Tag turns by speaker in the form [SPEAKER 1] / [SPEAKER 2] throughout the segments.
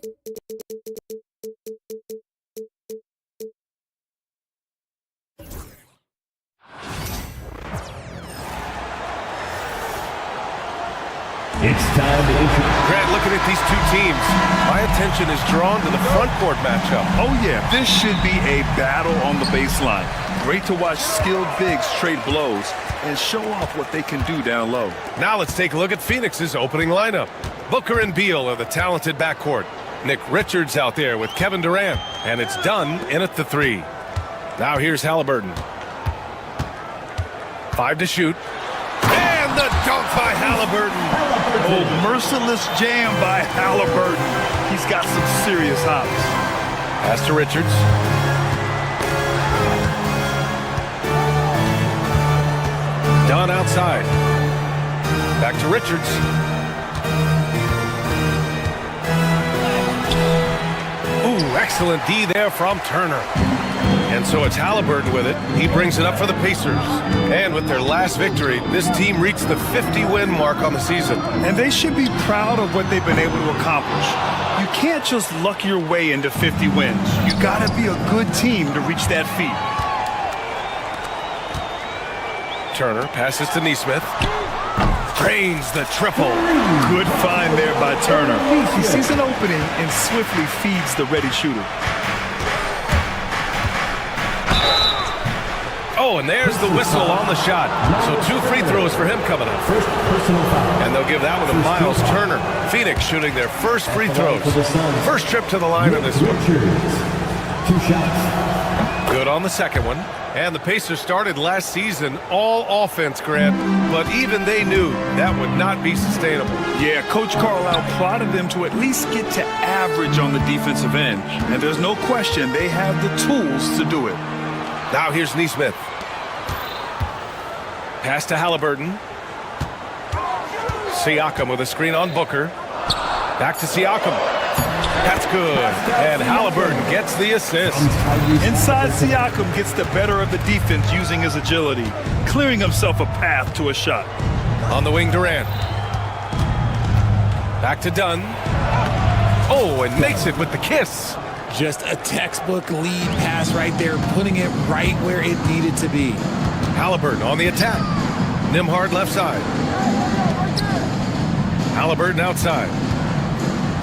[SPEAKER 1] It's time to introduce.
[SPEAKER 2] Grant, looking at these two teams, my attention is drawn to the front court matchup.
[SPEAKER 3] Oh yeah, this should be a battle on the baseline. Great to watch skilled bigs trade blows and show off what they can do down low.
[SPEAKER 2] Now let's take a look at Phoenix's opening lineup. Booker and Beal are the talented backcourt. Nick Richards out there with Kevin Durant, and it's done in at the three. Now here's Halliburton. 5 to shoot. And the dunk by Halliburton.
[SPEAKER 3] Oh, merciless jam by Halliburton. He's got some serious hops.
[SPEAKER 2] Pass to Richards. Dunn outside. Back to Richards. Ooh, excellent D there from Turner. And so it's Halliburton with it. He brings it up for the Pacers. And with their last victory, this team reached the 50-win mark on the season.
[SPEAKER 3] And they should be proud of what they've been able to accomplish. You can't just luck your way into 50 wins. You gotta be a good team to reach that feat.
[SPEAKER 2] Turner passes to Nesmith. Drains the triple.
[SPEAKER 3] Good find there by Turner. He sees an opening and swiftly feeds the ready shooter.
[SPEAKER 2] Oh, and there's the whistle on the shot. So 2 free throws for him coming up. And they'll give that one to Miles Turner. Phoenix shooting their first free throws. First trip to the line on this one.
[SPEAKER 1] 2 shots.
[SPEAKER 2] Good on the second one. And the Pacers started last season all offense, Grant. But even they knew that would not be sustainable.
[SPEAKER 3] Yeah, Coach Carlisle prodded them to at least get to average on the defensive end. And there's no question they have the tools to do it.
[SPEAKER 2] Now here's Nesmith. Pass to Halliburton. Siakam with a screen on Booker. Back to Siakam. That's good. And Halliburton gets the assist.
[SPEAKER 3] Inside, Siakam gets the better of the defense using his agility, clearing himself a path to a shot.
[SPEAKER 2] On the wing, Durant. Back to Dunn. Oh, and makes it with the kiss.
[SPEAKER 4] Just a textbook lead pass right there, putting it right where it needed to be.
[SPEAKER 2] Halliburton on the attack. Nembhard left side. Halliburton outside.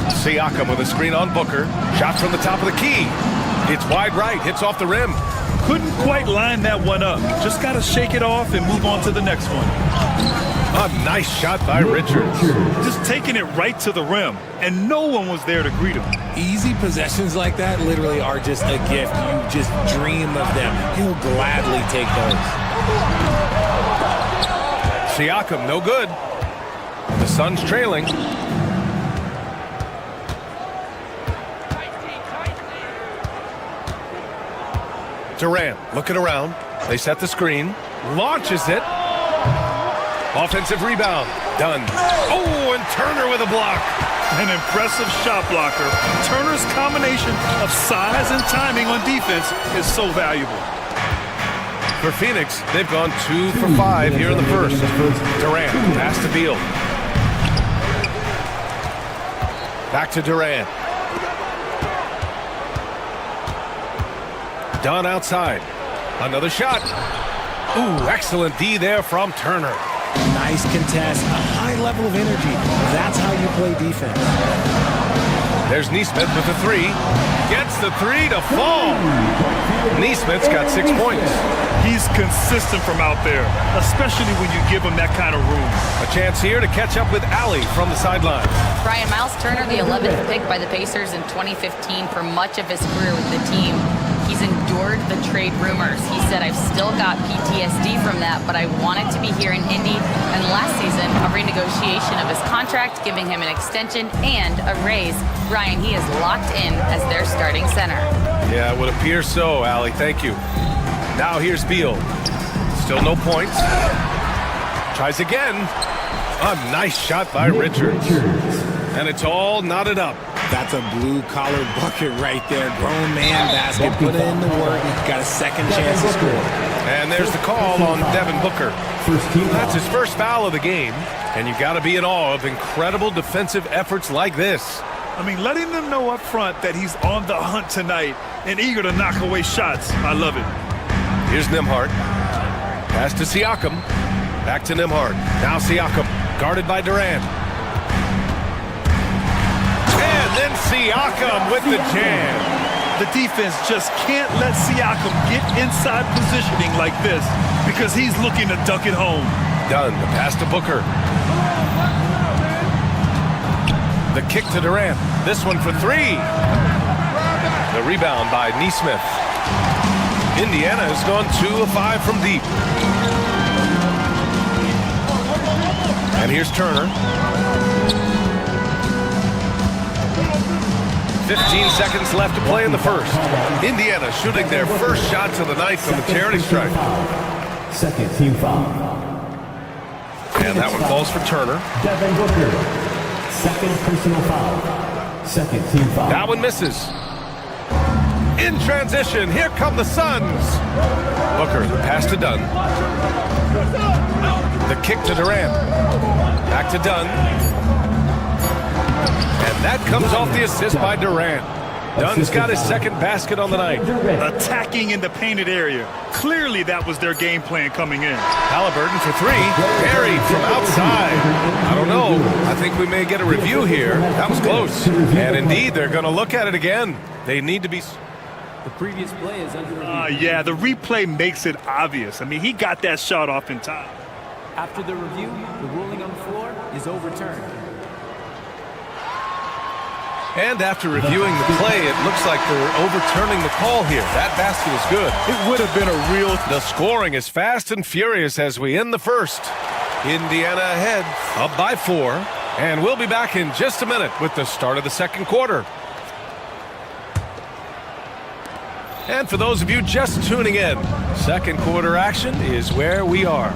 [SPEAKER 2] Siakam with a screen on Booker. Shot from the top of the key. It's wide right, hits off the rim.
[SPEAKER 3] Couldn't quite line that one up. Just got to shake it off and move on to the next one.
[SPEAKER 2] A nice shot by Richards.
[SPEAKER 3] Just taking it right to the rim, and no one was there to greet him.
[SPEAKER 4] Easy possessions like that literally are just a gift. You just dream of them. He'll gladly take those.
[SPEAKER 2] Siakam, no good. The Suns trailing. Durant looking around. They set the screen. Launches it. Offensive rebound. Done. Oh, and Turner with a block.
[SPEAKER 3] An impressive shot blocker. Turner's combination of size and timing on defense is so valuable.
[SPEAKER 2] For Phoenix, they've gone 2 for 5 here in the first. Durant, pass to Beal. Back to Durant. Dunn outside. Another shot. Ooh, excellent D there from Turner.
[SPEAKER 4] Nice contest, a high level of energy. That's how you play defense.
[SPEAKER 2] There's Nesmith with the 3. Gets the 3 to fall. Nesmith's got 6 points.
[SPEAKER 3] He's consistent from out there, especially when you give him that kind of room.
[SPEAKER 2] A chance here to catch up with Allie from the sidelines.
[SPEAKER 5] Brian, Miles Turner, the 11th pick by the Pacers in 2015 for much of his career with the team. He's endured the trade rumors. He said, I've still got PTSD from that, but I wanted to be here in Indy. And last season, a renegotiation of his contract, giving him an extension and a raise. Brian, he is locked in as their starting center.
[SPEAKER 2] Yeah, it would appear so, Allie. Thank you. Now here's Beal. Still no points. Tries again. A nice shot by Richards. And it's all knotted up.
[SPEAKER 4] That's a blue-collar bucket right there. Grown man basket. Put in the work. Got a second chance to score.
[SPEAKER 2] And there's the call on Devin Booker. That's his first foul of the game. And you've got to be in awe of incredible defensive efforts like this.
[SPEAKER 3] I mean, letting them know up front that he's on the hunt tonight and eager to knock away shots. I love it.
[SPEAKER 2] Here's Nembhard. Pass to Siakam. Back to Nembhard. Now Siakam, guarded by Durant. And then Siakam with the jam.
[SPEAKER 3] The defense just can't let Siakam get inside positioning like this because he's looking to dunk it home.
[SPEAKER 2] Done. The pass to Booker. The kick to Durant. This one for three. The rebound by Nesmith. Indiana has gone 2 of 5 from deep. And here's Turner. 15 seconds left to play in the first. Indiana shooting their first shots of the night from the charity stripe.
[SPEAKER 1] Second team foul.
[SPEAKER 2] And that one falls for Turner.
[SPEAKER 1] Devin Booker. Second personal foul. Second team foul.
[SPEAKER 2] That one misses. In transition, here come the Suns. Booker, the pass to Dunn. The kick to Durant. Back to Dunn. And that comes off the assist by Durant. Dunn's got his second basket on the night.
[SPEAKER 3] Attacking in the painted area. Clearly that was their game plan coming in.
[SPEAKER 2] Halliburton for three. Buried from outside. I don't know. I think we may get a review here. That was close. And indeed, they're going to look at it again. They need to be...
[SPEAKER 6] The previous play is under review.
[SPEAKER 3] Yeah, the replay makes it obvious. I mean, he got that shot off in time.
[SPEAKER 6] After the review, the ruling on the floor is overturned.
[SPEAKER 2] And after reviewing the play, it looks like they're overturning the call here. That basket is good.
[SPEAKER 3] It would have been a real...
[SPEAKER 2] The scoring is fast and furious as we end the first. Indiana ahead, up by 4. And we'll be back in just a minute with the start of the second quarter. And for those of you just tuning in, second quarter action is where we are.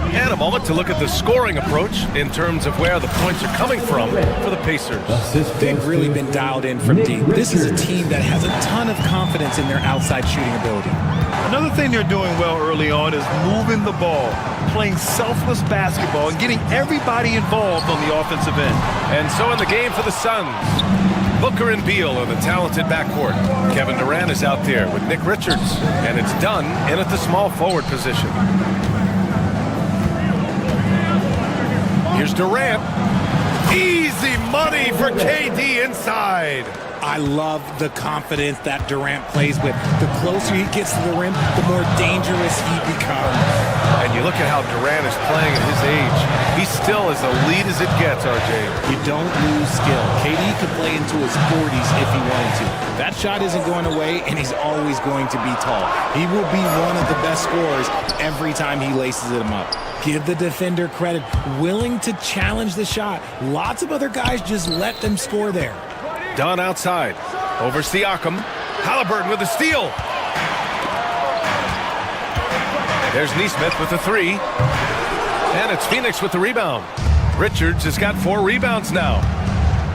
[SPEAKER 2] And a moment to look at the scoring approach in terms of where the points are coming from for the Pacers.
[SPEAKER 4] They've really been dialed in from deep. This is a team that has a ton of confidence in their outside shooting ability.
[SPEAKER 3] Another thing they're doing well early on is moving the ball, playing selfless basketball, and getting everybody involved on the offensive end.
[SPEAKER 2] And so in the game for the Suns, Booker and Beal in the talented backcourt. Kevin Durant is out there with Nick Richards, and it's Dunn in at the small forward position. Here's Durant. Easy money for KD inside.
[SPEAKER 4] I love the confidence that Durant plays with. The closer he gets to the rim, the more dangerous he becomes.
[SPEAKER 2] And you look at how Durant is playing at his age. He's still as elite as it gets, RJ.
[SPEAKER 4] You don't lose skill. KD could play into his 40s if he wanted to. That shot isn't going away, and he's always going to be tall. He will be one of the best scorers every time he laces him up. Give the defender credit, willing to challenge the shot. Lots of other guys just let them score there.
[SPEAKER 2] Dunn outside. Over Siakam. Halliburton with the steal. There's Nesmith with the 3. And it's Phoenix with the rebound. Richards has got 4 rebounds now.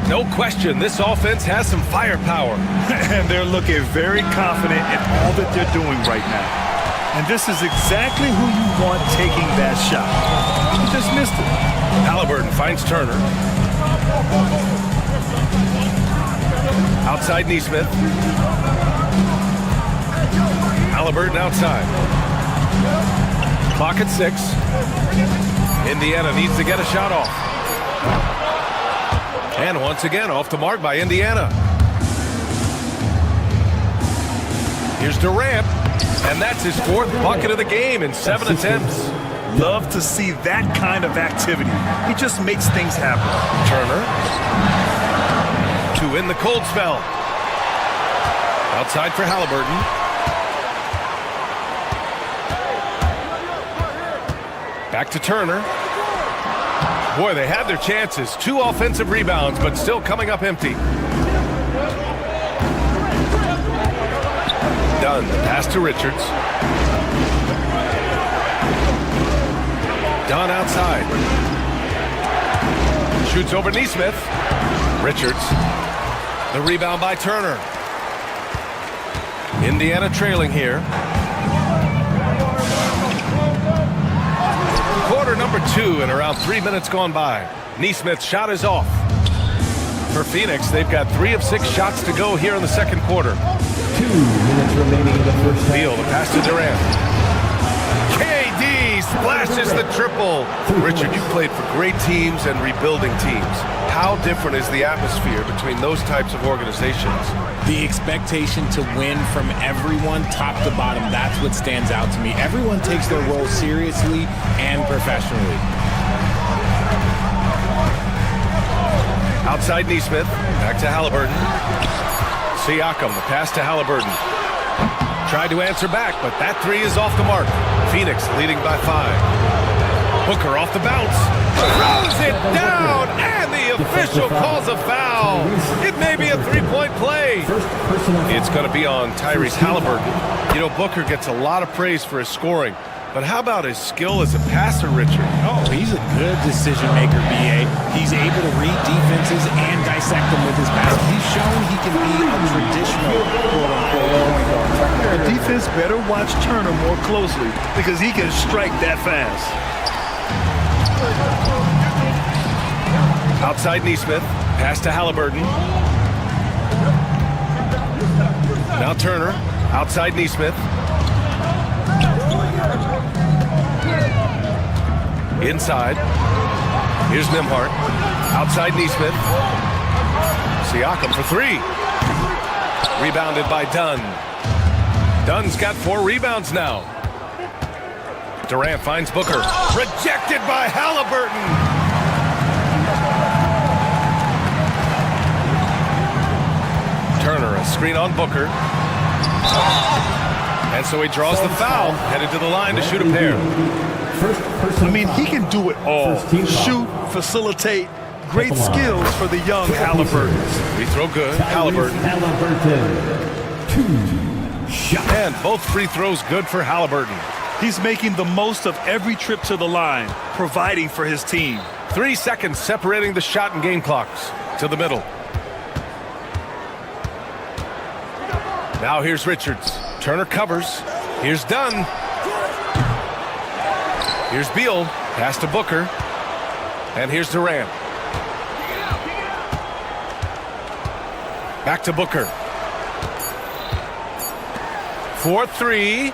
[SPEAKER 2] No question, this offense has some firepower.
[SPEAKER 3] And they're looking very confident in all that they're doing right now. And this is exactly who you want taking that shot. He just missed it.
[SPEAKER 2] Halliburton finds Turner. Outside Nesmith. Halliburton outside. Clock at 6. Indiana needs to get a shot off. And once again, off the mark by Indiana. Here's Durant. And that's his 4th bucket of the game in 7 attempts.
[SPEAKER 3] Love to see that kind of activity. He just makes things happen.
[SPEAKER 2] Turner. To win the cold spell. Outside for Halliburton. Back to Turner. Boy, they had their chances. 2 offensive rebounds, but still coming up empty. Dunn, the pass to Richards. Dunn outside. Shoots over Nesmith. Richards. The rebound by Turner. Indiana trailing here. Quarter number 2 and around 3 minutes gone by. Nesmith's shot is off. For Phoenix, they've got 3 of 6 shots to go here in the second quarter.
[SPEAKER 1] 2 minutes remaining in the first half.
[SPEAKER 2] Beal, the pass to Durant. KD splashes the triple. Richard, you played for great teams and rebuilding teams. How different is the atmosphere between those types of organizations?
[SPEAKER 4] The expectation to win from everyone, top to bottom, that's what stands out to me. Everyone takes their role seriously and professionally.
[SPEAKER 2] Outside Neesmith, back to Halliburton. Siakam, the pass to Halliburton. Tried to answer back, but that 3 is off the mark. Phoenix leading by 5. Booker off the bounce. Throws it down, and the official calls a foul. It may be a 3-point play. It's going to be on Tyrese Halliburton. You know, Booker gets a lot of praise for his scoring, but how about his skill as a passer, Richard?
[SPEAKER 4] Oh, he's a good decision maker, BA. He's able to read defenses and dissect them with his pass. He's shown he can be a traditional quote-unquote point guard.
[SPEAKER 3] The defense better watch Turner more closely because he can strike that fast.
[SPEAKER 2] Outside Neesmith, pass to Halliburton. Now Turner, outside Neesmith. Inside. Here's Nembhard. Outside Neesmith. Siakam for 3. Rebounded by Dunn. Dunn's got 4 rebounds now. Durant finds Booker. Rejected by Halliburton. Turner, a screen on Booker. And so he draws the foul, headed to the line to shoot a pair.
[SPEAKER 3] I mean, he can do it all. Shoot, facilitate, great skills for the young Halliburton.
[SPEAKER 2] Free throw good, Halliburton.
[SPEAKER 1] 2 shots.
[SPEAKER 2] And both free throws good for Halliburton.
[SPEAKER 3] He's making the most of every trip to the line, providing for his team.
[SPEAKER 2] 3 seconds separating the shot and game clocks. To the middle. Now here's Richards. Turner covers. Here's Dunn. Here's Beal. Pass to Booker. And here's Durant. Back to Booker. 4-3.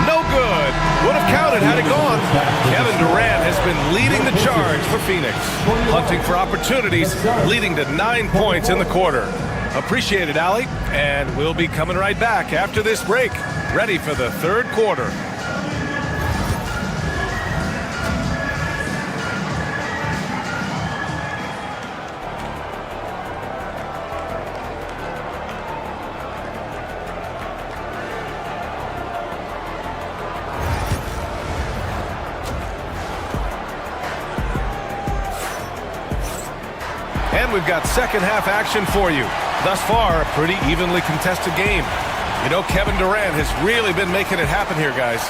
[SPEAKER 2] No good. Would have counted had it gone. Kevin Durant has been leading the charge for Phoenix. Hunting for opportunities, leading to 9 points in the quarter. Appreciate it, Allie. And we'll be coming right back after this break. Ready for the third quarter. And we've got second half action for you. Thus far, a pretty evenly contested game. You know, Kevin Durant has really been making it happen here, guys.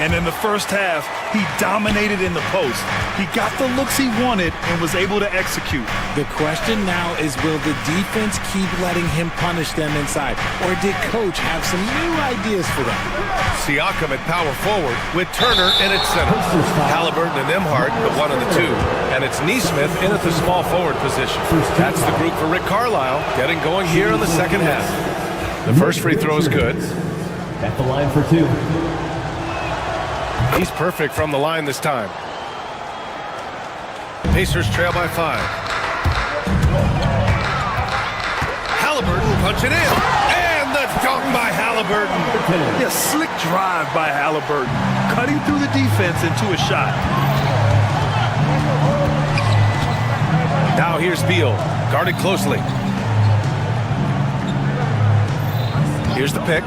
[SPEAKER 3] And in the first half, he dominated in the post. He got the looks he wanted and was able to execute.
[SPEAKER 4] The question now is, will the defense keep letting him punish them inside? Or did Coach have some new ideas for them?
[SPEAKER 2] Siakam at power forward with Turner in at center. Halliburton and Nembhard, the 1 and the 2. And it's Neesmith in at the small forward position. That's the group for Rick Carlisle getting going here in the second half. The first free throw is good.
[SPEAKER 1] At the line for 2.
[SPEAKER 2] He's perfect from the line this time. Pacers trail by 5. Halliburton punching in. And the dunk by Halliburton.
[SPEAKER 3] Yeah, slick drive by Halliburton. Cutting through the defense into a shot.
[SPEAKER 2] Now here's Beal. Guarded closely. Here's the pick.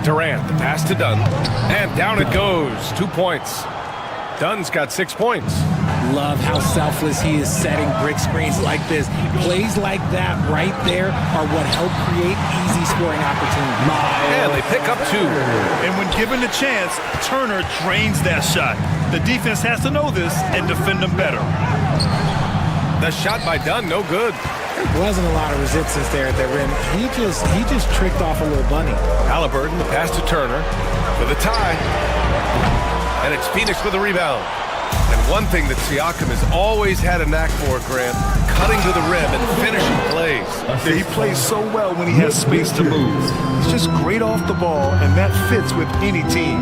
[SPEAKER 2] Durant, the pass to Dunn. And down it goes. 2 points. Dunn's got 6 points.
[SPEAKER 4] Love how selfless he is setting brick screens like this. Plays like that right there are what help create easy scoring opportunities.
[SPEAKER 2] And they pick up 2.
[SPEAKER 3] And when given the chance, Turner drains that shot. The defense has to know this and defend them better.
[SPEAKER 2] The shot by Dunn, no good.
[SPEAKER 4] There wasn't a lot of resistance there at the rim. He just tricked off a little bunny.
[SPEAKER 2] Halliburton, the pass to Turner for the tie. And it's Phoenix with a rebound. And One thing that Siakam has always had a knack for, Grant, cutting to the rim and finishing plays.
[SPEAKER 3] Yeah, he plays so well when he has space to move. He's just great off the ball, and that fits with any team.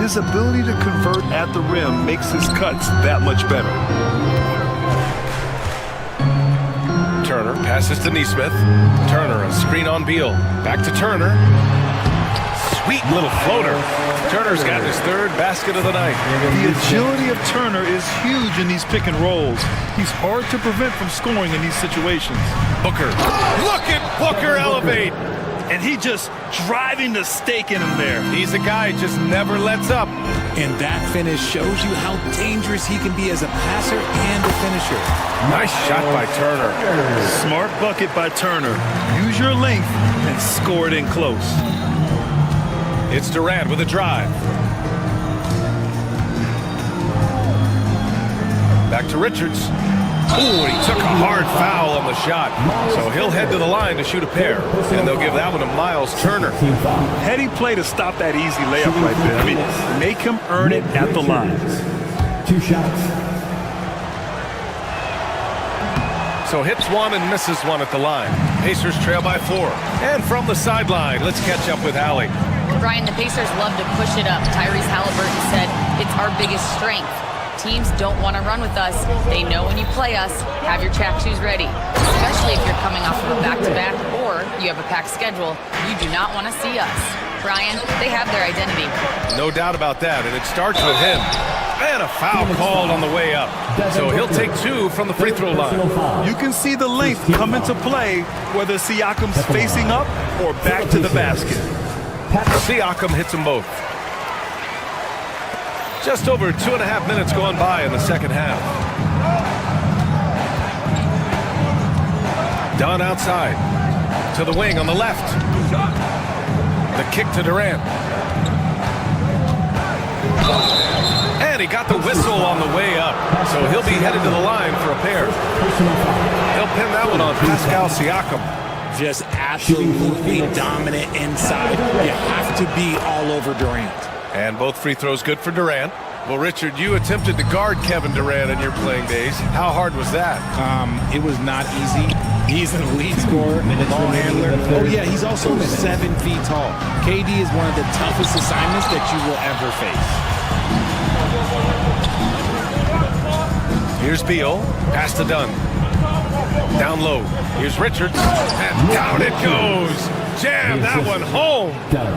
[SPEAKER 3] His ability to convert at the rim makes his cuts that much better.
[SPEAKER 2] Turner passes to Neesmith. Turner, a screen on Beal. Back to Turner. Sweet little floater. Turner's got his third basket of the night.
[SPEAKER 3] The agility of Turner is huge in these pick and rolls. He's hard to prevent from scoring in these situations.
[SPEAKER 2] Booker. Look at Booker elevate.
[SPEAKER 3] And he just driving the stake in him there.
[SPEAKER 2] He's a guy just never lets up.
[SPEAKER 4] And that finish shows you how dangerous he can be as a passer and a finisher.
[SPEAKER 2] Nice shot by Turner.
[SPEAKER 3] Smart bucket by Turner. Use your length and score it in close.
[SPEAKER 2] It's Durant with a drive. Back to Richards. Ooh, he took a hard foul on the shot. So he'll head to the line to shoot a pair. And they'll give that one to Miles Turner.
[SPEAKER 3] Heady play to stop that easy layup right there. I mean, make him earn it at the line.
[SPEAKER 1] 2 shots.
[SPEAKER 2] So hits one and misses one at the line. Pacers trail by 4. And from the sideline, let's catch up with Allie.
[SPEAKER 5] Brian, the Pacers love to push it up. Tyrese Halliburton said, it's our biggest strength. Teams don't want to run with us. They know when you play us, have your track shoes ready. Especially if you're coming off of a back-to-back or you have a packed schedule. You do not want to see us. Brian, they have their identity.
[SPEAKER 2] No doubt about that, and it starts with him. And a foul called on the way up. So he'll take 2 from the free throw line.
[SPEAKER 3] You can see the length come into play, whether Siakam's facing up or back to the basket.
[SPEAKER 2] Siakam hits them both. Just over 2.5 minutes going by in the second half. Dunn outside. To the wing on the left. The kick to Durant. And he got the whistle on the way up. So he'll be headed to the line for a pair. He'll pin that one on Pascal Siakam.
[SPEAKER 4] Just absolutely dominant inside. You have to be all over Durant.
[SPEAKER 2] And both free throws good for Durant. Well, Richard, you attempted to guard Kevin Durant in your playing days. How hard was that?
[SPEAKER 4] It was not easy. He's an elite scorer, ball handler. Oh, yeah, he's also 7 feet tall. KD is one of the toughest assignments that you will ever face.
[SPEAKER 2] Here's Beal. Pass to Dunn. Down low. Here's Richards. And down it goes. Jam that one home.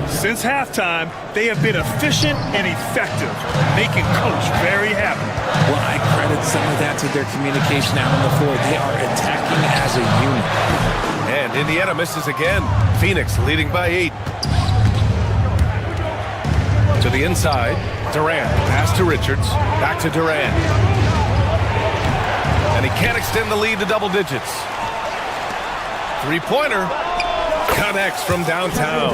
[SPEAKER 3] Since halftime, they have been efficient and effective, making Coach very happy.
[SPEAKER 4] Well, I credit some of that to their communication out on the floor. They are attacking as a unit.
[SPEAKER 2] And Indiana misses again. Phoenix leading by 8. To the inside. Durant. Pass to Richards. Back to Durant. And he can't extend the lead to double digits. Three-pointer. Connects from downtown.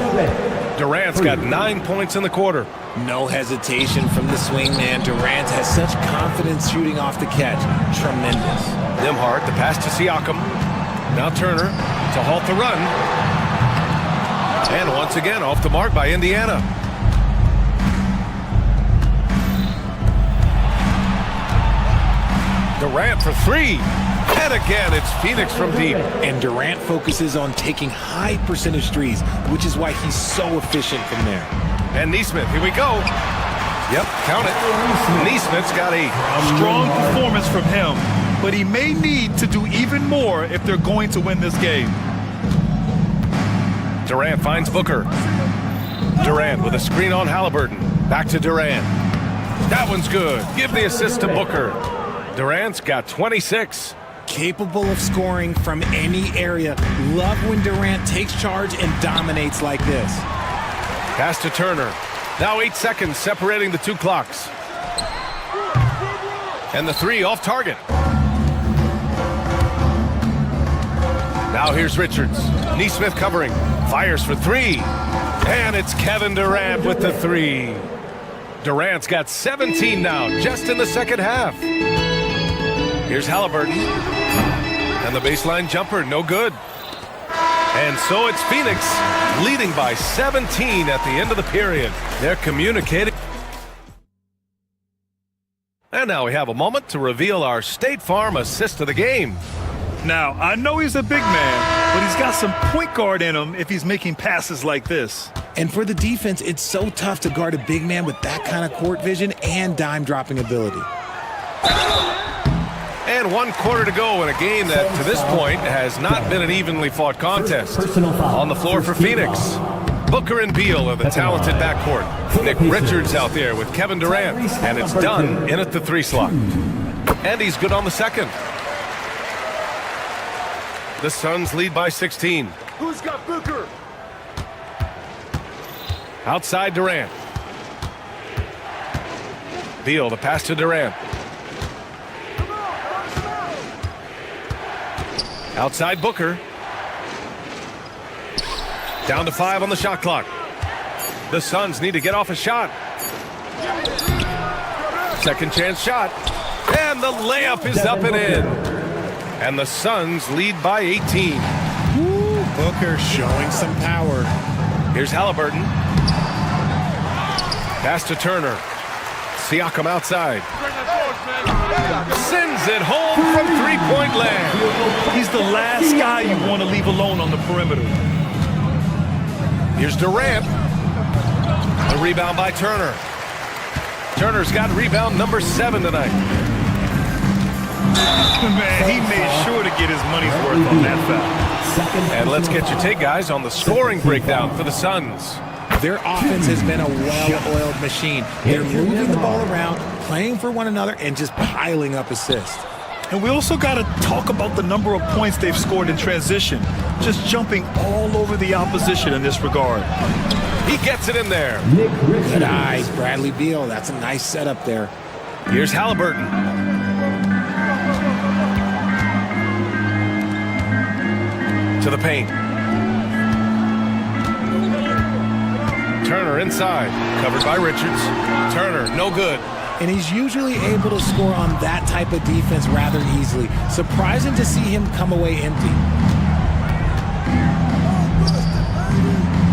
[SPEAKER 2] Durant's got 9 points in the quarter.
[SPEAKER 4] No hesitation from the swingman. Durant has such confidence shooting off the catch. Tremendous.
[SPEAKER 2] Nembhard, the pass to Siakam. Now Turner to halt the run. And once again off the mark by Indiana. Durant for 3. And again, it's Phoenix from deep.
[SPEAKER 4] And Durant focuses on taking high percentage threes, which is why he's so efficient from there.
[SPEAKER 2] And Neesmith, here we go. Yep, count it. Neesmith's got 8.
[SPEAKER 3] Strong performance from him, but he may need to do even more if they're going to win this game.
[SPEAKER 2] Durant finds Booker. Durant with a screen on Halliburton. Back to Durant. That one's good. Give the assist to Booker. Durant's got 26.
[SPEAKER 4] Capable of scoring from any area. Love when Durant takes charge and dominates like this.
[SPEAKER 2] Pass to Turner. Now 8 seconds separating the 2 clocks. And the 3 off target. Now here's Richards. Neesmith covering. Fires for 3. And it's Kevin Durant with the 3. Durant's got 17 now, just in the second half. Here's Halliburton. And the baseline jumper, no good. And so it's Phoenix leading by 17 at the end of the period. They're communicating. And now we have a moment to reveal our State Farm assist of the game.
[SPEAKER 3] Now, I know he's a big man, but he's got some point guard in him if he's making passes like this.
[SPEAKER 4] And for the defense, it's so tough to guard a big man with that kind of court vision and dime-dropping ability.
[SPEAKER 2] And 1 quarter to go in a game that, to this point, has not been an evenly fought contest. On the floor for Phoenix, Booker and Beal are the talented backcourt. Nick Richards out there with Kevin Durant, and it's done in at the 3 slot. And he's good on the second. The Suns lead by 16.
[SPEAKER 3] Who's got Booker?
[SPEAKER 2] Outside Durant. Beal, the pass to Durant. Outside Booker. Down to 5 on the shot clock. The Suns need to get off a shot. Second chance shot. And the layup is up and in. And the Suns lead by 18.
[SPEAKER 4] Woo, Booker showing some power.
[SPEAKER 2] Here's Halliburton. Pass to Turner. Siakam outside. Sends it home from three-point land.
[SPEAKER 3] He's the last guy you want to leave alone on the perimeter.
[SPEAKER 2] Here's Durant. The rebound by Turner. Turner's got rebound number 7 tonight.
[SPEAKER 3] Man, he made sure to get his money's worth on that foul.
[SPEAKER 2] And let's get your take, guys, on the scoring breakdown for the Suns.
[SPEAKER 4] Their offense has been a well-oiled machine. They're moving the ball around, playing for one another, and just piling up assists.
[SPEAKER 3] And we also got to talk about the number of points they've scored in transition. Just jumping all over the opposition in this regard.
[SPEAKER 2] He gets it in there.
[SPEAKER 4] Good eyes, Bradley Beal. That's a nice setup there.
[SPEAKER 2] Here's Halliburton. To the paint. Turner inside, covered by Richards. Turner, no good.
[SPEAKER 4] And he's usually able to score on that type of defense rather easily. Surprising to see him come away empty.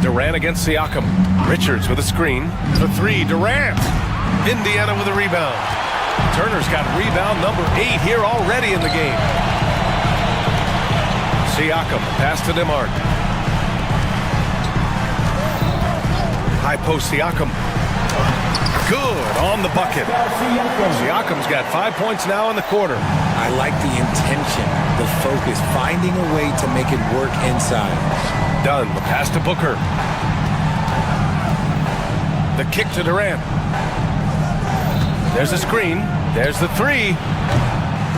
[SPEAKER 2] Durant against Siakam. Richards with a screen. For 3, Durant. Indiana with a rebound. Turner's got rebound number 8 here already in the game. Siakam, pass to Nembhard. High post Siakam. Good on the bucket. Siakam's got 5 points now in the quarter.
[SPEAKER 4] I like the intention, the focus, finding a way to make it work inside.
[SPEAKER 2] Done. The pass to Booker. The kick to Durant. There's a screen. There's the 3.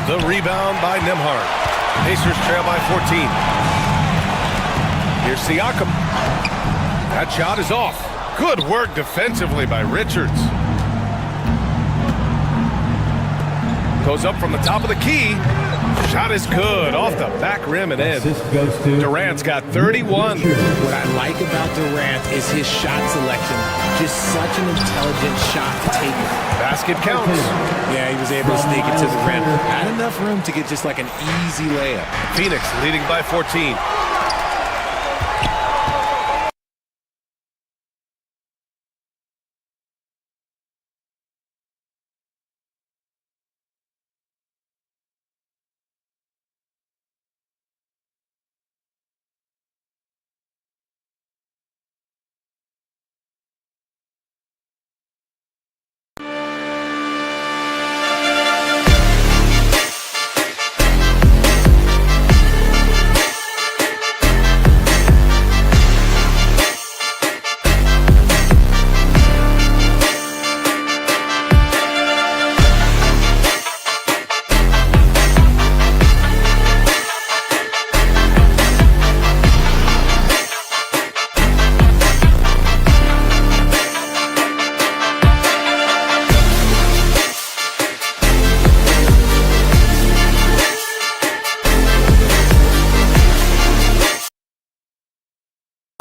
[SPEAKER 2] The rebound by Nembhard. Pacers trail by 14. Here's Siakam. That shot is off. Good work defensively by Richards. Goes up from the top of the key. Shot is good. Off the back rim and in. Durant's got 31.
[SPEAKER 4] What I like about Durant is his shot selection. Just such an intelligent shot taker.
[SPEAKER 2] Basket counts.
[SPEAKER 4] Yeah, he was able to sneak it to the rim. Had enough room to get just like an easy layup.
[SPEAKER 2] Phoenix leading by 14.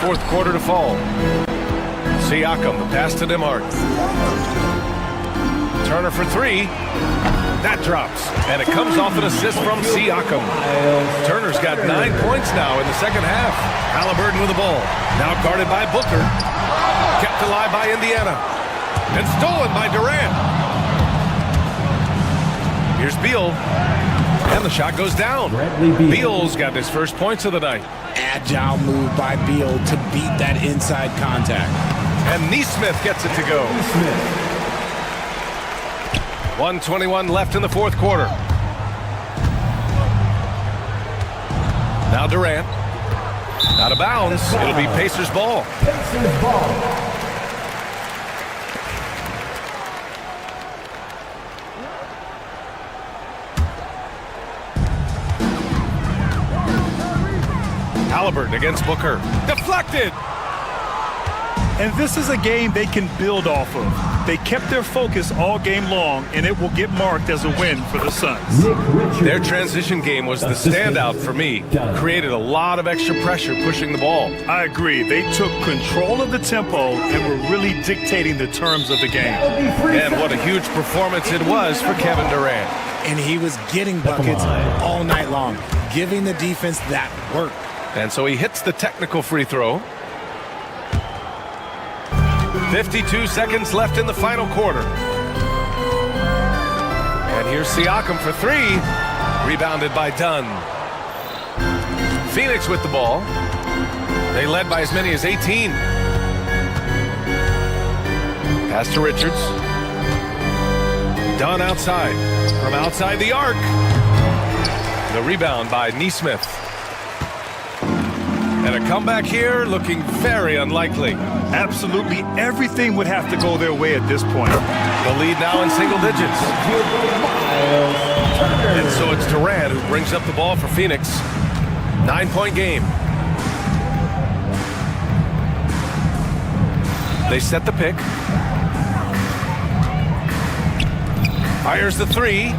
[SPEAKER 2] Fourth quarter to fall. Siakam, the pass to Nembhard. Turner for 3. That drops, and it comes off an assist from Siakam. Turner's got 9 points now in the second half. Halliburton with the ball. Now guarded by Booker. Kept alive by Indiana. And stolen by Durant. Here's Beal. And the shot goes down. Beal's got his first points of the night.
[SPEAKER 4] Agile move by Beal to beat that inside contact.
[SPEAKER 2] And Neesmith gets it to go. 1:21 left in the fourth quarter. Now Durant. Out of bounds. It'll be Pacers ball.
[SPEAKER 1] Pacers ball.
[SPEAKER 2] Halliburton against Booker. Deflected.
[SPEAKER 3] And this is a game they can build off of. They kept their focus all game long, and it will get marked as a win for the Suns.
[SPEAKER 2] Their transition game was the standout for me. Created a lot of extra pressure pushing the ball.
[SPEAKER 3] I agree. They took control of the tempo and were really dictating the terms of the game.
[SPEAKER 2] And what a huge performance it was for Kevin Durant.
[SPEAKER 4] And he was getting buckets all night long, giving the defense that work.
[SPEAKER 2] And so he hits the technical free throw. 52 seconds left in the final quarter. And here's Siakam for three. Rebounded by Dunn. Phoenix with the ball. They led by as many as 18. Pass to Richards. Dunn outside. From outside the arc. The rebound by Neesmith. And a comeback here looking very unlikely.
[SPEAKER 3] Absolutely everything would have to go their way at this point.
[SPEAKER 2] The lead now in single digits. And so it's Durant who brings up the ball for Phoenix. 9-point game. They set the pick. Fires the three.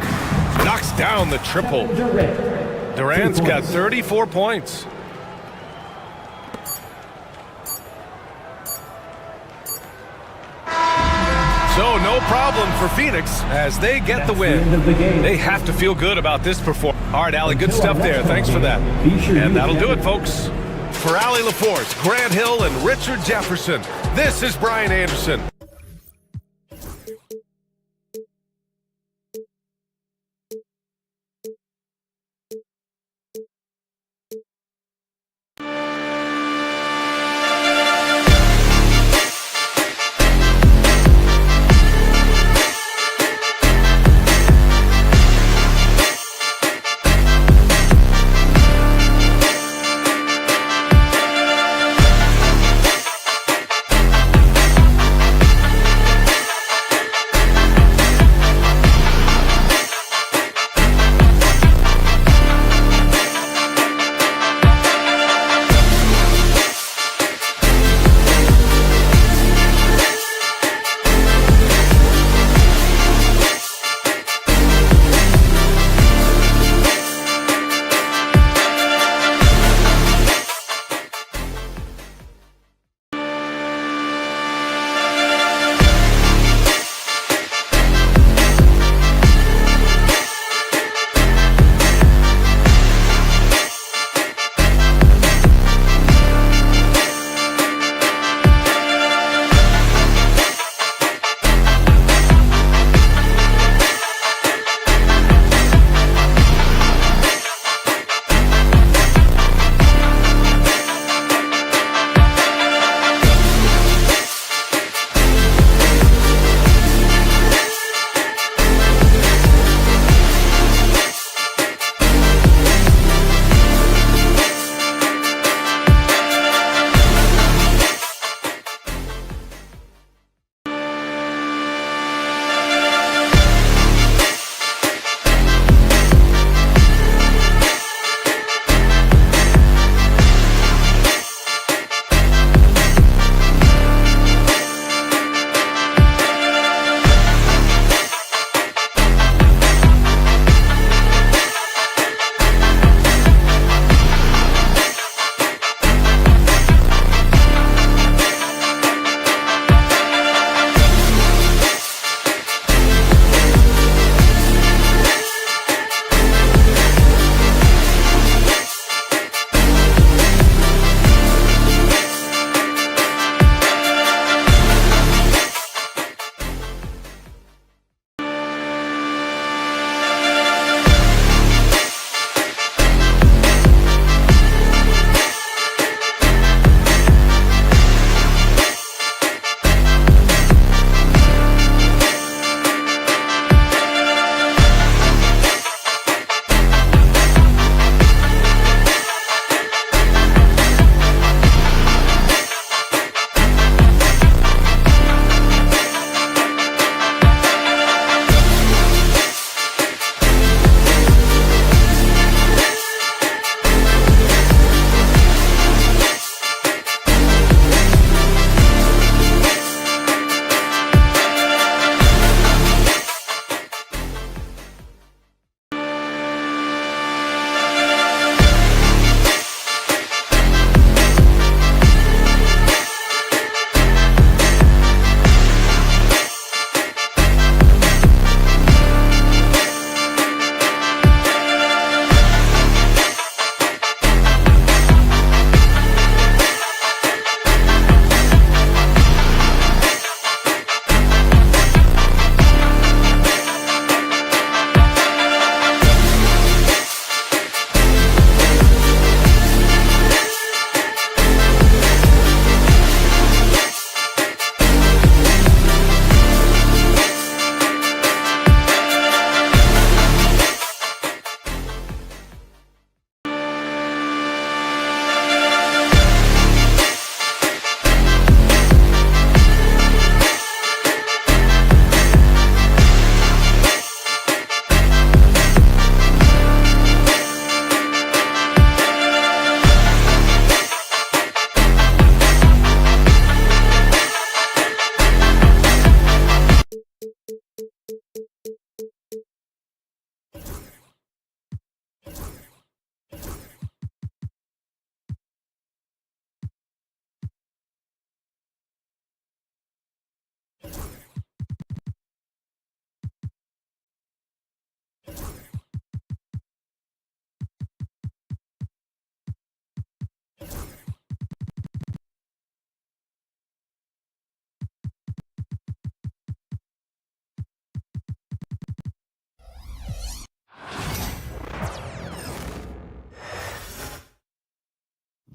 [SPEAKER 2] Knocks down the triple. Durant's got 34 points. So no problem for Phoenix as they get the win. They have to feel good about this performance. All right, Allie, good stuff there. Thanks for that. And that'll do it, folks. For Allie LaForce, Grant Hill, and Richard Jefferson, this is Brian Anderson.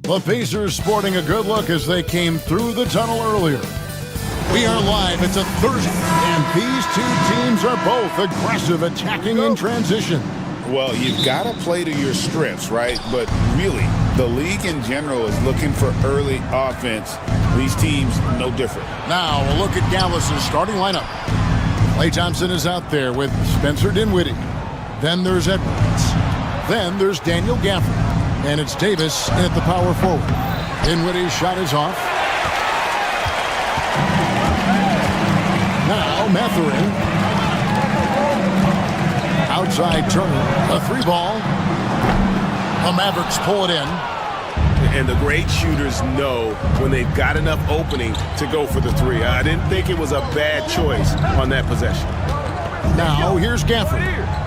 [SPEAKER 7] The Pacers sporting a good look as they came through the tunnel earlier. We are live. It's a Thursday, and these two teams are both aggressive, attacking in transition.
[SPEAKER 8] Well, you've got to play to your strengths, right? But really, the league in general is looking for early offense. These teams, no different.
[SPEAKER 7] Now, a look at Dallas's starting lineup. Klay Thompson is out there with Spencer Dinwiddie. Then there's Edwards. Then there's Daniel Gafford. And it's Davis at the power forward. Dinwiddie's shot is off. Now Mathurin. Outside Turner. A three ball. The Mavericks pull it in.
[SPEAKER 9] And the great shooters know when they've got enough opening to go for the three. I didn't think it was a bad choice on that possession.
[SPEAKER 7] Now here's Gafford.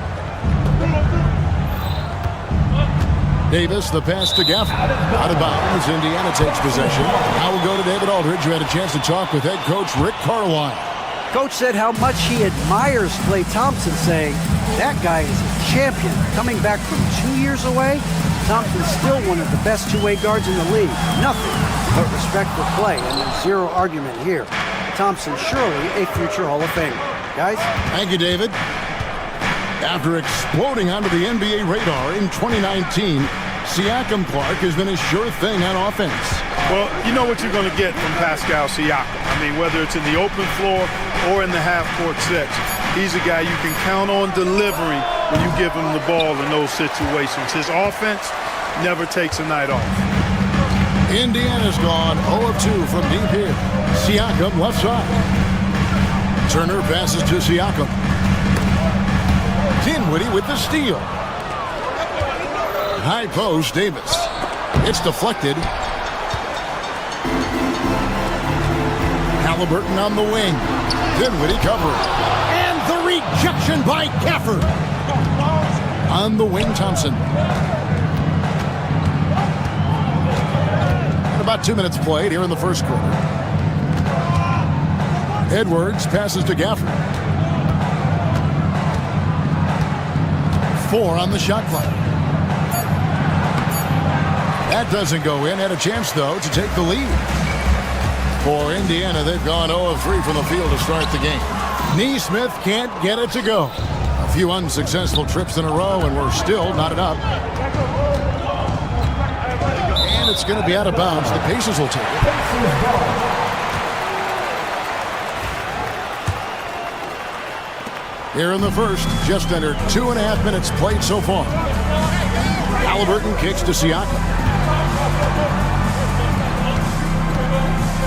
[SPEAKER 7] Davis, the pass to Gafford. Out of bounds, Indiana takes possession. Now we'll go to David Aldridge, who had a chance to talk with head coach Rick Carlisle.
[SPEAKER 10] Coach said how much he admires Klay Thompson, saying, that guy is a champion. Coming back from 2 years away, Thompson's still one of the best two-way guards in the league. Nothing but respect for Klay, and there's zero argument here. Thompson surely a future Hall of Famer. Guys?
[SPEAKER 7] Thank you, David. After exploding onto the NBA radar in 2019, Siakam Clark has been a sure thing on offense.
[SPEAKER 11] Well, you know what you're going to get from Pascal Siakam. I mean, whether it's in the open floor or in the half-court section, he's a guy you can count on delivering when you give him the ball in those situations. His offense never takes a night off.
[SPEAKER 7] Indiana's gone 0 of 2 from deep here. Siakam left side. Turner passes to Siakam. Dinwiddie with the steal. High post, Davis. It's deflected. Halliburton on the wing. Dinwiddie covering. And the rejection by Gafford. On the wing, Thompson. And about 2 minutes played here in the first quarter. Edwards passes to Gafford. 4 on the shot clock. That doesn't go in. Had a chance, though, to take the lead. For Indiana, they've gone 0 of 3 from the field to start the game. Neesmith can't get it to go. A few unsuccessful trips in a row, and we're still knotted up. And it's going to be out of bounds. The Pacers will take it. Here in the first, just under 2.5 minutes played so far. Halliburton kicks to Siakam.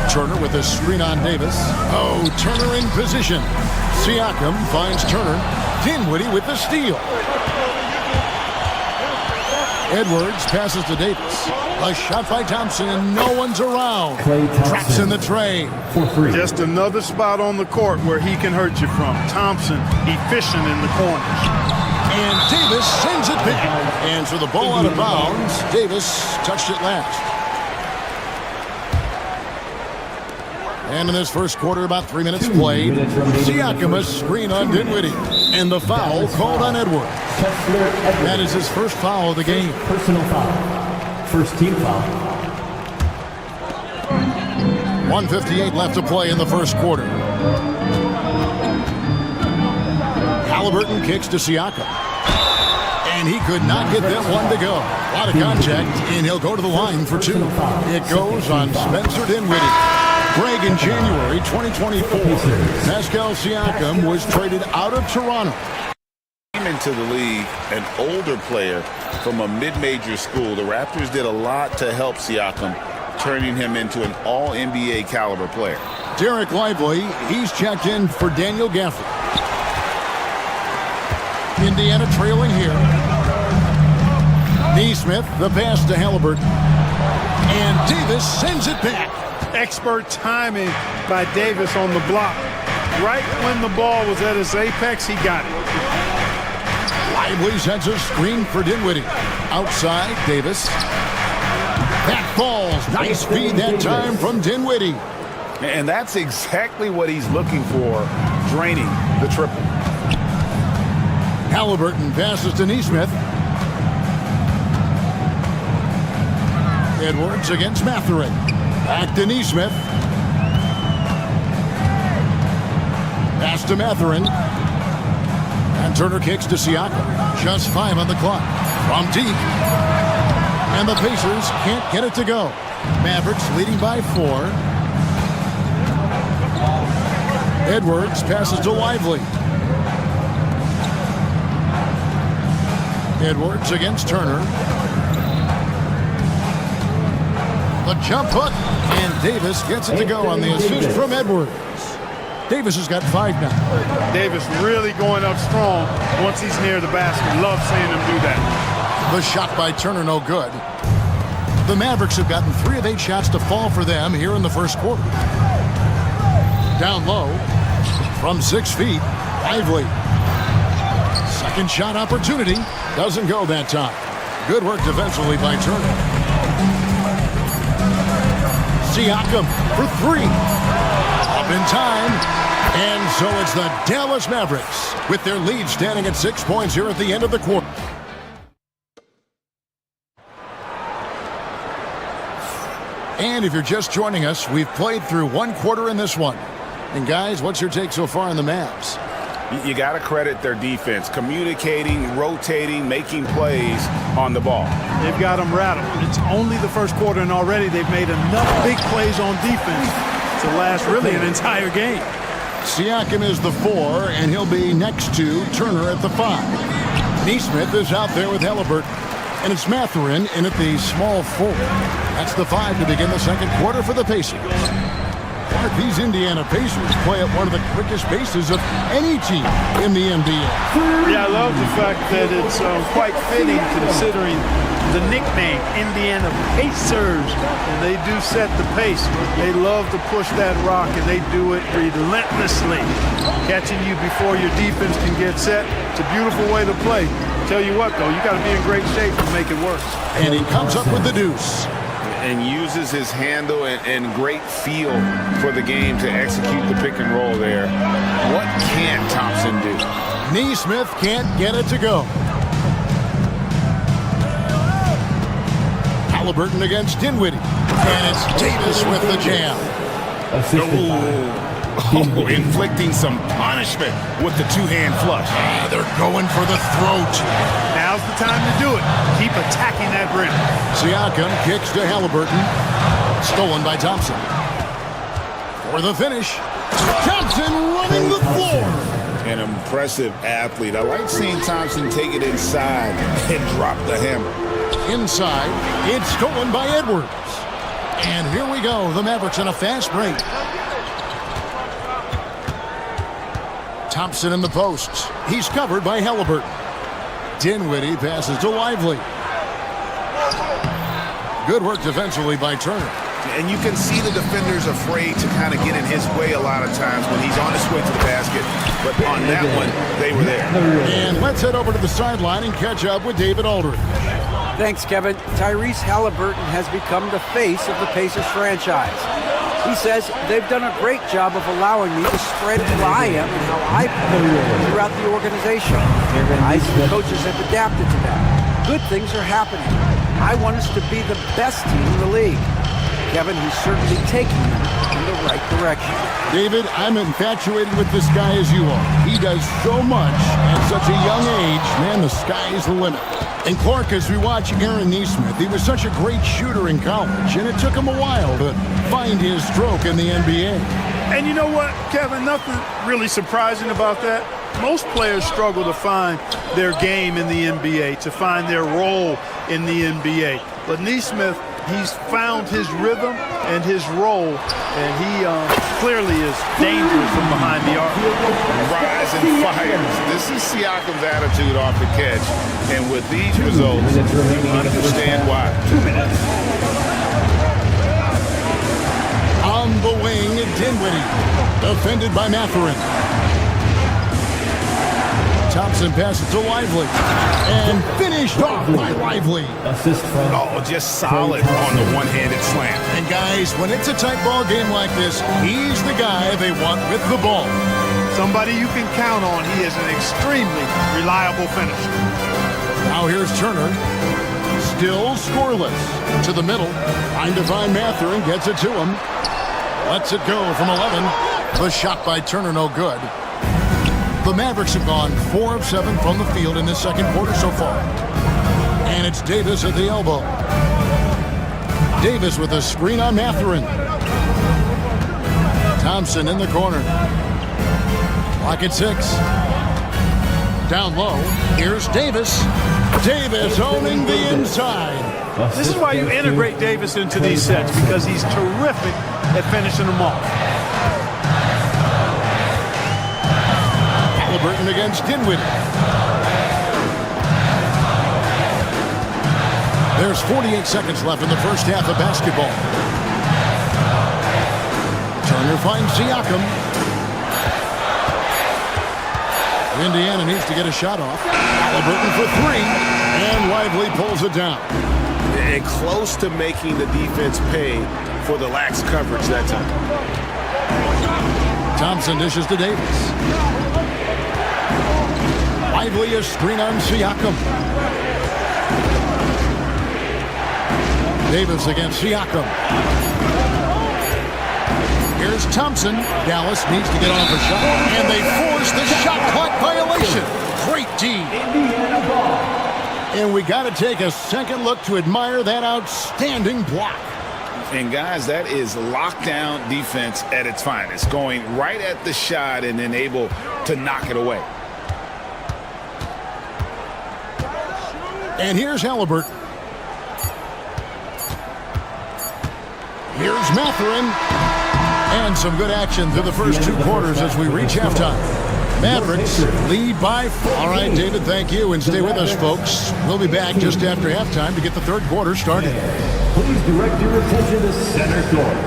[SPEAKER 7] Turner with a screen on Davis. Oh, Turner in position. Siakam finds Turner. Dinwiddie with the steal. Edwards passes to Davis. A shot by Thompson, and no one's around. Traps in the tray.
[SPEAKER 11] Just another spot on the court where he can hurt you from. Thompson efficient in the corners.
[SPEAKER 7] And Davis sends it back. And for the ball out of bounds, Davis touched it last. And in this first quarter, about 3 minutes played. Siakam a screen on Dinwiddie. And the foul called on Edwards. That is his first foul of the game.
[SPEAKER 1] Personal foul. First team foul.
[SPEAKER 7] 1:58 left to play in the first quarter. Halliburton kicks to Siakam. And he could not get that one to go. A lot of contact, and he'll go to the line for 2. It goes on Spencer Dinwiddie. Greg, in January 2024, Pascal Siakam was traded out of Toronto.
[SPEAKER 8] Came into the league an older player from a mid-major school. The Raptors did a lot to help Siakam, turning him into an all-NBA caliber player.
[SPEAKER 7] Derek Lively, he's checked in for Daniel Gafford. Indiana trailing here. Neesmith, the pass to Halliburton. And Davis sends it back.
[SPEAKER 11] Expert timing by Davis on the block. Right when the ball was at its apex, he got it.
[SPEAKER 7] Lively sends a screen for Dinwiddie. Outside, Davis. That falls. Nice feed that time from Dinwiddie.
[SPEAKER 8] And that's exactly what he's looking for, draining the triple. Halliburton passes to Neesmith.
[SPEAKER 7] Edwards against Mathurin. Back to Neesmith. Pass to Mathurin. And Turner kicks to Siakam. Just 5 on the clock. From deep. And the Pacers can't get it to go. Mavericks leading by 4. Edwards passes to Lively. Edwards against Turner. The jump hook. And Davis gets it to go on the assist from Edwards. Davis has got 5 now.
[SPEAKER 11] Davis really going up strong once he's near the basket. Love seeing him do that.
[SPEAKER 7] The shot by Turner, no good. The Mavericks have gotten 3 of 8 shots to fall for them here in the first quarter. Down low from 6 feet, Lively. Second shot opportunity. Doesn't go that time. Good work defensively by Turner. Siakam for 3. Up in time. And so it's the Dallas Mavericks with their lead standing at 6 points here at the end of the quarter. And if you're just joining us, we've played through 1 quarter in this one. And guys, what's your take so far on the Mavs?
[SPEAKER 8] You got to credit their defense, communicating, rotating, making plays on the ball.
[SPEAKER 11] They've got them rattled. It's only the first quarter, and already they've made enough big plays on defense to last really an entire game.
[SPEAKER 7] Siakam is the 4, and he'll be next to Turner at the 5. Neesmith is out there with Halliburton. And it's Mathurin in at the small 4. That's the 5 to begin the second quarter for the Pacers. These Indiana Pacers play at one of the quickest paces of any team in the NBA.
[SPEAKER 11] Yeah, I love the fact that it's quite fitting considering the nickname Indiana Pacers. And they do set the pace. They love to push that rock, and they do it relentlessly. Catching you before your defense can get set. It's a beautiful way to play. Tell you what, though, you got to be in great shape to make it work.
[SPEAKER 7] And he comes up with the deuce.
[SPEAKER 8] And uses his handle and great feel for the game to execute the pick and roll there. What can Thompson do?
[SPEAKER 7] Neesmith can't get it to go. Halliburton against Dinwiddie. And it's Davis with the jam.
[SPEAKER 8] Oh, inflicting some punishment with the 2-hand flush.
[SPEAKER 7] They're going for the throat.
[SPEAKER 11] Now's the time to do it. Keep attacking that rim.
[SPEAKER 7] Siakam kicks to Halliburton. Stolen by Thompson. For the finish, Thompson running the floor.
[SPEAKER 8] An impressive athlete. I like seeing Thompson take it inside and drop the hammer.
[SPEAKER 7] Inside, it's stolen by Edwards. And here we go. The Mavericks on a fast break. Thompson in the posts. He's covered by Halliburton. Dinwiddie passes to Lively. Good work defensively by Turner.
[SPEAKER 8] And you can see the defenders afraid to kind of get in his way a lot of times when he's on his way to the basket. But on that one, they were there.
[SPEAKER 7] And let's head over to the sideline and catch up with David Aldridge.
[SPEAKER 10] Thanks, Kevin. Tyrese Halliburton has become the face of the Pacers franchise. He says they've done a great job of allowing me to spread who I am and how I play throughout the organization. I see the coaches have adapted to that. Good things are happening. I want us to be the best team in the league. Kevin, he's certainly taking them in the right direction.
[SPEAKER 7] David, I'm infatuated with this guy as you are. He does so much at such a young age. Man, the sky is the limit. And Clark, as we watch Aaron Neesmith, he was such a great shooter in college, and it took him a while to find his stroke in the NBA.
[SPEAKER 11] And you know what, Kevin, nothing really surprising about that. Most players struggle to find their game in the NBA, to find their role in the NBA. But Neesmith, he's found his rhythm and his role, and he clearly is dangerous from behind the arc.
[SPEAKER 8] Rise and fires. This is Siakam's attitude off the catch. And with these results, you understand why.
[SPEAKER 7] 2 minutes. On the wing, Dinwiddie. Defended by Mathurin. Thompson passes to Lively. And finished off by Lively.
[SPEAKER 1] Assist from...
[SPEAKER 8] Oh, just solid on the one-handed slam.
[SPEAKER 7] And guys, when it's a tight ball game like this, he's the guy they want with the ball.
[SPEAKER 11] Somebody you can count on. He is an extremely reliable finisher.
[SPEAKER 7] Now here's Turner. Still scoreless. To the middle. Trying to find Mathurin. Gets it to him. Lets it go from 11. The shot by Turner, no good. The Mavericks have gone 4 of 7 from the field in this second quarter so far. And it's Davis at the elbow. Davis with a screen on Mathurin. Thompson in the corner. Clock at 6. Down low. Here's Davis. Davis owning the inside.
[SPEAKER 11] This is why you integrate Davis into these sets, because he's terrific at finishing them off.
[SPEAKER 7] Halliburton against Dinwiddie. There's 48 seconds left in the first half of basketball. Turner finds Siakam. Indiana needs to get a shot off. Halliburton for 3, and Lively pulls it down.
[SPEAKER 9] And close to making the defense pay for the lax coverage that time.
[SPEAKER 7] Thompson dishes to Davis. Lively a screen on Siakam. Davis against Siakam. Here's Thompson. Dallas needs to get off a shot, and they force the shot clock violation. Great D. And we got to take a second look to admire that outstanding block.
[SPEAKER 8] And guys, that is lockdown defense at its finest, going right at the shot and then able to knock it away.
[SPEAKER 7] And here's Halliburton. Here's Mathurin. And some good action through the first 2 quarters as we reach halftime. Mavericks lead by 4. All right, David, thank you. And stay with us, folks. We'll be back just after halftime to get the third quarter started.
[SPEAKER 1] Please direct your attention to center court.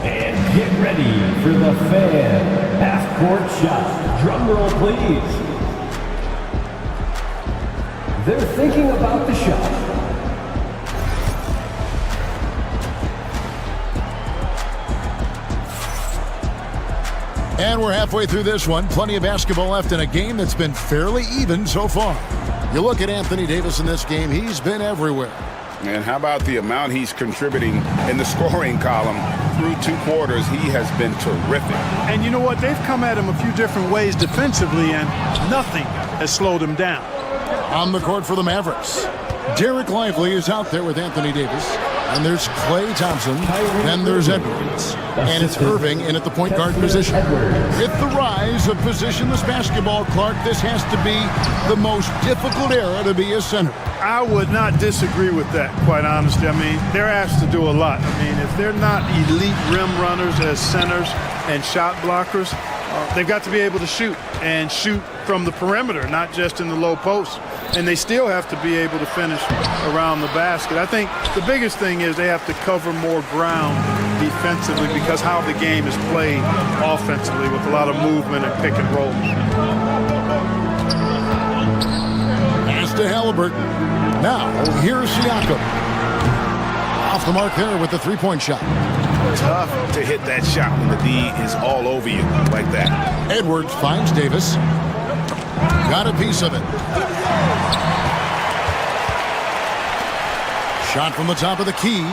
[SPEAKER 1] And get ready for the fan half-court shot. Drum roll, please. They're thinking about the shot.
[SPEAKER 7] And we're halfway through this one. Plenty of basketball left in a game that's been fairly even so far. You look at Anthony Davis in this game, he's been everywhere.
[SPEAKER 8] And how about the amount he's contributing in the scoring column? Through 2 quarters, he has been terrific.
[SPEAKER 11] And you know what? They've come at him a few different ways defensively, and nothing has slowed him down.
[SPEAKER 7] On the court for the Mavericks, Derek Lively is out there with Anthony Davis. And there's Klay Thompson. Then there's Edwards. And it's Irving in at the point guard position. With the rise of positionless basketball, Clark, this has to be the most difficult era to be a center.
[SPEAKER 11] I would not disagree with that, quite honestly. I mean, they're asked to do a lot. I mean, if they're not elite rim runners as centers and shot blockers, they've got to be able to shoot and shoot from the perimeter, not just in the low post. And they still have to be able to finish around the basket. I think the biggest thing is they have to cover more ground defensively because how the game is played offensively with a lot of movement and pick and roll.
[SPEAKER 7] Pass to Halliburton. Now, here's Siakam. Off the mark there with the three-point shot.
[SPEAKER 8] Tough to hit that shot when the D is all over you like that.
[SPEAKER 7] Edwards finds Davis. Got a piece of it. Shot from the top of the key.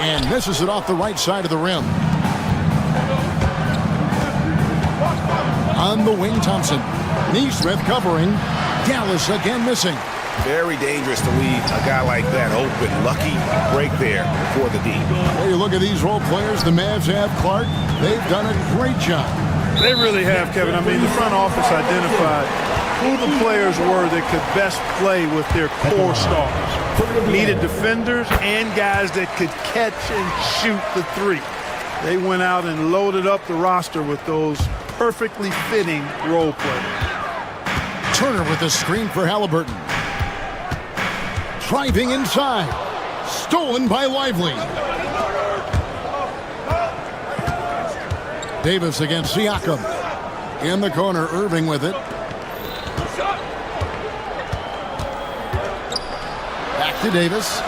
[SPEAKER 7] And misses it off the right side of the rim. On the wing, Thompson. Neesmith covering. Dallas again missing.
[SPEAKER 8] Very dangerous to leave a guy like that open. Lucky break there for the D.
[SPEAKER 7] Well, you look at these role players the Mavs have, Clark. They've done a great job.
[SPEAKER 11] They really have, Kevin. I mean, the front office identified who the players were that could best play with their core stars. Needed defenders and guys that could catch and shoot the three. They went out and loaded up the roster with those perfectly fitting role players.
[SPEAKER 7] Turner with a screen for Halliburton. Driving inside. Stolen by Lively. Davis against Siakam. In the corner, Irving with it. Back to Davis.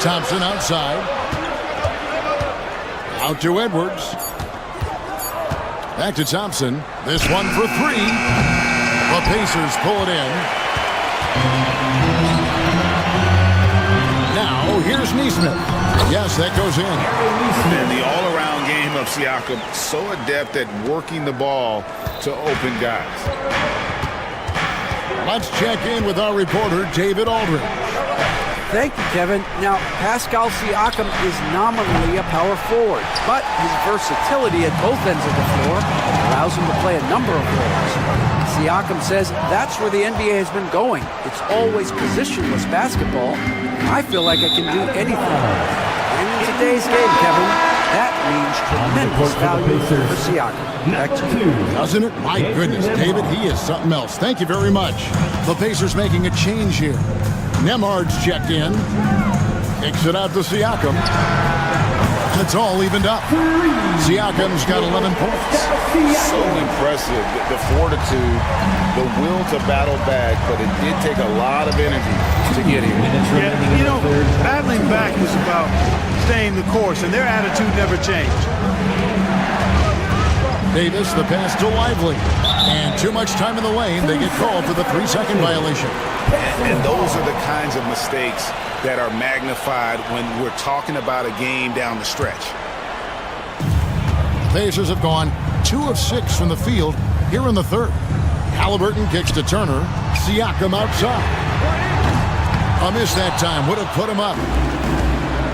[SPEAKER 7] Thompson outside. Out to Edwards. Back to Thompson. This one for three. The Pacers pull it in. Neesmith. Yes, that goes in.
[SPEAKER 8] And the all-around game of Siakam, so adept at working the ball to open guys.
[SPEAKER 7] Let's check in with our reporter, David Aldridge.
[SPEAKER 10] Thank you, Kevin. Now, Pascal Siakam is nominally a power forward, but his versatility at both ends of the floor allows him to play a number of roles. Siakam says that's where the NBA has been going. It's always positionless basketball. I feel like I can do anything. And in today's game, Kevin, that means tremendous value for Siakam. Back to you.
[SPEAKER 7] Doesn't it? My goodness, David, he is something else. Thank you very much. The Pacers making a change here. Nemhard's checked in. Kicks it out to Siakam. It's all evened up. Siakam's got 11 points.
[SPEAKER 8] So impressive. The fortitude, the will to battle back, but it did take a lot of energy to get here.
[SPEAKER 11] Yeah, you know, battling back is about staying the course, and their attitude never changed.
[SPEAKER 7] Davis, the pass to Lively. And too much time in the lane. They get called for the 3-second violation.
[SPEAKER 8] And those are the kinds of mistakes that are magnified when we're talking about a game down the stretch.
[SPEAKER 7] Pacers have gone 2 of 6 from the field here in the third. Halliburton kicks to Turner. Siakam outside. A miss that time. Would have put him up.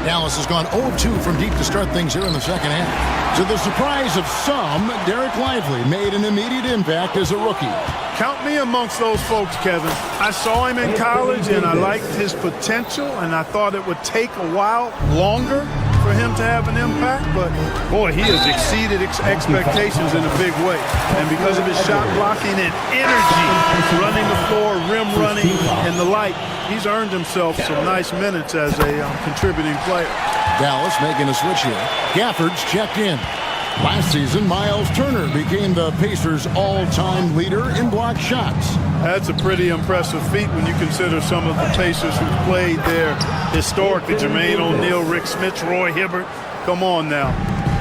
[SPEAKER 7] Dallas has gone 0-2 from deep to start things here in the second half. To the surprise of some, Derek Lively made an immediate impact as a rookie.
[SPEAKER 11] Count me amongst those folks, Kevin. I saw him in college, and I liked his potential, and I thought it would take a while longer for him to have an impact, but boy, he has exceeded expectations in a big way. And because of his shot blocking and energy, running the floor, rim running, and the like, he's earned himself some nice minutes as a contributing player.
[SPEAKER 7] Dallas making a switch here. Gafford's checked in. Last season, Miles Turner became the Pacers' all-time leader in block shots.
[SPEAKER 11] That's a pretty impressive feat when you consider some of the Pacers who've played there historically. Jermaine O'Neal, Rick Smith, Roy Hibbert. Come on now.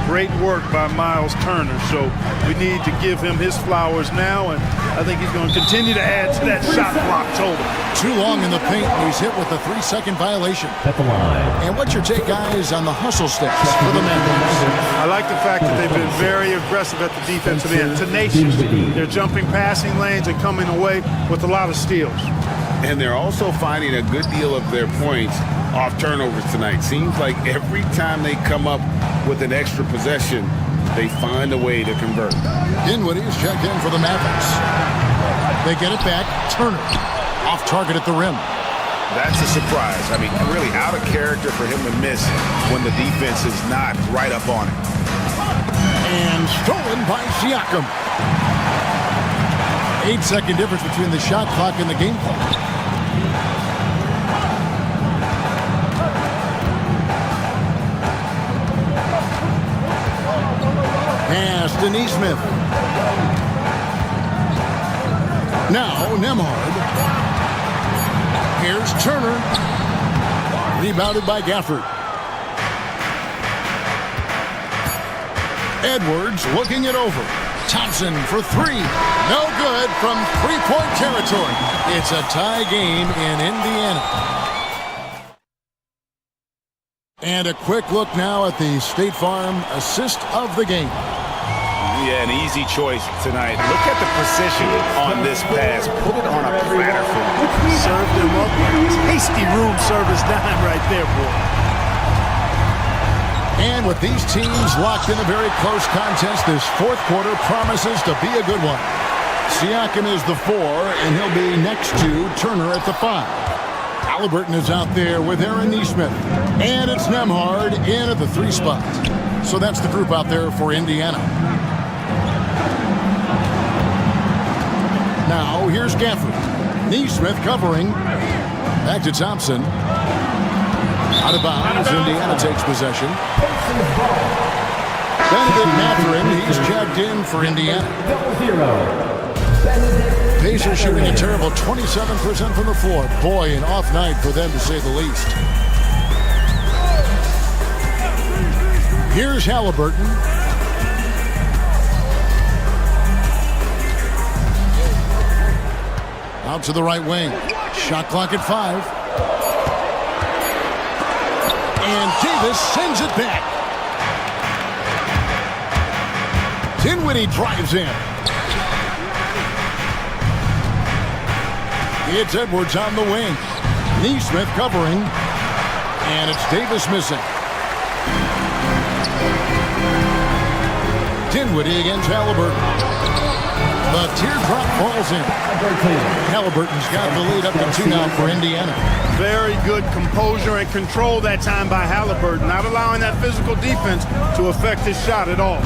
[SPEAKER 11] Great work by Miles Turner. So we need to give him his flowers now, and I think he's going to continue to add to that shot block total.
[SPEAKER 7] Too long in the paint, and he's hit with a 3-second violation.
[SPEAKER 1] At the line.
[SPEAKER 7] And what's your take, guys, on the hustle sticks for the Mavericks?
[SPEAKER 11] I like the fact that they've been very aggressive at the defensive end, tenacious. They're jumping passing lanes and coming away with a lot of steals.
[SPEAKER 8] And they're also finding a good deal of their points off turnovers tonight. Seems like every time they come up with an extra possession, they find a way to convert.
[SPEAKER 7] Dinwiddie's checked in for the Mavericks. They get it back. Turner off target at the rim.
[SPEAKER 8] That's a surprise. I mean, really out of character for him to miss when the defense is not right up on it.
[SPEAKER 7] And stolen by Siakam. 8-second difference between the shot clock and the game clock. Pass to Neesmith. Now Nemhard. Here's Turner. Rebounded by Gafford. Edwards looking it over. Thompson for 3. No good from three-point territory. It's a tie game in Indiana. And a quick look now at the State Farm assist of the game.
[SPEAKER 8] Yeah, an easy choice tonight. Look at the precision on this pass. Put it on a platter for him.
[SPEAKER 11] Served him up. Hasty room service dime right there, boy.
[SPEAKER 7] And with these teams locked in a very close contest, this fourth quarter promises to be a good one. Siakam is the 4, and he'll be next to Turner at the 5. Halliburton is out there with Aaron Neesmith. And it's Nemhard in at the 3 spot. So that's the group out there for Indiana. Now, here's Gafford. Neesmith covering. Back to Thompson. Out of bounds, Indiana takes possession. Benedict Mathurin, he's checked in for Indiana. Pacers shooting a terrible 27% from the floor. Boy, an off night for them to say the least. Here's Halliburton. Out to the right wing. Shot clock at 5. And Davis sends it back. Dinwiddie drives in. It's Edwards on the wing. Neesmith covering. And it's Davis missing. Dinwiddie against Halliburton. The teardrop falls in. Halliburton's got the lead up to 2 now for Indiana.
[SPEAKER 11] Very good composure and control that time by Halliburton, not allowing that physical defense to affect his shot at all.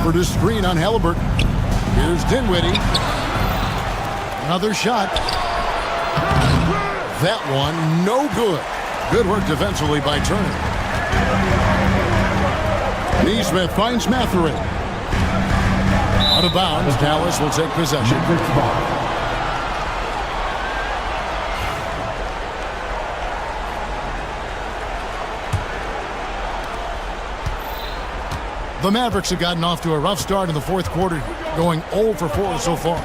[SPEAKER 7] For the screen on Halliburton. Here's Dinwiddie. Another shot. That one, no good. Good work defensively by Turner. Neesmith finds Mathurin. Out of bounds, Dallas will take possession. The Mavericks have gotten off to a rough start in the fourth quarter, going 0 for 4 so far.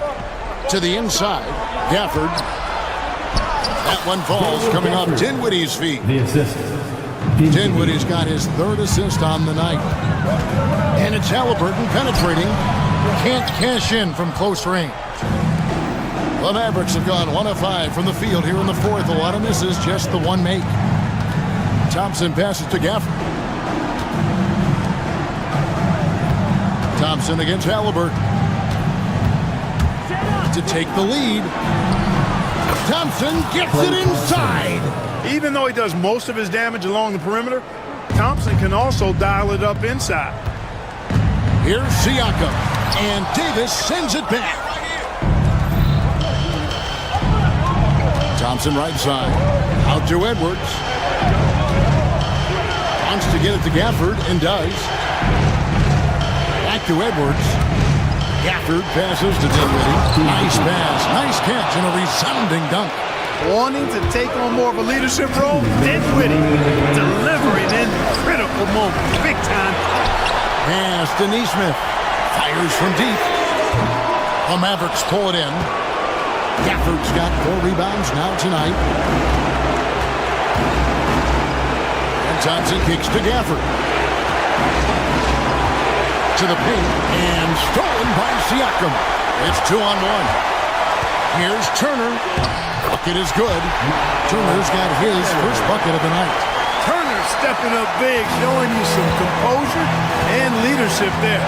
[SPEAKER 7] To the inside, Gafford. That one falls, coming off Dinwiddie's feet.
[SPEAKER 1] The assist.
[SPEAKER 7] Dinwiddie's got his 3rd assist on the night. And it's Halliburton penetrating. Can't cash in from close range. The Mavericks have gone 1 of 5 from the field here in the fourth. A lot of misses, just the one make. Thompson passes to Gafford. Thompson against Halliburton. To take the lead. Thompson gets it inside.
[SPEAKER 11] Even though he does most of his damage along the perimeter, Thompson can also dial it up inside.
[SPEAKER 7] Here's Siakam, and Davis sends it back. Thompson right side, out to Edwards. Wants to get it to Gafford, and does. Back to Edwards. Gafford passes to Dinwiddie. Nice pass, nice catch, and a resounding dunk.
[SPEAKER 11] Wanting to take on more of a leadership role, Dinwiddie delivering in critical moments, big time.
[SPEAKER 7] Pass to Neesmith. Fires from deep. The Mavericks pull it in. Gafford's got 4 rebounds now tonight. And Thompson kicks to Gafford. To the paint, and stolen by Siakam. It's 2-on-1. Here's Turner. Bucket is good. Turner's got his first bucket of the night.
[SPEAKER 11] Turner stepping up big, showing you some composure and leadership there.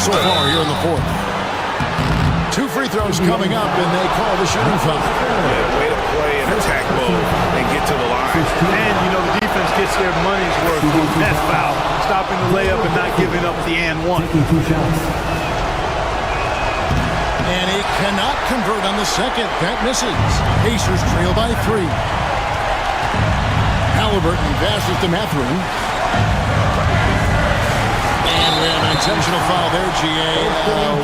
[SPEAKER 7] So far here in the fourth. 2 free throws coming up, and they call the shooting foul.
[SPEAKER 9] Yeah, way to play in attack mode and get to the line.
[SPEAKER 11] And, you know, the defense gets their money's worth on that foul, stopping the layup and not giving up the and one.
[SPEAKER 7] And he cannot convert on the second. That misses. Pacers trail by 3. Halliburton passes to Mathurin. And we have an intentional foul there, GA.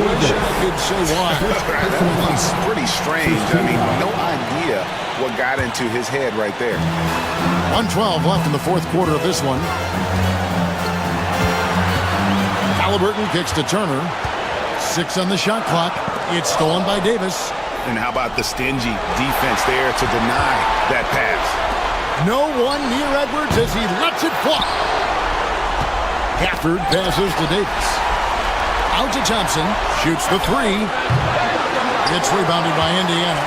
[SPEAKER 7] Wish I could say why.
[SPEAKER 8] That was pretty strange. I mean, no idea what got into his head right there.
[SPEAKER 7] 1:12 left in the fourth quarter of this one. Halliburton kicks to Turner. 6 on the shot clock. It's stolen by Davis.
[SPEAKER 9] And how about the stingy defense there to deny that pass?
[SPEAKER 7] No one near Edwards as he lets it fly. Gafford passes to Davis. Out to Thompson. Shoots the 3. It's rebounded by Indiana.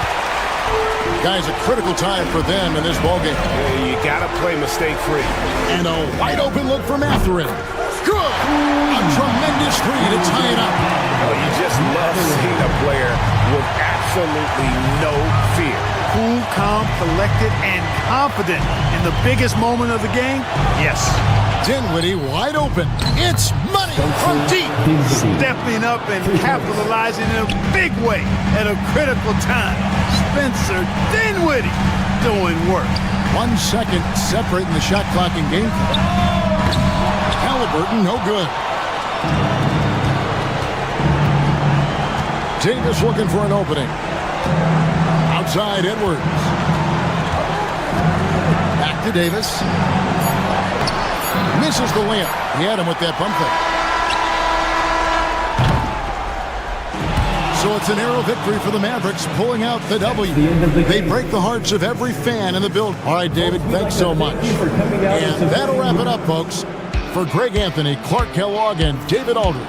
[SPEAKER 7] Guys, a critical time for them in this ballgame.
[SPEAKER 9] Yeah, you got to play mistake-free.
[SPEAKER 7] And a wide open look for Mathurin. Good! A tremendous 3 to tie it up.
[SPEAKER 9] Well, you just love seeing a player with absolute absolutely no fear.
[SPEAKER 11] Cool, calm, collected, and confident in the biggest moment of the game? Yes.
[SPEAKER 7] Dinwiddie wide open. It's money from deep.
[SPEAKER 11] Stepping up and capitalizing in a big way at a critical time. Spencer Dinwiddie doing work.
[SPEAKER 7] 1 second separating the shot clock and game clock. Halliburton, no good. Davis looking for an opening. Outside Edwards. Back to Davis. Misses the layup. He had him with that pump fake. So it's an narrow victory for the Mavericks, pulling out the W. They break the hearts of every fan in the building. All right, David, thanks so much. And that'll wrap it up, folks. For Greg Anthony, Clark Kellogg, and David Aldridge,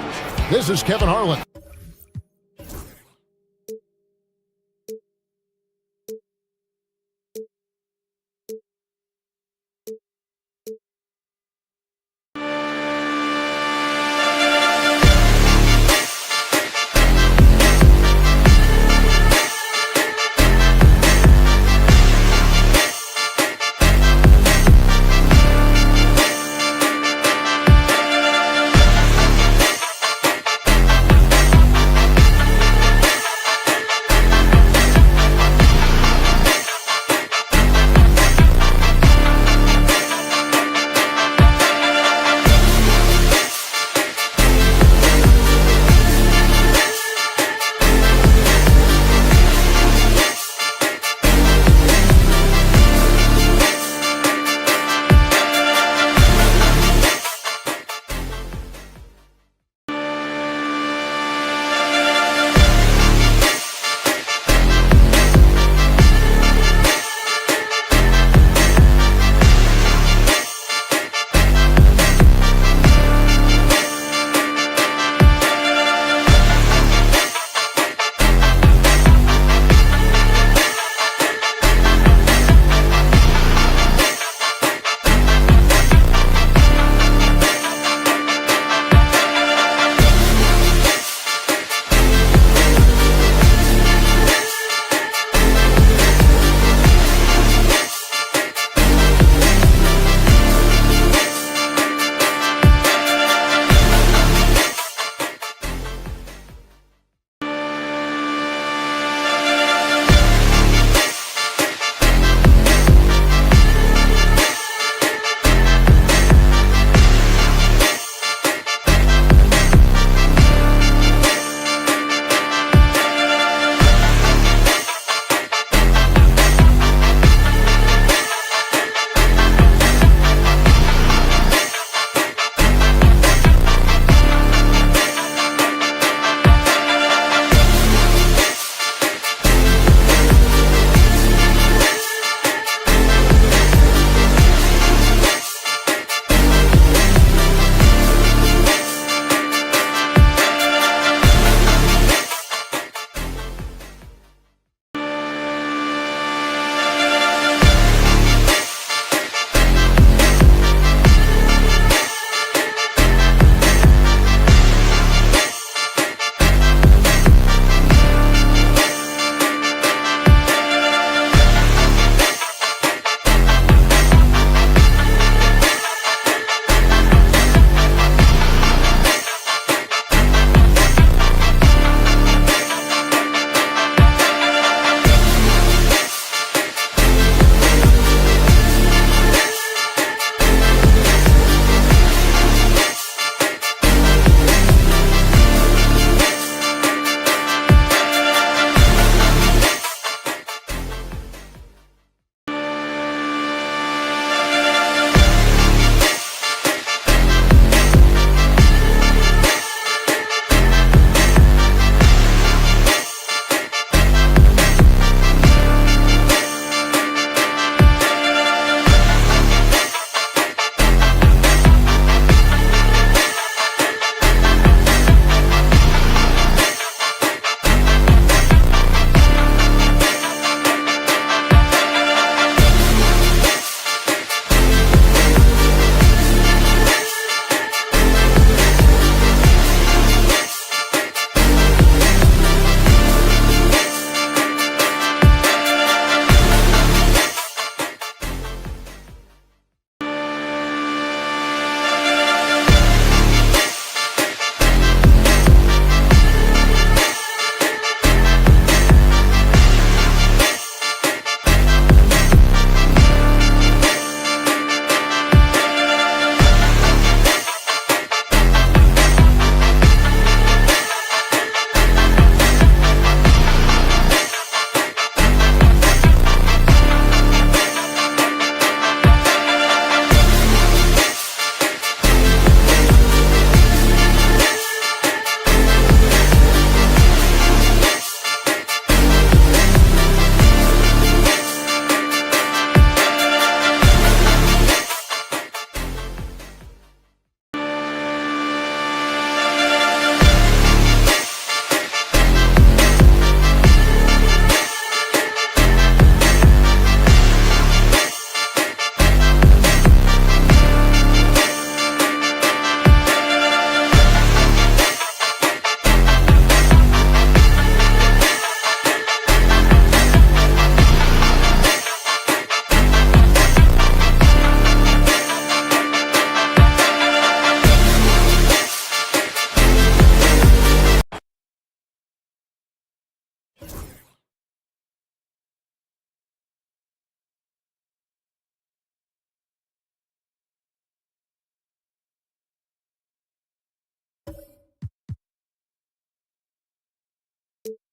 [SPEAKER 7] this is Kevin Harlan.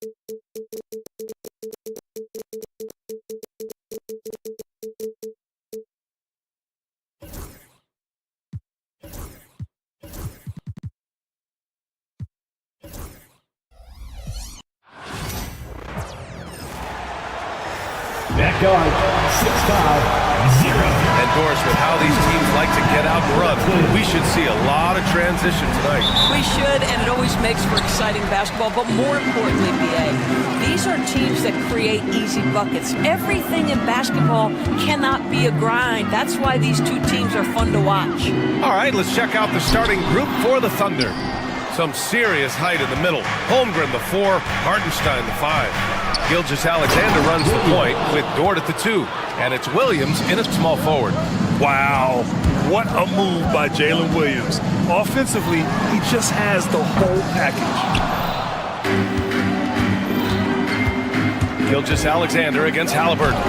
[SPEAKER 1] Back on 6-5-0.
[SPEAKER 2] And Doris, with how these teams like to get out and run, we should see a lot of transition tonight.
[SPEAKER 12] We should, and it always makes for exciting basketball. But more importantly, BA, these are teams that create easy buckets. Everything in basketball cannot be a grind. That's why these two teams are fun to watch.
[SPEAKER 2] All right, let's check out the starting group for the Thunder. Some serious height in the middle. Holmgren, the 4, Hartenstein, the 5. Gilgeous-Alexander runs the point with Dort at the 2. And it's Williams in at small forward.
[SPEAKER 3] Wow, what a move by Jalen Williams. Offensively, he just has the whole package.
[SPEAKER 2] Gilgeous-Alexander against Halliburton.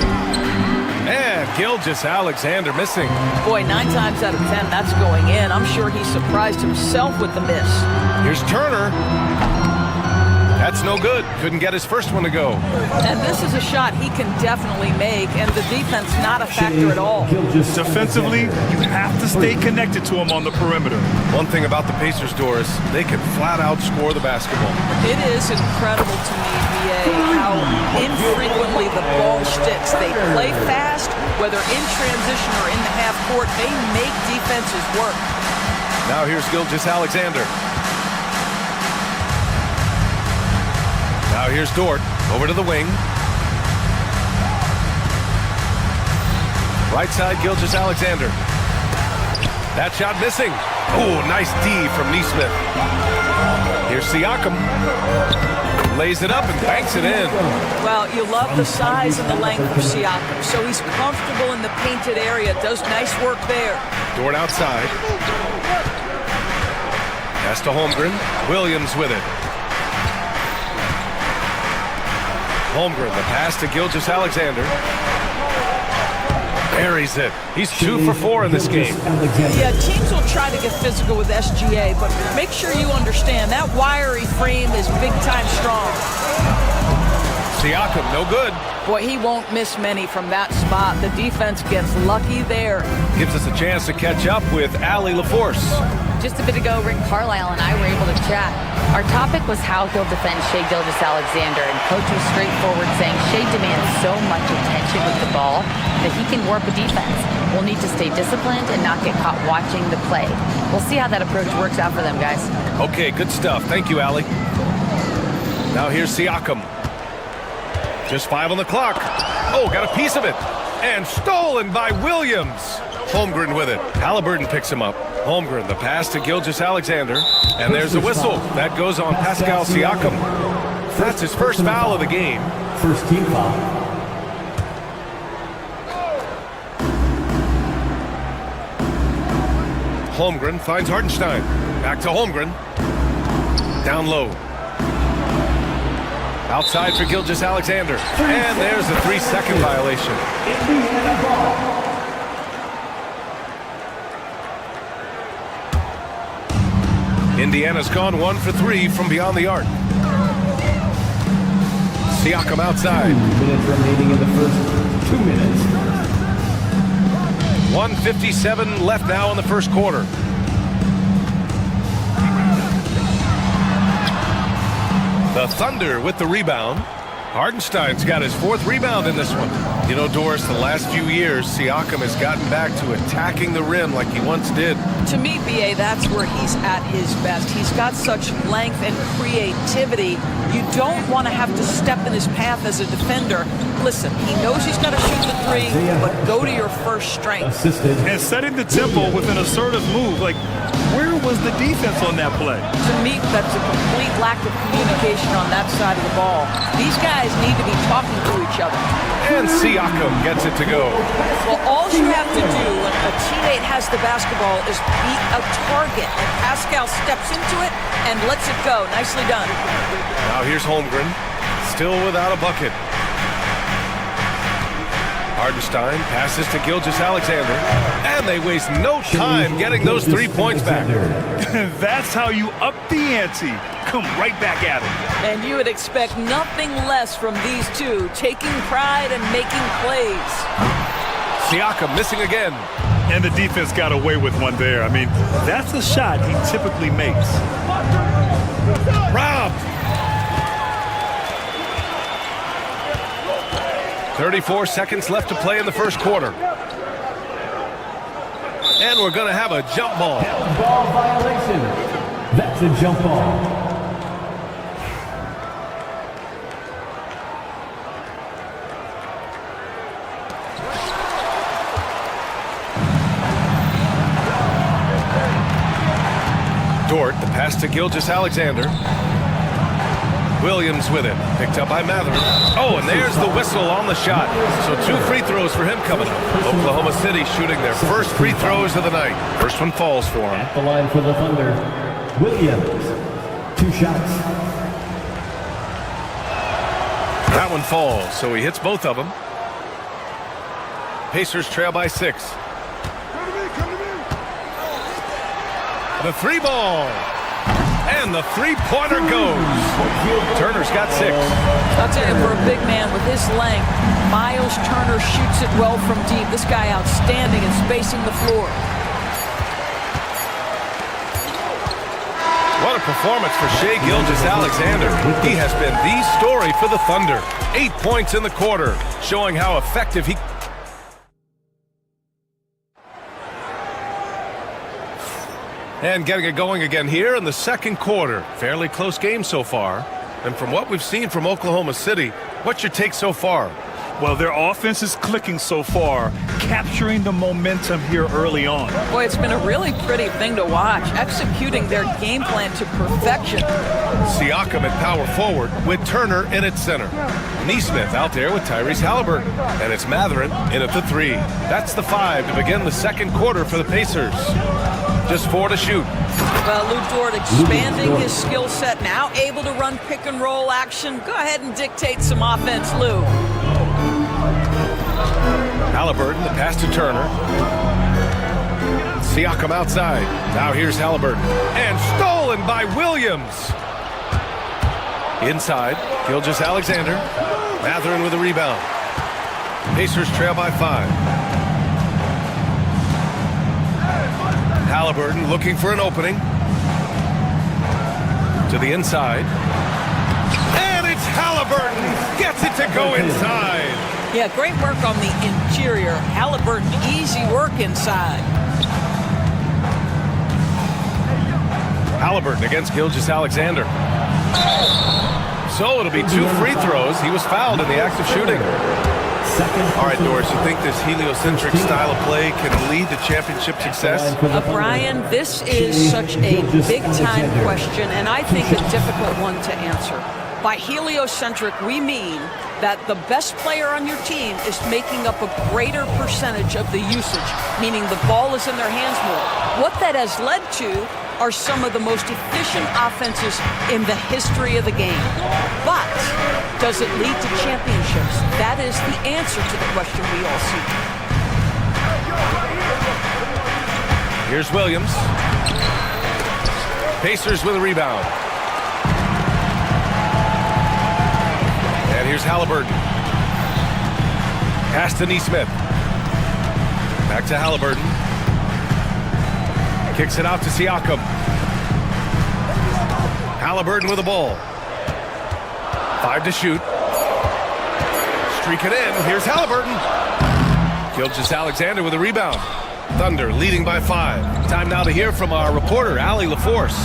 [SPEAKER 2] And Gilgeous-Alexander missing.
[SPEAKER 12] Boy, 9 times out of 10, that's going in. I'm sure he surprised himself with the miss.
[SPEAKER 2] Here's Turner. That's no good. Couldn't get his first one to go.
[SPEAKER 12] And this is a shot he can definitely make, and the defense not a factor at all.
[SPEAKER 3] Defensively, you have to stay connected to him on the perimeter.
[SPEAKER 2] One thing about the Pacers, Doris, they can flat out score the basketball.
[SPEAKER 12] It is incredible to me, BA, how infrequently the ball sticks. They play fast, whether in transition or in the half court. They make defenses work.
[SPEAKER 2] Now here's Gilgeous-Alexander. Now here's Dort, over to the wing. Right side, Gilgeous-Alexander. That shot missing. Oh, nice D from Neesmith. Here's Siakam. Lays it up and banks it in.
[SPEAKER 12] Well, you love the size and the length of Siakam, so he's comfortable in the painted area. Does nice work there.
[SPEAKER 2] Dort outside. Pass to Holmgren. Williams with it. Holmgren, the pass to Gilgeous-Alexander. Buries it. He's 2 for 4 in this game.
[SPEAKER 12] Yeah, teams will try to get physical with SGA, but make sure you understand that wiry frame is big-time strong.
[SPEAKER 2] Siakam, no good.
[SPEAKER 12] Boy, he won't miss many from that spot. The defense gets lucky there.
[SPEAKER 2] Gives us a chance to catch up with Allie LaForce.
[SPEAKER 5] Just a bit ago, Rick Carlisle and I were able to chat. Our topic was how he'll defend Shai Gilgeous-Alexander, and Coach was straightforward, saying Shai demands so much attention with the ball that he can warp a defense. We'll need to stay disciplined and not get caught watching the play. We'll see how that approach works out for them, guys.
[SPEAKER 2] Okay, good stuff. Thank you, Allie. Now here's Siakam. Just 5 on the clock. Oh, got a piece of it. And stolen by Williams. Holmgren with it. Halliburton picks him up. Holmgren, the pass to Gilgeous-Alexander. And there's the whistle. That goes on Pascal Siakam. That's his first foul of the game.
[SPEAKER 1] First team foul.
[SPEAKER 2] Holmgren finds Hartenstein. Back to Holmgren. Down low. Outside for Gilgeous-Alexander. And there's a 3-second violation. Indiana's gone 1 for 3 from beyond the arc. Siakam outside.
[SPEAKER 1] 2 minutes remaining in the first 2 minutes.
[SPEAKER 2] 1:57 left now in the first quarter. The Thunder with the rebound. Hartenstein's got his 4th rebound in this one. You know, Doris, the last few years, Siakam has gotten back to attacking the rim like he once did.
[SPEAKER 12] To me, BA, that's where he's at his best. He's got such length and creativity. You don't want to have to step in his path as a defender. Listen, he knows he's got to shoot the 3, but go to your first strength.
[SPEAKER 3] And setting the tempo with an assertive move. Like, where was the defense on that play?
[SPEAKER 12] To me, that's a complete lack of communication on that side of the ball. These guys need to be talking to each other.
[SPEAKER 2] And Siakam gets it to go.
[SPEAKER 12] Well, all you have to do when a teammate has the basketball is beat a target. And Pascal steps into it and lets it go. Nicely done.
[SPEAKER 2] Now here's Holmgren, still without a bucket. Hartenstein passes to Gilgeous-Alexander, and they waste no time getting those 3 points back.
[SPEAKER 3] That's how you up the ante. come right back at him.
[SPEAKER 12] And you would expect nothing less from these two, taking pride and making plays.
[SPEAKER 2] Siakam missing again.
[SPEAKER 3] And the defense got away with one there. I mean, that's a shot he typically makes.
[SPEAKER 2] Robbed. 34 seconds left to play in the first quarter. And we're going to have a jump ball.
[SPEAKER 1] Ball violation. That's a jump ball.
[SPEAKER 2] Dort, the pass to Gilgeous-Alexander. Williams with it, picked up by Mather. Oh, and there's the whistle on the shot. So 2 free throws for him coming up. Oklahoma City shooting their first free throws of the night. First one falls for him.
[SPEAKER 1] At the line for the Thunder, Williams. 2 shots.
[SPEAKER 2] That one falls, so he hits both of them. Pacers trail by 6. The 3 ball. And the 3-pointer goes. Turner's got 6.
[SPEAKER 12] I'll tell you, for a big man with his length, Miles Turner shoots it well from deep. This guy outstanding at spacing the floor.
[SPEAKER 2] What a performance for Shai Gilgeous-Alexander. He has been the story for the Thunder. 8 points in the quarter, showing how effective he... And getting it going again here in the second quarter. Fairly close game so far. And from what we've seen from Oklahoma City, what's your take so far?
[SPEAKER 3] Well, their offense is clicking so far, capturing the momentum here early on.
[SPEAKER 12] Boy, it's been a really pretty thing to watch, executing their game plan to perfection.
[SPEAKER 2] Siakam at power forward with Turner in at center. Neesmith out there with Tyrese Halliburton. And it's Matherin in at the 3. That's the 5 to begin the second quarter for the Pacers. Just 4 to shoot.
[SPEAKER 12] Well, Lou Dort expanding his skill set, now able to run pick and roll action. Go ahead and dictate some offense, Lou.
[SPEAKER 2] Halliburton, the pass to Turner. Siakam outside. Now here's Halliburton. And stolen by Williams. Inside, Gilgeous-Alexander. Matherin with a rebound. Pacers trail by 5. Halliburton looking for an opening. To the inside. And it's Halliburton. Gets it to go inside.
[SPEAKER 12] Yeah, great work on the interior. Halliburton, easy work inside.
[SPEAKER 2] Halliburton against Gilgeous-Alexander. So it'll be 2 free throws. He was fouled in the act of shooting. All right, Doris, you think this heliocentric style of play can lead to championship success?
[SPEAKER 12] Brian, this is such a big-time question, and I think a difficult one to answer. By heliocentric, we mean that the best player on your team is making up a greater percentage of the usage, meaning the ball is in their hands more. What that has led to are some of the most efficient offenses in the history of the game. But does it lead to championships? That is the answer to the question we all seek.
[SPEAKER 2] Here's Williams. Pacers with a rebound. And here's Halliburton. Pass to Neesmith. Back to Halliburton. Kicks it out to Siakam. Halliburton with the ball. 5 to shoot. Streak it in. Here's Halliburton. Gilgeous-Alexander with a rebound. Thunder leading by 5. Time now to hear from our reporter, Allie LaForce.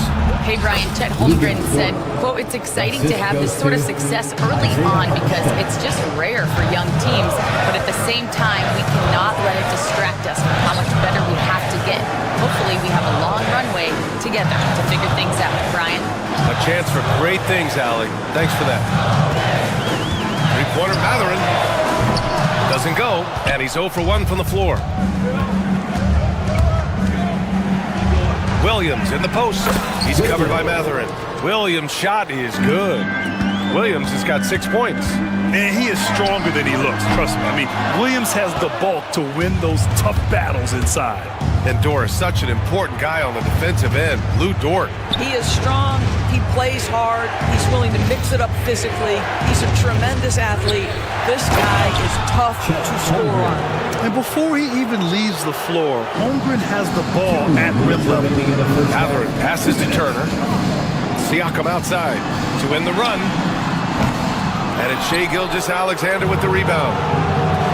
[SPEAKER 5] Hey, Brian, Chet Holmgren said, quote, "It's exciting to have this sort of success early on because it's just rare for young teams. But at the same time, we cannot let it distract us from how much better we have to get. Hopefully, we have a long runway together to figure things out." Brian?
[SPEAKER 2] A chance for great things, Allie. Thanks for that. 3-pointer Matherin. Doesn't go, and he's 0 for 1 from the floor. Williams in the post. He's covered by Matherin. Williams' shot is good. Williams has got 6 points.
[SPEAKER 3] And he is stronger than he looks, trust me. I mean, Williams has the bulk to win those tough battles inside.
[SPEAKER 2] And Dort is such an important guy on the defensive end. Lou Dort.
[SPEAKER 12] He is strong. He plays hard. He's willing to mix it up physically. He's a tremendous athlete. This guy is tough to score on.
[SPEAKER 3] And before he even leaves the floor, Holmgren has the ball at rim level.
[SPEAKER 2] Matherin passes to Turner. Siakam outside to win the run. And it's Shai Gilgeous-Alexander with the rebound.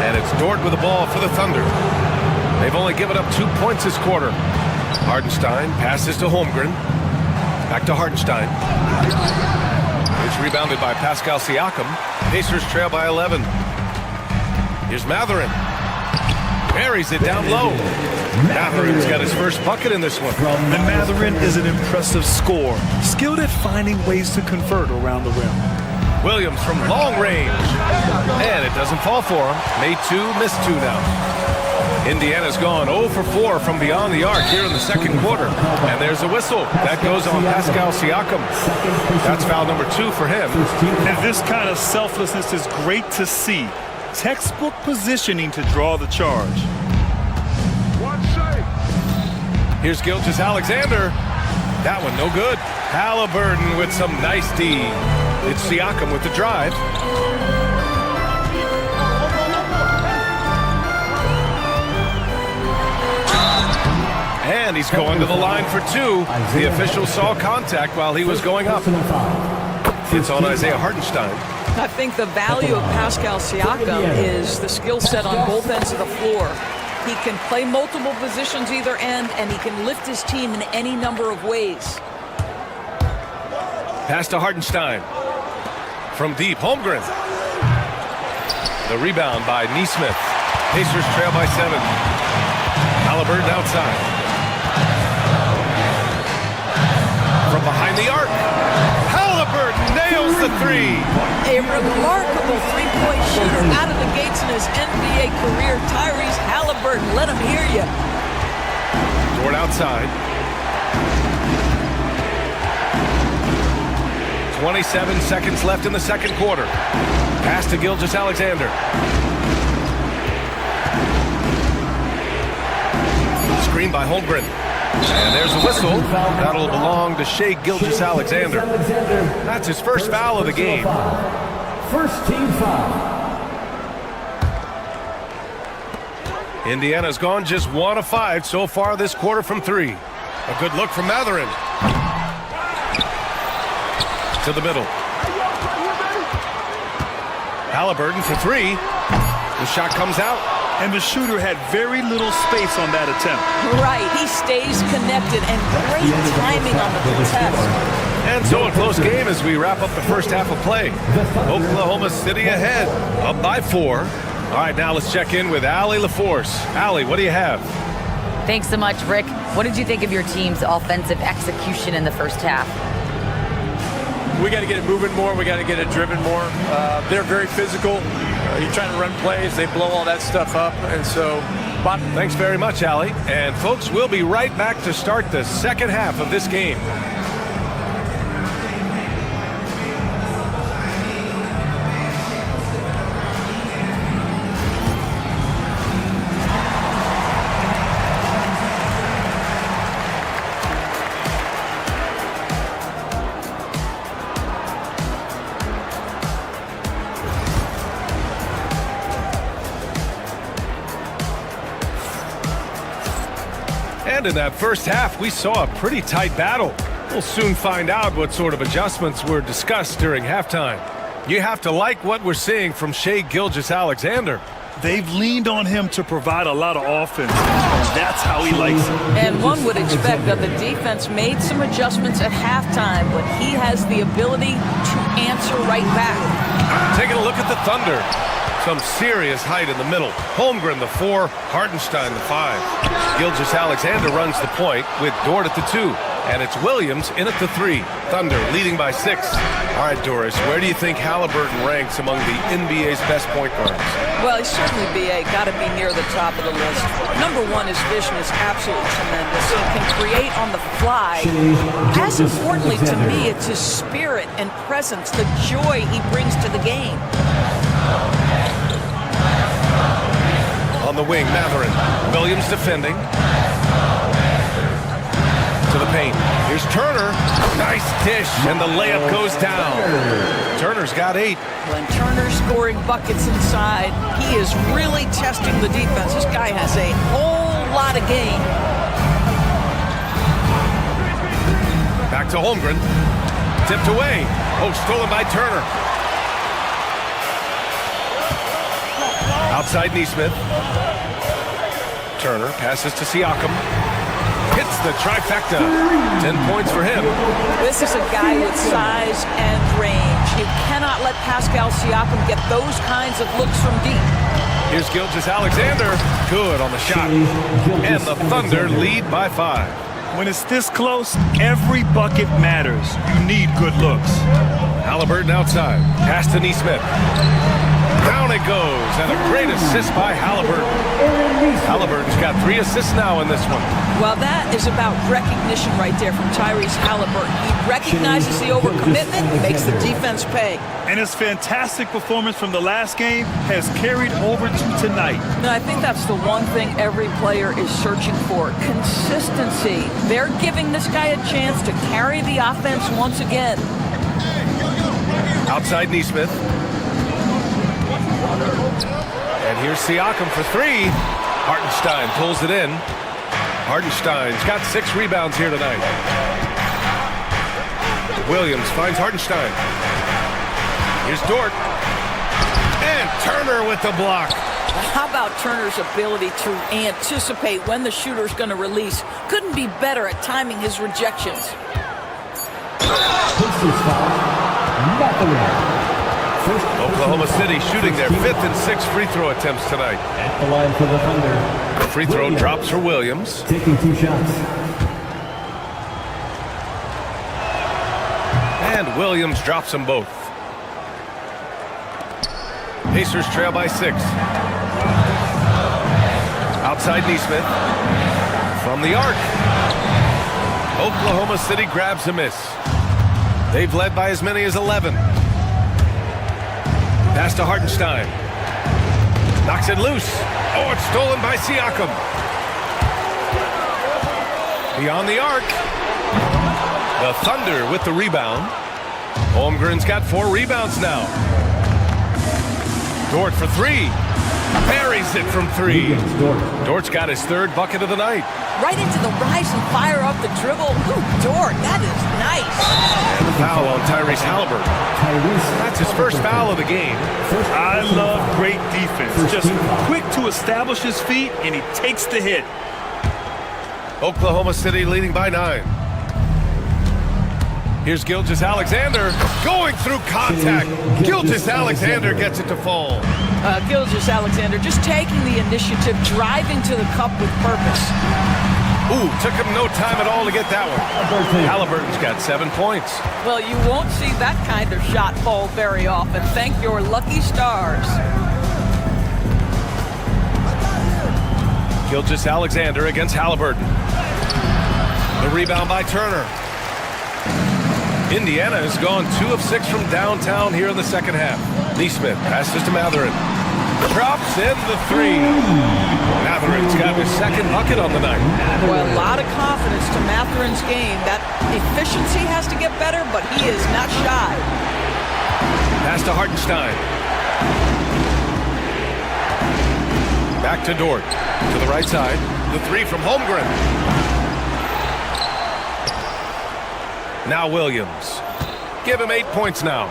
[SPEAKER 2] And it's Dort with the ball for the Thunder. They've only given up 2 points this quarter. Hardenstein passes to Holmgren. Back to Hardenstein. It's rebounded by Pascal Siakam. Pacers trail by 11. Here's Matherin. Buries it down low. Matherin's got his first bucket in this one.
[SPEAKER 3] And Matherin is an impressive scorer, skilled at finding ways to convert around the rim.
[SPEAKER 2] Williams from long range. And it doesn't fall for him. Made 2, missed 2 now. Indiana's gone 0 for 4 from beyond the arc here in the second quarter. And there's a whistle. That goes on Pascal Siakam. That's foul number 2 for him.
[SPEAKER 3] And this kind of selflessness is great to see. Textbook positioning to draw the charge.
[SPEAKER 2] Here's Gilgeous-Alexander. That one no good. Halliburton with some nice D. It's Siakam with the drive. And he's going to the line for 2. The official saw contact while he was going up. It's on Isaiah Hartenstein.
[SPEAKER 12] I think the value of Pascal Siakam is the skill set on both ends of the floor. He can play multiple positions either end, and he can lift his team in any number of ways.
[SPEAKER 2] Pass to Hartenstein. From deep, Holmgren. The rebound by Nesmith. Pacers trail by 7. Halliburton outside. From behind the arc. Halliburton nails the 3.
[SPEAKER 12] A remarkable three-point shooter out of the gates in his NBA career. Tyrese Halliburton, let him hear you.
[SPEAKER 2] Dort outside. 27 seconds left in the second quarter. Pass to Gilgeous-Alexander. Screen by Holmgren. And there's a whistle. That'll belong to Shai Gilgeous-Alexander. That's his first foul of the game.
[SPEAKER 1] First team foul.
[SPEAKER 2] Indiana's gone just 1 of 5 so far this quarter from 3. A good look from Matherin. To the middle. Halliburton for 3. The shot comes out.
[SPEAKER 3] And the shooter had very little space on that attempt.
[SPEAKER 12] Right, he stays connected and great timing on the contest.
[SPEAKER 2] And so a close game as we wrap up the first half of play. Oklahoma City ahead, up by 4. All right, now let's check in with Allie LaForce. Allie, what do you have?
[SPEAKER 5] Thanks so much, Rick. What did you think of your team's offensive execution in the first half?
[SPEAKER 13] We got to get it moving more. We got to get it driven more. They're very physical. You're trying to run plays. They blow all that stuff up. And so,
[SPEAKER 2] thanks very much, Allie. And folks, we'll be right back to start the second half of this game. And in that first half, we saw a pretty tight battle. We'll soon find out what sort of adjustments were discussed during halftime. You have to like what we're seeing from Shai Gilgeous-Alexander.
[SPEAKER 3] They've leaned on him to provide a lot of offense, and that's how he likes it.
[SPEAKER 12] And one would expect that the defense made some adjustments at halftime, but he has the ability to answer right back.
[SPEAKER 2] Taking a look at the Thunder. Some serious height in the middle. Holmgren, the 4. Hartenstein, the 5. Gilgeous-Alexander runs the point with Dort at the 2. And it's Williams in at the 3. Thunder leading by 6. All right, Doris, where do you think Halliburton ranks among the NBA's best point guards?
[SPEAKER 12] Well, he's certainly got to be near the top of the list. Number 1, his vision is absolutely tremendous. He can create on the fly. As importantly to me, it's his spirit and presence, the joy he brings to the game.
[SPEAKER 2] On the wing, Matherin. Williams defending. to the paint. Here's Turner. Nice dish, and the layup goes down. Turner's got 8.
[SPEAKER 12] When Turner's scoring buckets inside, he is really testing the defense. This guy has a whole lot of game.
[SPEAKER 2] Back to Holmgren. Tipped away. Oh, stolen by Turner. Outside Neesmith. Turner passes to Siakam. Hits the trifecta. 10 points for him.
[SPEAKER 12] This is a guy with size and range. You cannot let Pascal Siakam get those kinds of looks from deep.
[SPEAKER 2] Here's Gilgeous-Alexander. Good on the shot. And the Thunder lead by 5.
[SPEAKER 3] When it's this close, every bucket matters. You need good looks.
[SPEAKER 2] Halliburton outside. Pass to Neesmith. Down it goes, and a great assist by Halliburton. Halliburton's got 3 assists now in this one.
[SPEAKER 12] Well, that is about recognition right there from Tyrese Halliburton. He recognizes the overcommitment, makes the defense pay.
[SPEAKER 3] And his fantastic performance from the last game has carried over to tonight.
[SPEAKER 12] No, I think that's the one thing every player is searching for, consistency. They're giving this guy a chance to carry the offense once again.
[SPEAKER 2] Outside Neesmith. And here's Siakam for 3. Hartenstein pulls it in. Hartenstein's got 6 rebounds here tonight. Williams finds Hartenstein. Here's Dort. And Turner with the block.
[SPEAKER 12] How about Turner's ability to anticipate when the shooter's going to release? Couldn't be better at timing his rejections.
[SPEAKER 2] Oklahoma City shooting their 5th and 6th free throw attempts tonight.
[SPEAKER 1] At the line for the Thunder.
[SPEAKER 2] The free throw drops for Williams.
[SPEAKER 1] Taking 2 shots.
[SPEAKER 2] And Williams drops them both. Pacers trail by 6. Outside Neesmith. From the arc. Oklahoma City grabs a miss. They've led by as many as 11. Pass to Hartenstein. Knocks it loose. Oh, it's stolen by Siakam. Beyond the arc. The Thunder with the rebound. Holmgren's got 4 rebounds now. Dort for 3. Buries it from 3. Dort's got his 3rd bucket of the night.
[SPEAKER 12] Right into the rise and fire off the dribble. Ooh, Dort, that is nice.
[SPEAKER 2] And the foul on Tyrese Halliburton. That's his first foul of the game.
[SPEAKER 3] I love great defense. Just quick to establish his feet, and he takes the hit.
[SPEAKER 2] Oklahoma City leading by 9. Here's Gilgeous-Alexander going through contact. Gilgeous-Alexander gets it to fall.
[SPEAKER 12] Gilgeous-Alexander just taking the initiative, driving to the cup with purpose.
[SPEAKER 2] Ooh, took him no time at all to get that one. Halliburton's got 7 points.
[SPEAKER 12] Well, you won't see that kind of shot fall very often. Thank your lucky stars.
[SPEAKER 2] Gilgeous-Alexander against Halliburton. The rebound by Turner. Indiana has gone 2 of 6 from downtown here in the second half. Neesmith passes to Mathurin. Drops in the 3. Mathurin's got his 2nd bucket on the night.
[SPEAKER 12] Well, a lot of confidence to Mathurin's game. That efficiency has to get better, but he is not shy.
[SPEAKER 2] Pass to Hartenstein. Back to Dort. To the right side. The 3 from Holmgren. Now Williams. Give him 8 points now.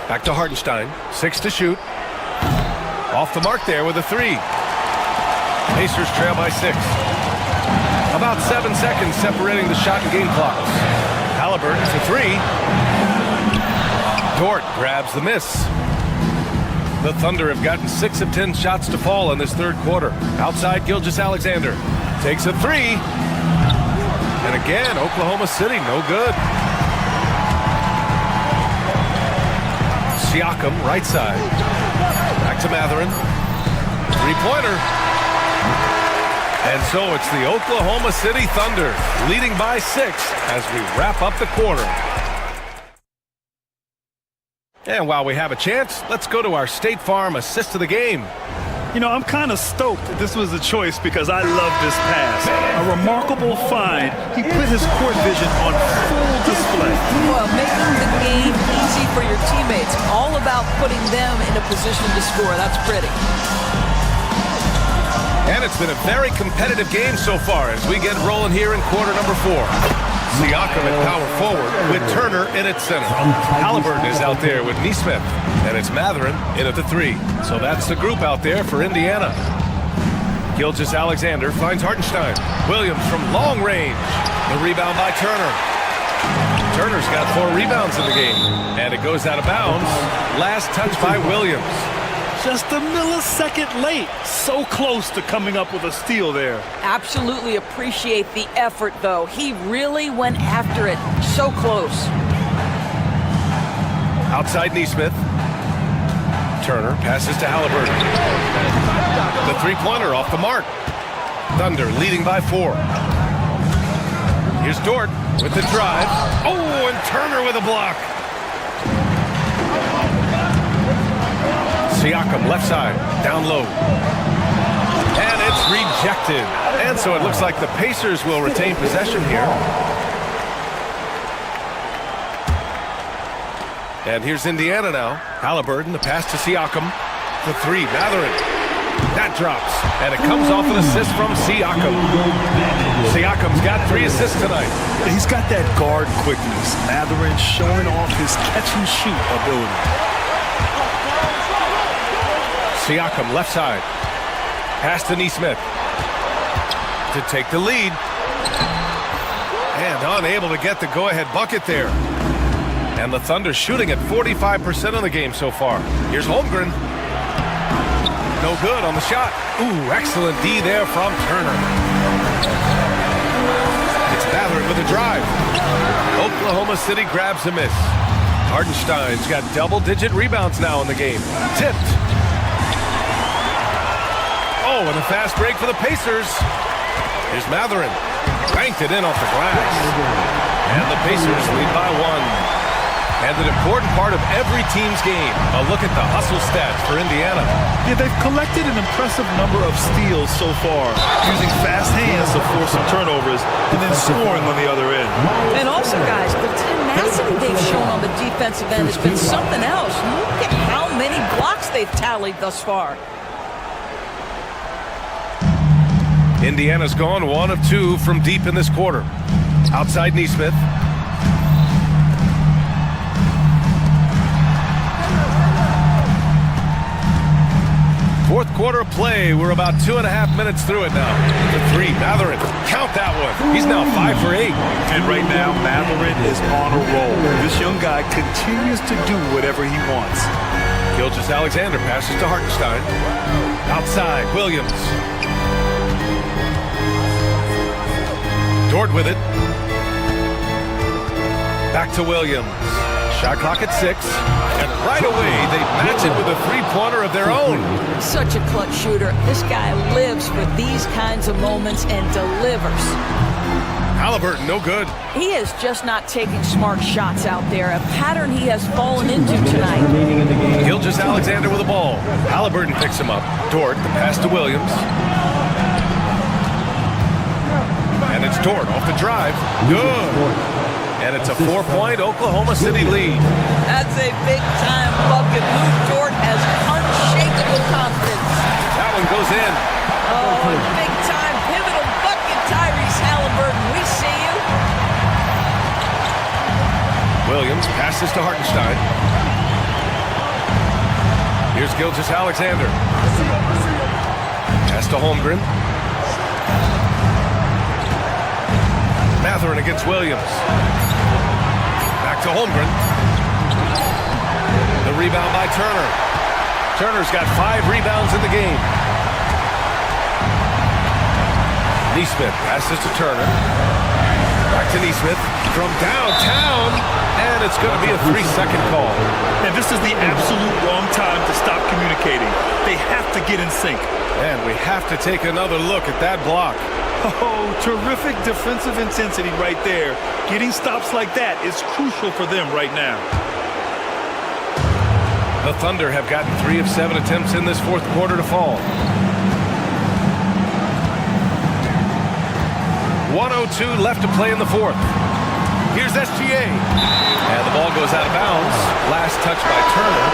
[SPEAKER 2] Back to Hartenstein. 6 to shoot. Off the mark there with a 3. Pacers trail by 6. About 7 seconds separating the shot and game clocks. Halliburton for 3. Dort grabs the miss. The Thunder have gotten 6 of 10 shots to fall in this 3rd quarter. Outside, Gilgeous-Alexander takes a 3. And again, Oklahoma City, no good. Siakam, right side. Back to Mathurin. 3-pointer. And so it's the Oklahoma City Thunder leading by 6 as we wrap up the quarter. And while we have a chance, let's go to our State Farm assist of the game.
[SPEAKER 3] You know, I'm kind of stoked that this was a choice because I love this pass. A remarkable find. He put his court vision on full display.
[SPEAKER 12] Well, making the game easy for your teammates. All about putting them in a position to score. That's pretty.
[SPEAKER 2] And it's been a very competitive game so far as we get rolling here in quarter number 4. Siakam at power forward with Turner in at center. Halliburton is out there with Neesmith. And it's Matherin in at the 3. So that's the group out there for Indiana. Gilgeous-Alexander finds Hartenstein. Williams from long range. The rebound by Turner. Turner's got 4 rebounds in the game. And it goes out of bounds. Last touch by Williams.
[SPEAKER 3] Just a millisecond late. So close to coming up with a steal there.
[SPEAKER 12] Absolutely appreciate the effort, though. He really went after it. So close.
[SPEAKER 2] Outside Neesmith. Turner passes to Halliburton. The three-pointer off the mark. Thunder leading by 4. Here's Dort with the drive. Oh, and Turner with a block. Siakam left side, down low. And it's rejected. And so it looks like the Pacers will retain possession here. And here's Indiana now. Halliburton, the pass to Siakam. The 3, Matherin. That drops. And it comes off an assist from Siakam. Siakam's got 3 assists tonight.
[SPEAKER 3] He's got that guard quickness. Matherin showing off his catch-and-shoot ability.
[SPEAKER 2] Siakam left side. Pass to Neesmith. To take the lead. And unable to get the go-ahead bucket there. And the Thunder shooting at 45% of the game so far. Here's Holmgren. No good on the shot. Ooh, excellent D there from Turner. It's Matherin with a drive. Oklahoma City grabs a miss. Hartenstein's got double-digit rebounds now in the game. Tipped. Oh, and a fast break for the Pacers. Here's Matherin. Banked it in off the glass. And the Pacers lead by 1. And an important part of every team's game, a look at the hustle stats for Indiana.
[SPEAKER 3] Yeah, they've collected an impressive number of steals so far, using fast hands to force some turnovers and then scoring on the other end.
[SPEAKER 12] And also, guys, the tenacity they've shown on the defensive end has been something else. Look at how many blocks they've tallied thus far.
[SPEAKER 2] Indiana's gone 1 of 2 from deep in this quarter. Outside Neesmith. Fourth quarter of play. We're about 2.5 minutes through it now. The 3, Matherin. Count that one. He's now 5 for 8.
[SPEAKER 3] And right now, Matherin is on a roll. This young guy continues to do whatever he wants.
[SPEAKER 2] Gilgeous-Alexander passes to Hartenstein. Outside, Williams. Dort with it. Back to Williams. Shot clock at 6. And right away, they match it with a three-pointer of their own.
[SPEAKER 12] Such a clutch shooter. This guy lives for these kinds of moments and delivers.
[SPEAKER 2] Halliburton, no good.
[SPEAKER 12] He is just not taking smart shots out there, a pattern he has fallen into tonight.
[SPEAKER 2] Gilgeous-Alexander with the ball. Halliburton picks him up. Dort, the pass to Williams. And it's Dort off the drive. Good. And it's a 4-point Oklahoma City lead.
[SPEAKER 12] That's a big-time bucket. Luke Dort has unshakable confidence.
[SPEAKER 2] That one goes in.
[SPEAKER 12] Oh, big-time pivotal bucket, Tyrese Halliburton. We see you.
[SPEAKER 2] Williams passes to Hartenstein. Here's Gilgeous-Alexander. Pass to Holmgren. Matherin against Williams. Back to Holmgren. The rebound by Turner. Turner's got 5 rebounds in the game. Neesmith passes to Turner. Back to Neesmith from downtown. And it's going to be a 3-second call.
[SPEAKER 3] And this is the absolute wrong time to stop communicating. They have to get in sync.
[SPEAKER 2] And we have to take another look at that block.
[SPEAKER 3] Oh, terrific defensive intensity right there. Getting stops like that is crucial for them right now.
[SPEAKER 2] The Thunder have gotten 3 of 7 attempts in this fourth quarter to fall. 1:02 left to play in the fourth. Here's SGA. And the ball goes out of bounds. Last touch by Turner.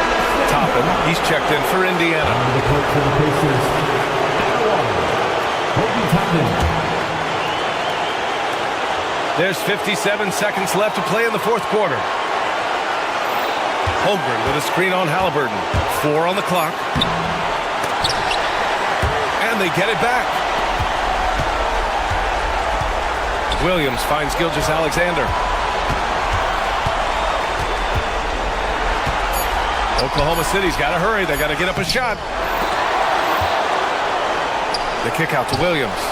[SPEAKER 2] Toppin, he's checked in for Indiana.
[SPEAKER 1] The coach for the Pacers, Kobe Toppin.
[SPEAKER 2] There's 57 seconds left to play in the fourth quarter. Holmgren with a screen on Halliburton. 4 on the clock. And they get it back. Williams finds Gilgeous-Alexander. Oklahoma City's got to hurry. They got to get up a shot. The kick out to Williams.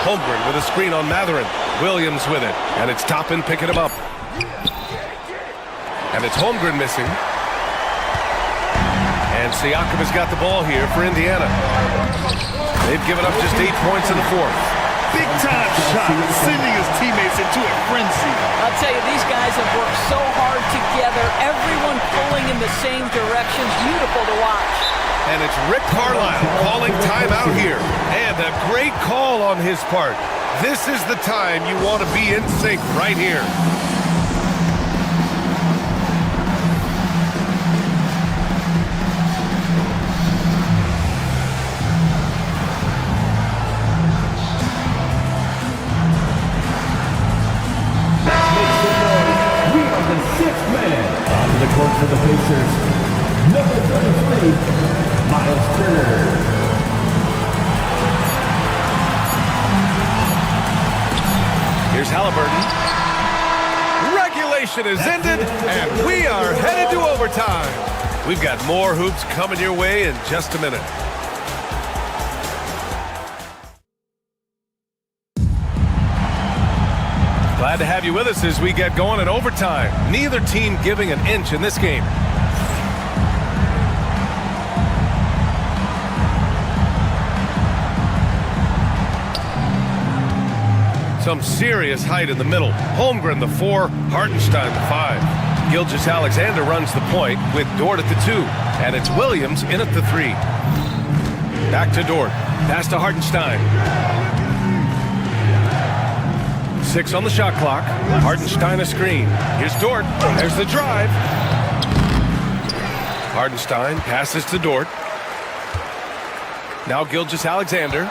[SPEAKER 2] Holmgren with a screen on Matherin. Williams with it. And it's Toppin picking him up. And it's Holmgren missing. And Siakam has got the ball here for Indiana. They've given up just 8 points in the fourth.
[SPEAKER 3] Big-time shot, sending his teammates into a frenzy.
[SPEAKER 12] I'll tell you, these guys have worked so hard together. Everyone pulling in the same direction. Beautiful to watch.
[SPEAKER 2] And it's Rick Carlisle calling timeout here. And a great call on his part. This is the time you want to be in sync right here.
[SPEAKER 1] The court for the Pacers, number 33, Miles Turner.
[SPEAKER 2] Here's Halliburton. Regulation is ended, and we are headed to overtime. We've got more hoops coming your way in just a minute. Glad to have you with us as we get going in overtime. Neither team giving an inch in this game. Some serious height in the middle. Holmgren the 4, Hartenstein the 5. Gilgeous-Alexander runs the point with Dort at the 2. And it's Williams in at the 3. Back to Dort. Pass to Hartenstein. 6 on the shot clock. Hartenstein a screen. Here's Dort. There's the drive. Hartenstein passes to Dort. Now Gilgeous-Alexander.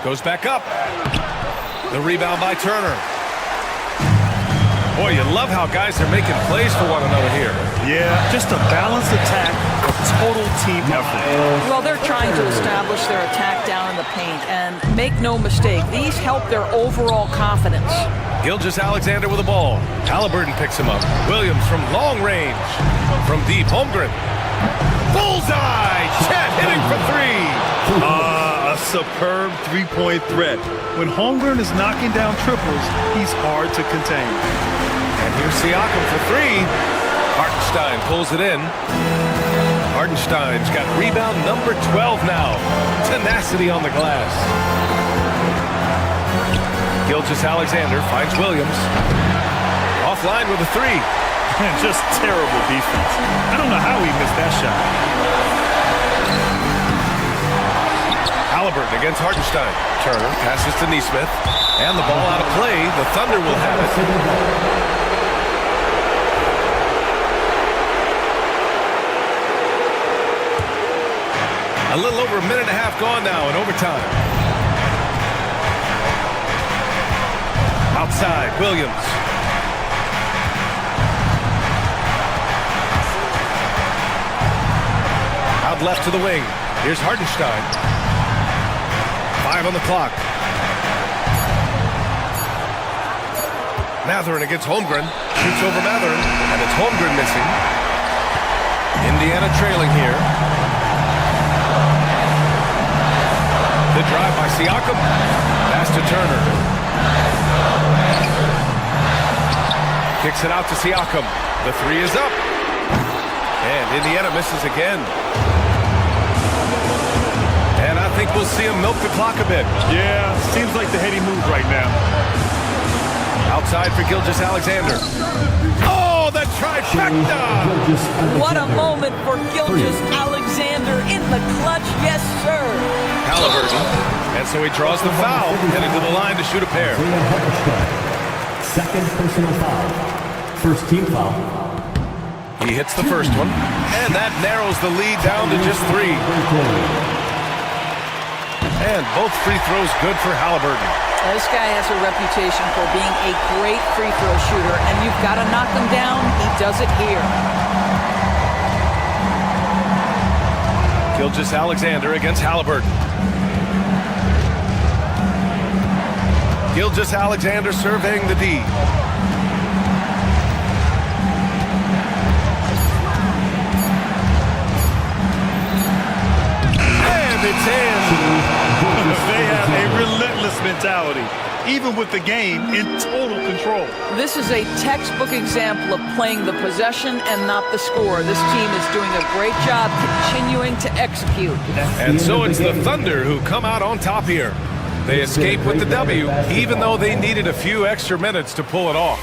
[SPEAKER 2] Goes back up. The rebound by Turner. Boy, you love how guys are making plays for one another here.
[SPEAKER 3] Yeah, just a balanced attack, a total team effort.
[SPEAKER 12] Well, they're trying to establish their attack down in the paint, and make no mistake, these help their overall confidence.
[SPEAKER 2] Gilgeous-Alexander with the ball. Halliburton picks him up. Williams from long range. From deep, Holmgren. Bullseye! Chet hitting for 3.
[SPEAKER 3] A superb three-point threat. When Holmgren is knocking down triples, he's hard to contain.
[SPEAKER 2] And here's Siakam for 3. Hartenstein pulls it in. Hartenstein's got rebound number 12 now. Tenacity on the glass. Gilgeous-Alexander finds Williams. Offline with a 3.
[SPEAKER 3] And just terrible defense. I don't know how he missed that shot.
[SPEAKER 2] Halliburton against Hartenstein. Turner passes to Nesmith. And the ball out of play. The Thunder will have it. A little over a minute and a half gone now in overtime. Outside, Williams. Out left to the wing. Here's Hartenstein. 5 on the clock. Matherin against Holmgren. Shoots over Matherin. And it's Holmgren missing. Indiana trailing here. The drive by Siakam. Pass to Turner. Kicks it out to Siakam. The 3 is up. And Indiana misses again. And I think we'll see him milk the clock a bit.
[SPEAKER 3] Yeah, seems like the heady move right now.
[SPEAKER 2] Outside for Gilgeous-Alexander. Oh, Oh, the trifecta!
[SPEAKER 12] What a moment for Gilgeous-Alexander in the clutch. Yes, sir.
[SPEAKER 2] Halliburton. And so he draws the foul, heading to the line to shoot a pair.
[SPEAKER 1] Second personal foul. First team foul.
[SPEAKER 2] He hits the first one, and that narrows the lead down to just 3. And both free throws good for Halliburton.
[SPEAKER 12] This guy has a reputation for being a great free throw shooter, and you've got to knock him down. He does it here.
[SPEAKER 2] Gilgeous-Alexander against Halliburton. Gilgeous-Alexander surveying the D. And it's in.
[SPEAKER 11] They have a relentless mentality, even with the game in total control.
[SPEAKER 12] This is a textbook example of playing the possession and not the score. This team is doing a great job continuing to execute.
[SPEAKER 2] And so it's the Thunder who come out on top here. They escape with the W, even though they needed a few extra minutes to pull it off.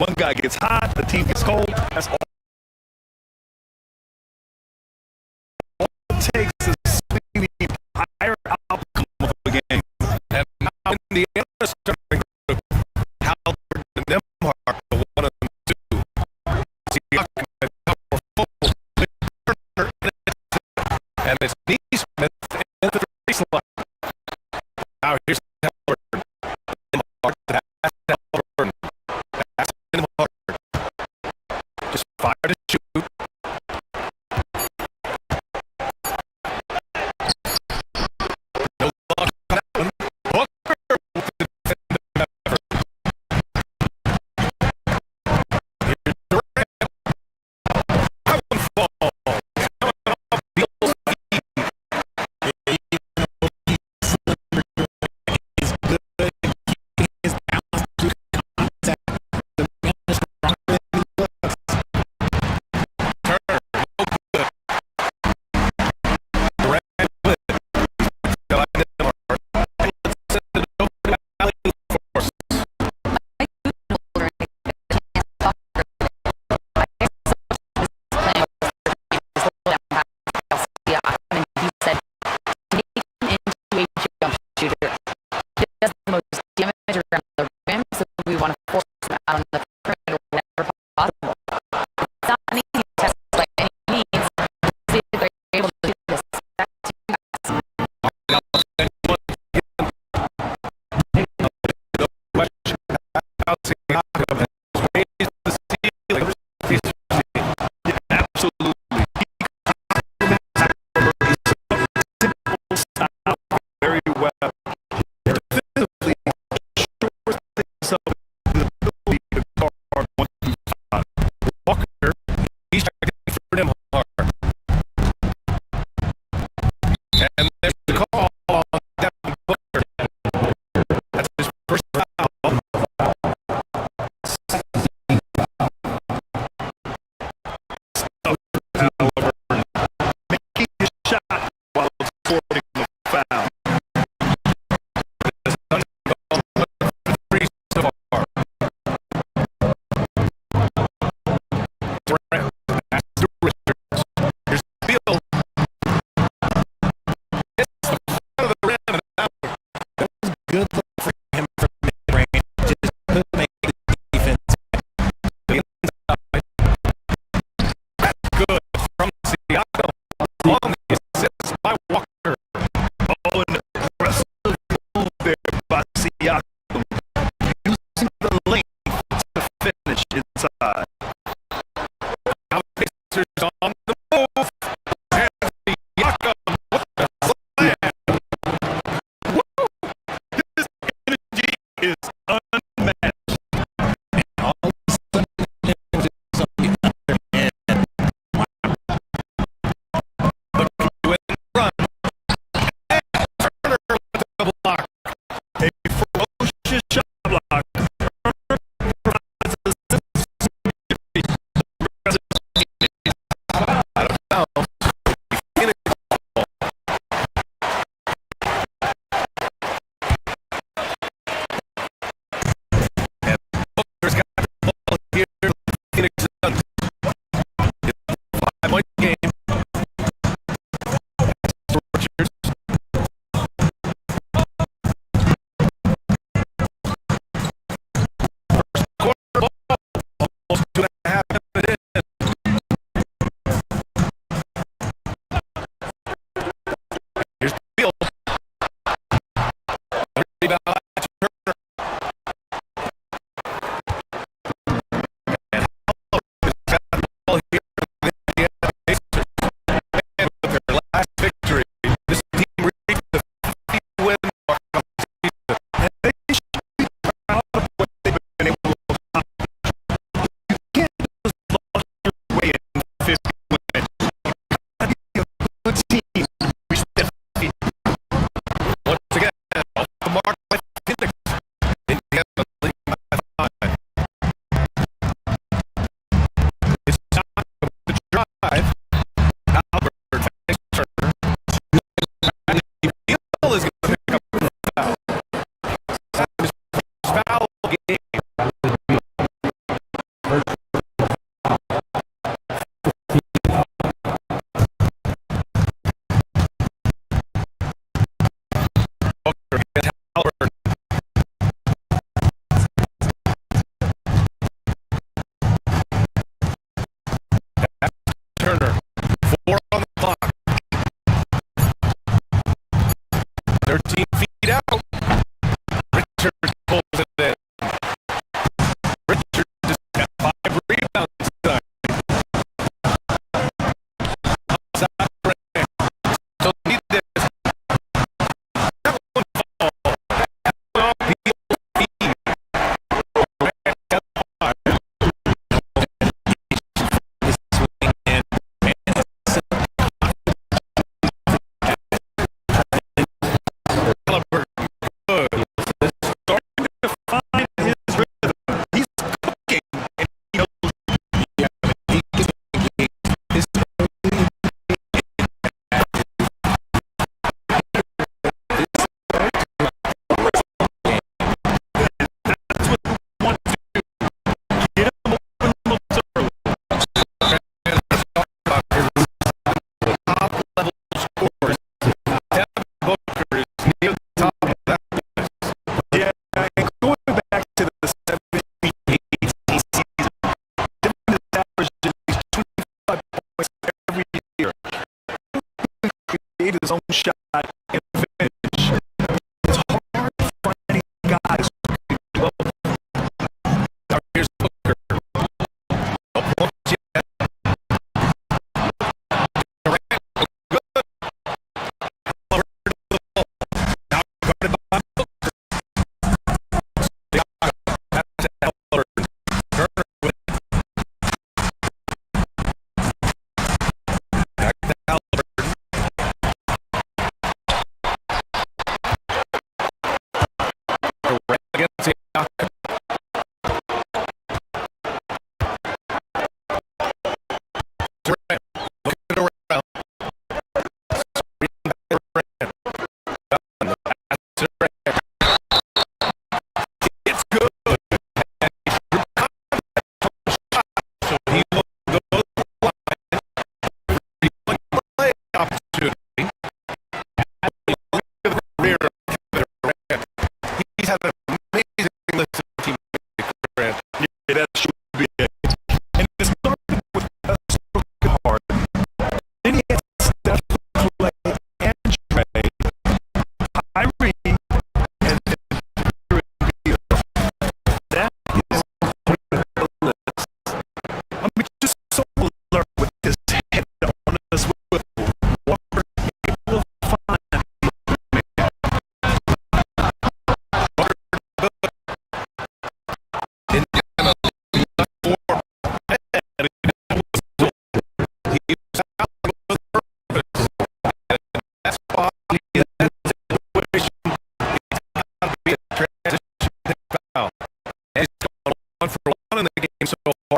[SPEAKER 3] One guy gets hot, the team gets cold. That's all it takes to see the higher outcome of a game.
[SPEAKER 2] And now in the other starting group, Halliburton and Nembhard, the one of them two. Siakam and Turner and it's Neesmith in the baseline. Now here's Halliburton. Nembhard to Halliburton. That's Nembhard. Just fire to shoot. No luck on that one. Booker with the defensive effort. Here's Durant. That one falls. Coming off Beal's feet.
[SPEAKER 4] He's good at keeping his balance through contact. The man is stronger than he looks.
[SPEAKER 2] Turner, no good. Durant with it. Got Nembhard. Let's send it over to Allie Force.
[SPEAKER 5] And he said, take him into a jump shooter. He does the most damage around the rim, so we want to force him out on the perimeter whenever possible. It's not an easy test by any means. See if they're able to do this. Back to you guys.
[SPEAKER 3] absolutely. Very well. Defensively, shores things up the ability to guard 1-5.
[SPEAKER 2] Walker, he's checking for Nembhard. And there's the call on Devin Booker. That's his first foul.
[SPEAKER 3] Halliburton making his shot while supporting the foul.
[SPEAKER 2] It's done three so far. Durant, pass to Richards. Here's Beal. Hits the front of the rim and out.
[SPEAKER 4] That was a good look for him from mid-range. Just couldn't make the defense.
[SPEAKER 2] The inside. That's good from Siakam. On the assist by Walker.
[SPEAKER 3] Oh, an aggressive move there by Siakam, using the length to finish inside.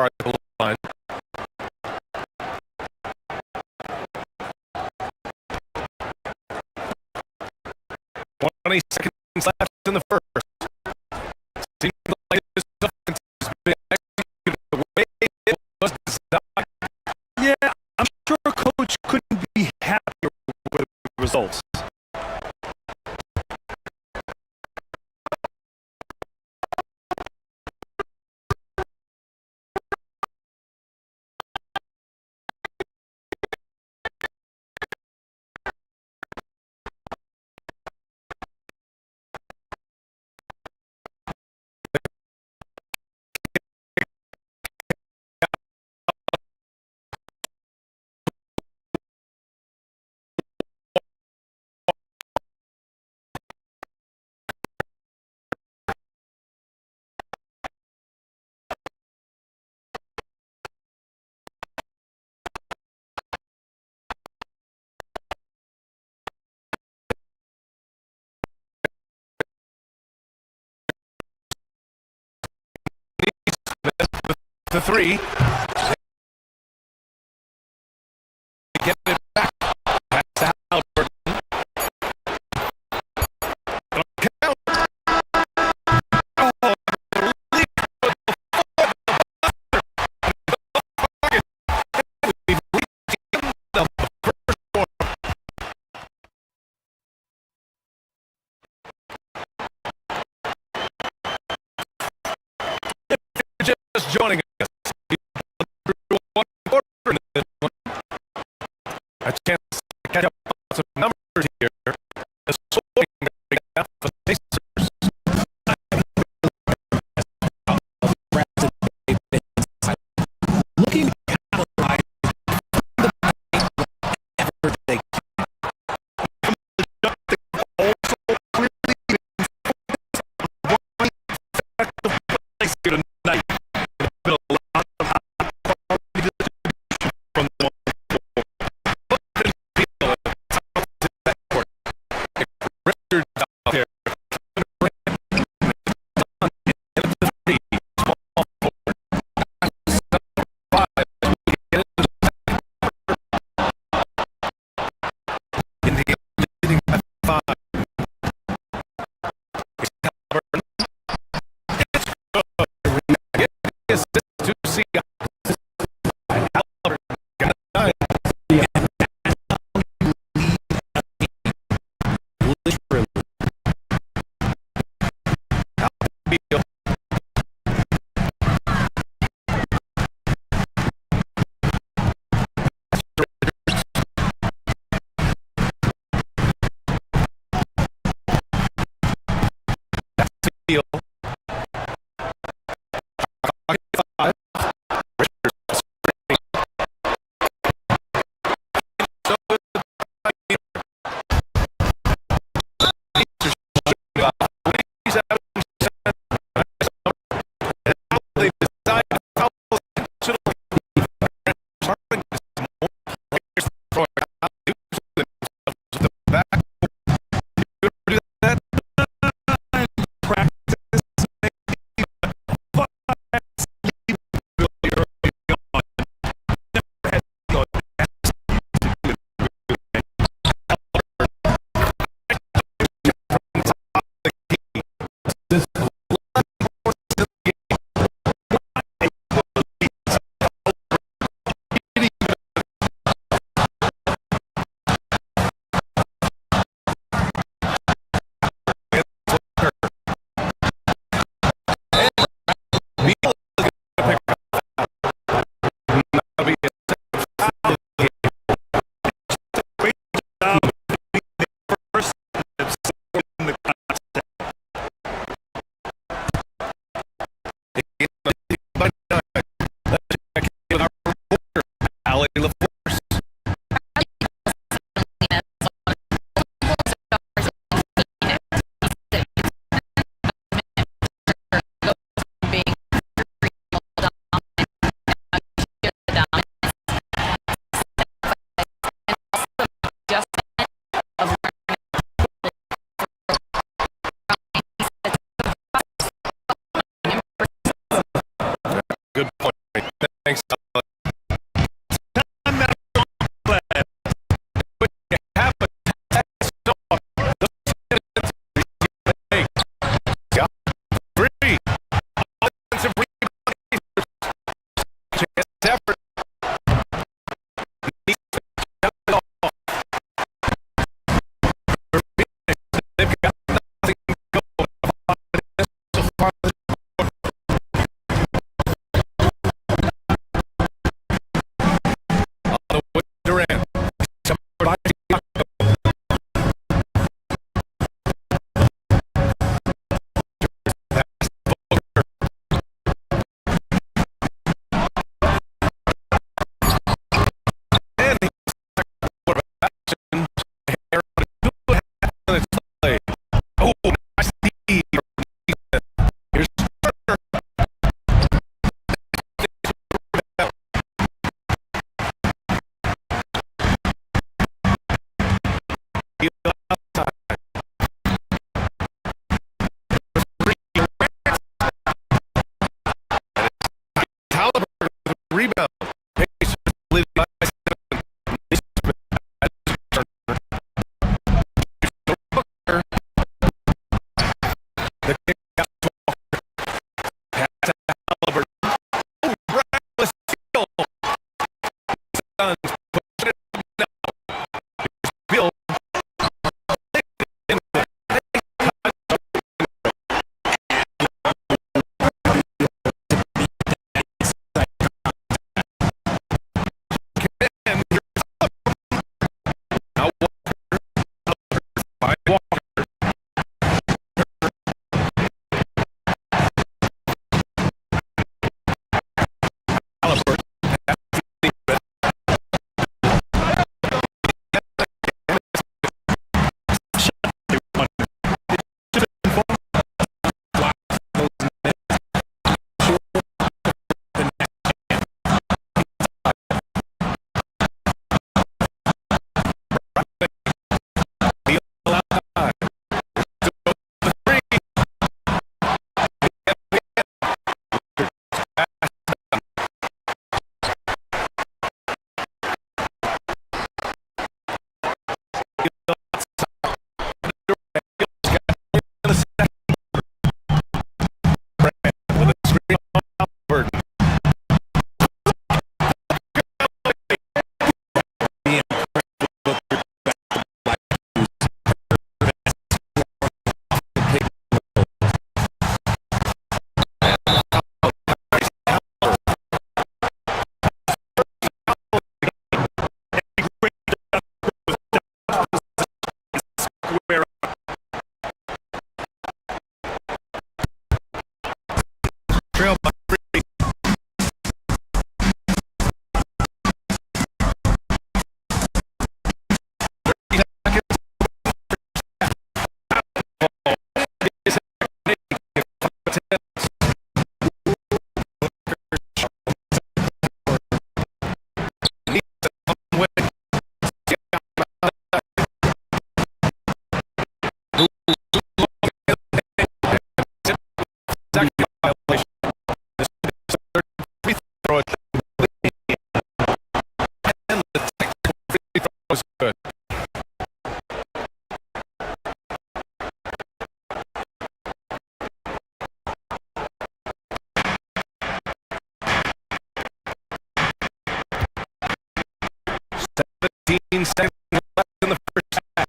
[SPEAKER 2] far as the line. Seconds left in the first. Seems like this offense has been executed the way it was designed.
[SPEAKER 3] Yeah, I'm sure Coach couldn't be happier with the results.
[SPEAKER 2] The three. Get it back. Pass to Halliburton. Count. Oh, just joining us. A chance to catch up on some numbers here. The scoring enough for the Pacers.
[SPEAKER 4] Looking to capitalize the effort they
[SPEAKER 2] tonight. Been a lot of high quality distribution from the Richard out there. In the leading by 5. It's good. To see
[SPEAKER 3] Practice
[SPEAKER 2] 17 seconds left in the first half.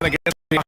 [SPEAKER 2] against the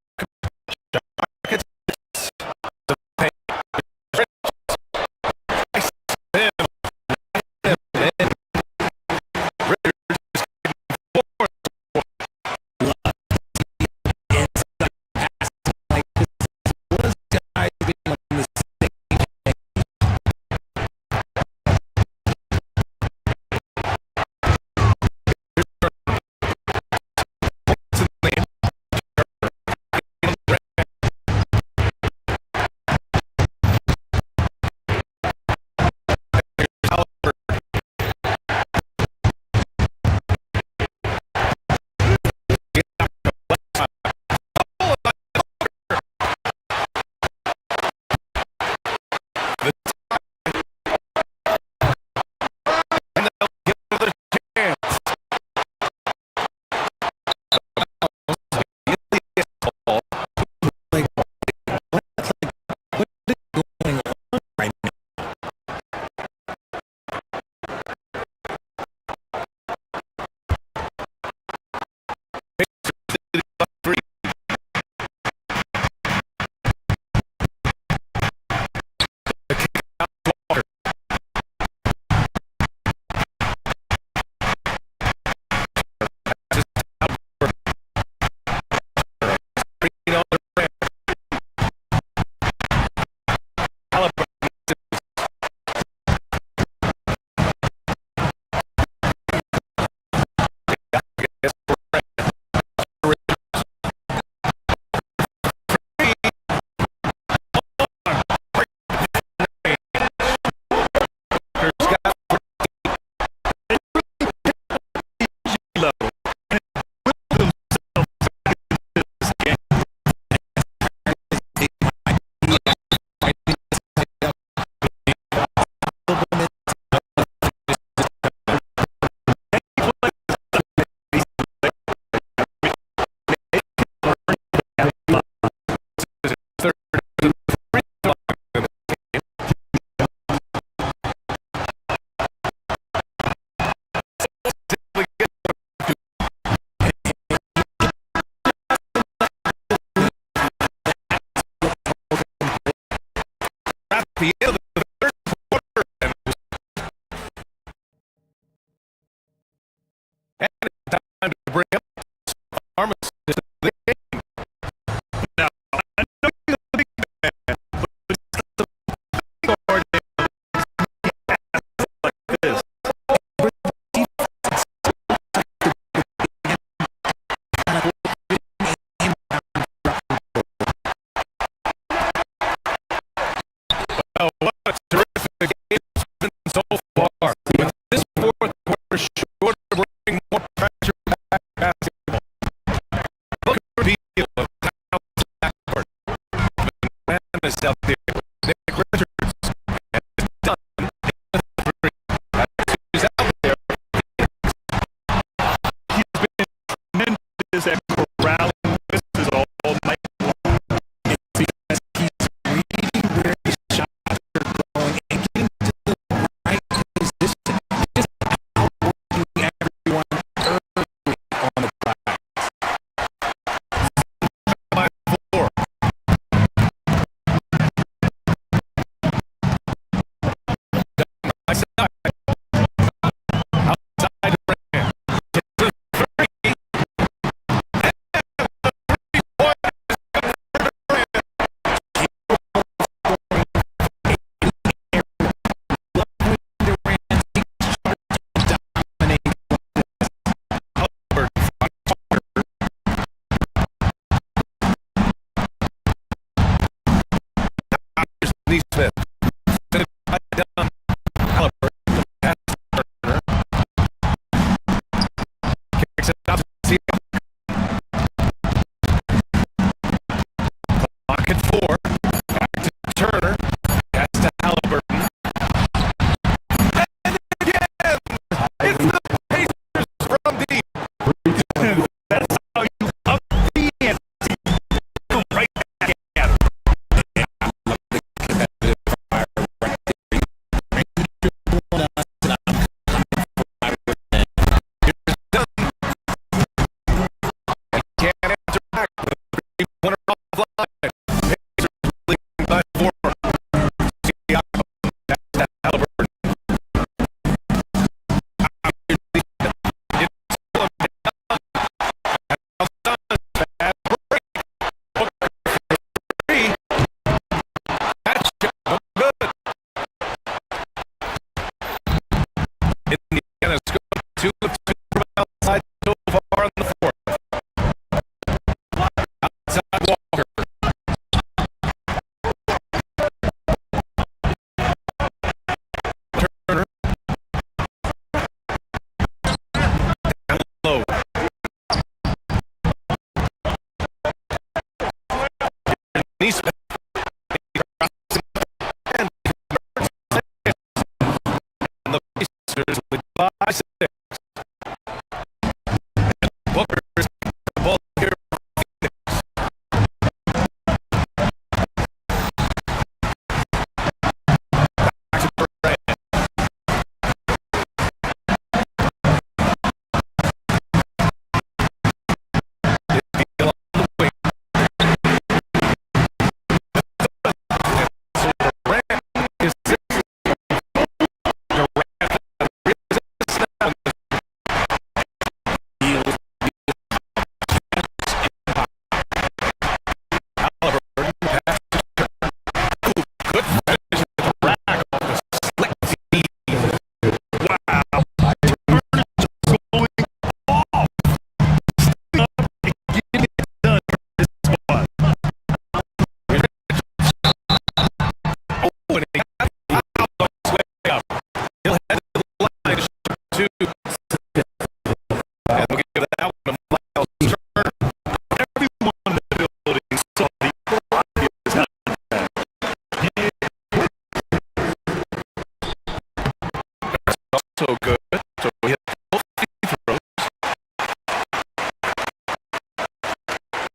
[SPEAKER 2] also good. So we have both free throws.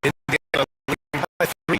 [SPEAKER 2] Indiana leading by 3.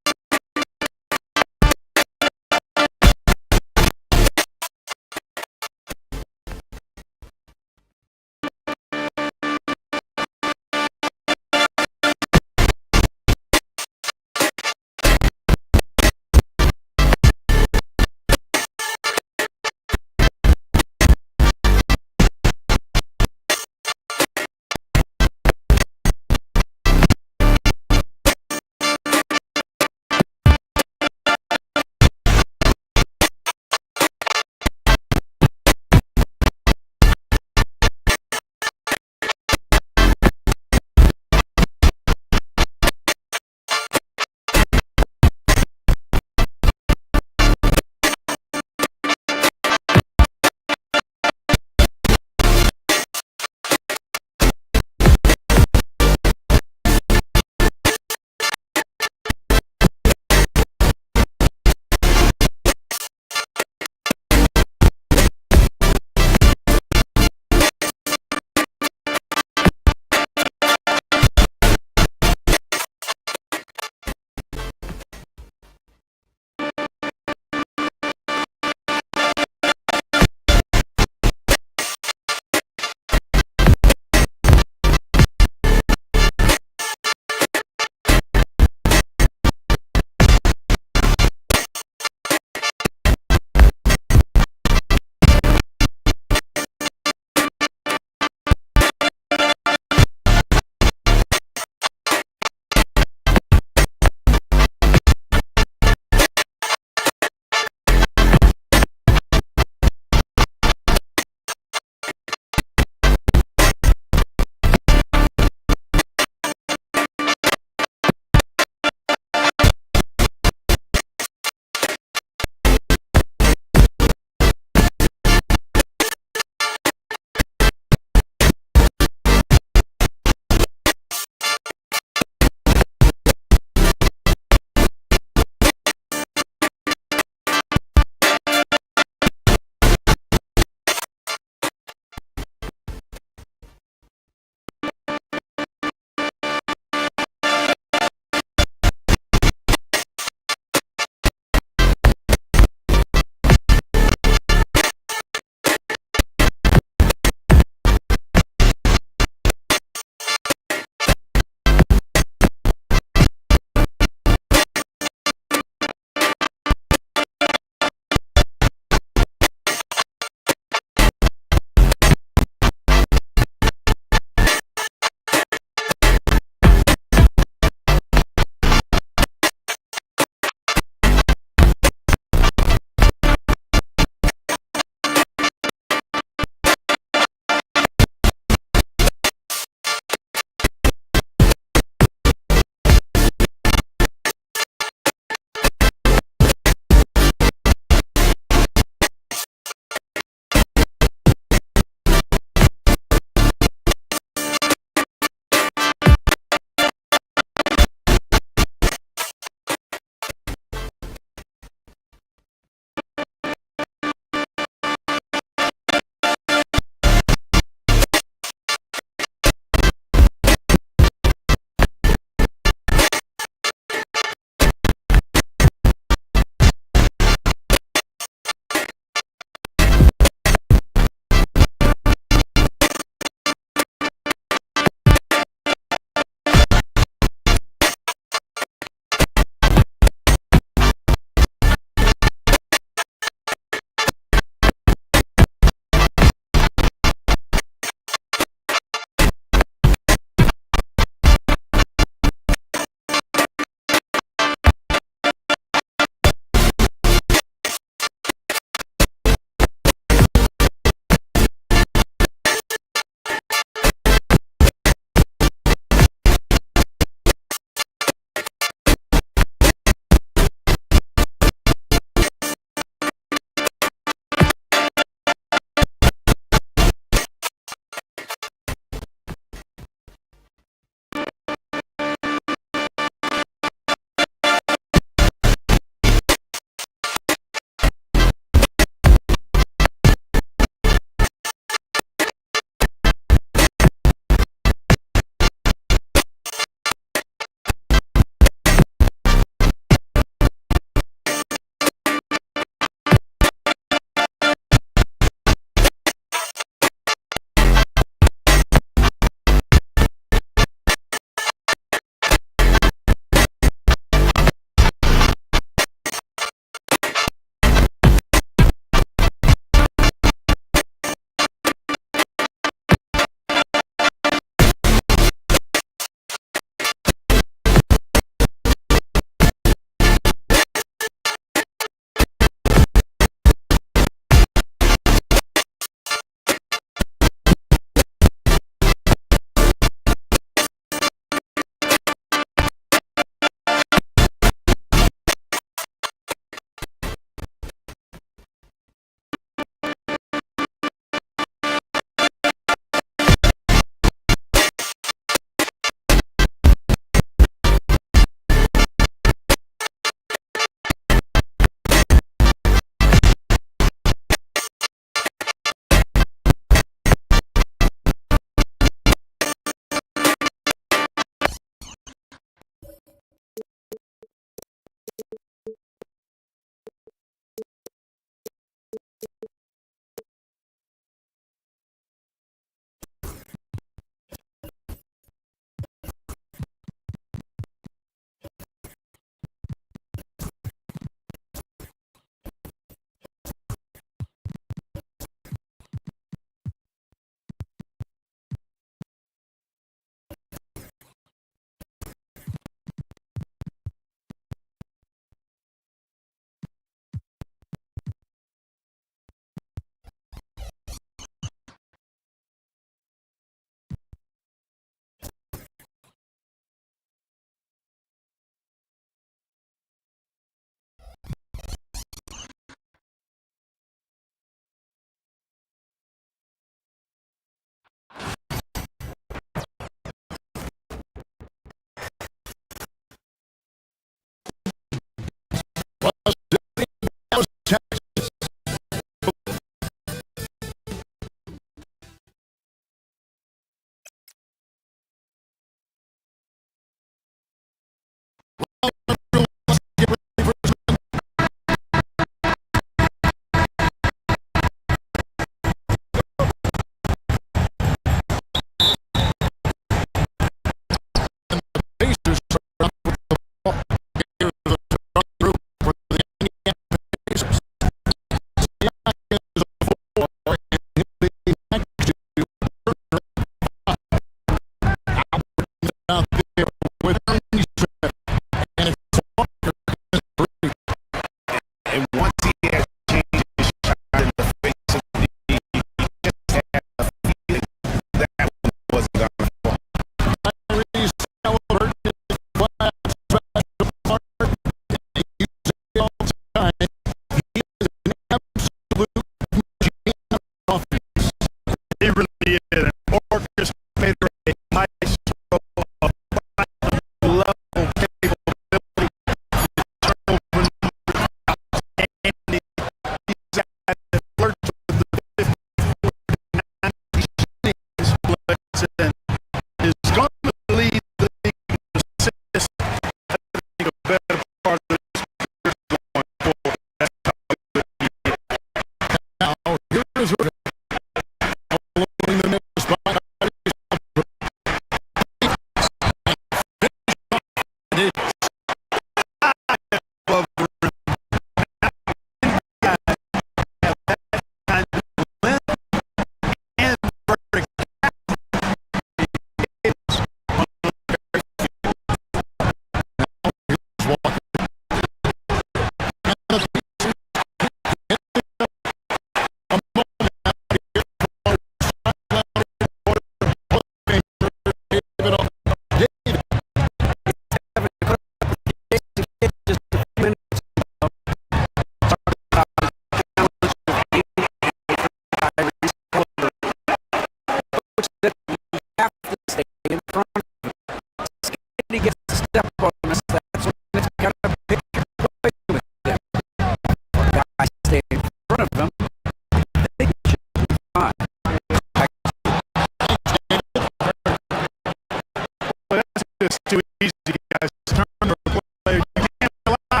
[SPEAKER 11] just too easy, guys. Turn the player. You can't allow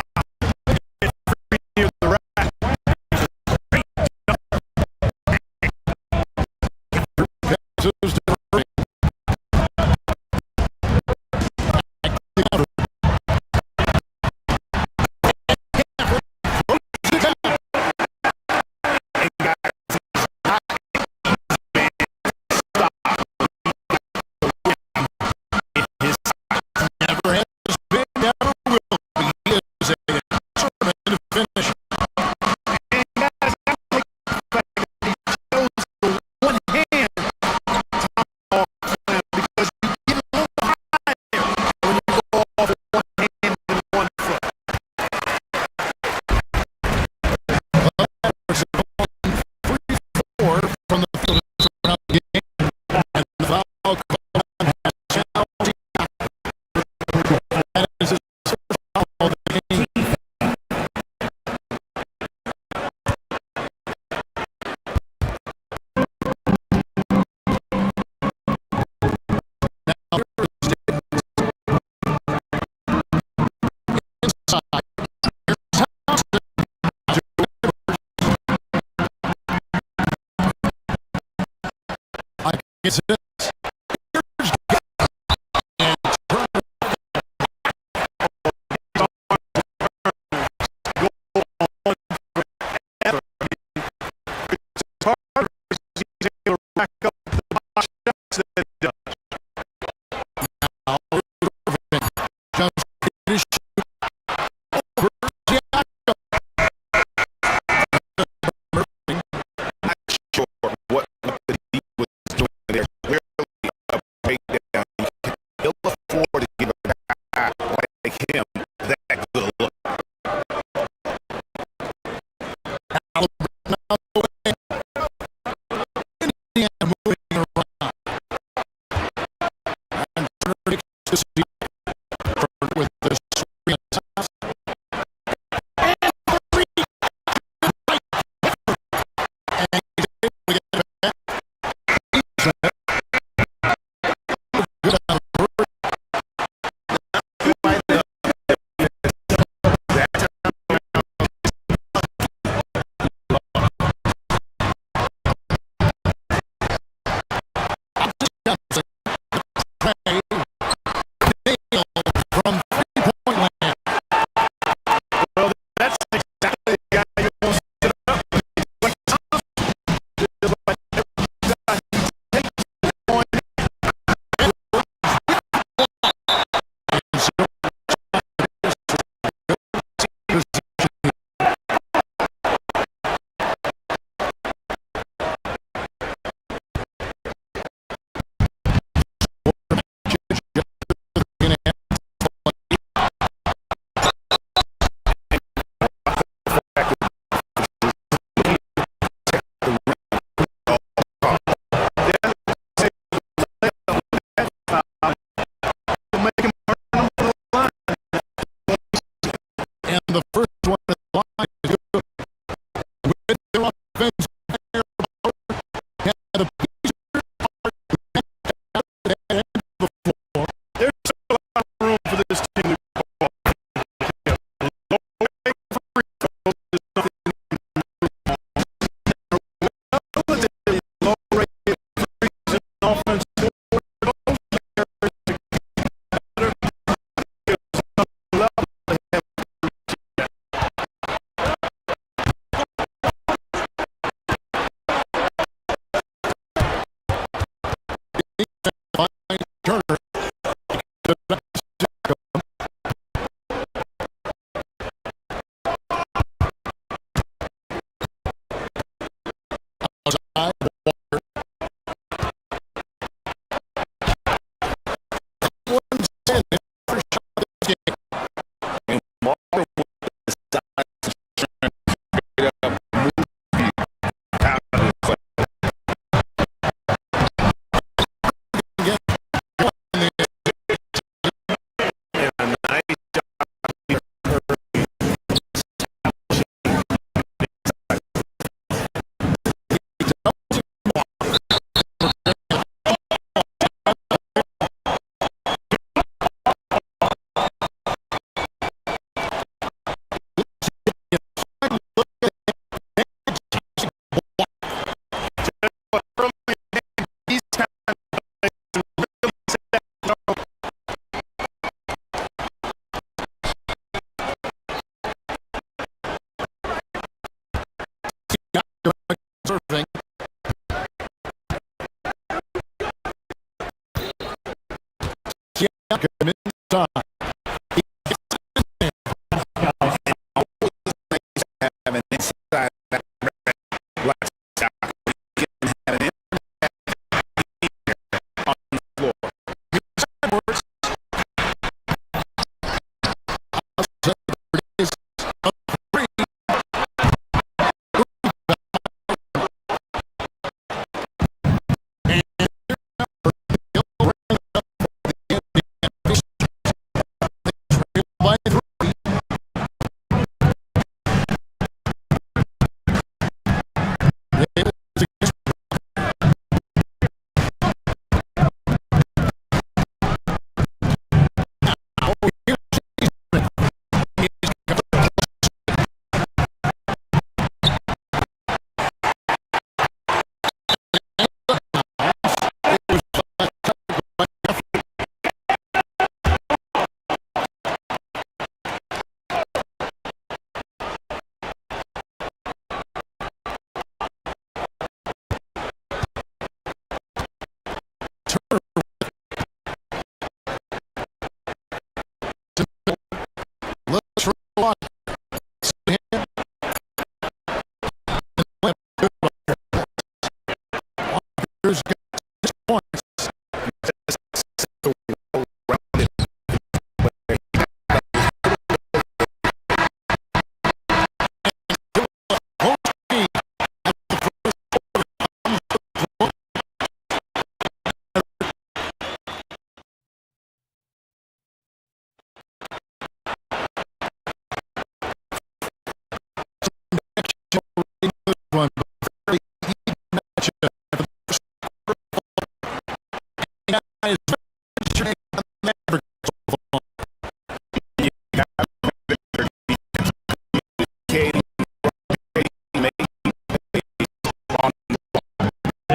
[SPEAKER 11] it free near the rack.
[SPEAKER 7] It's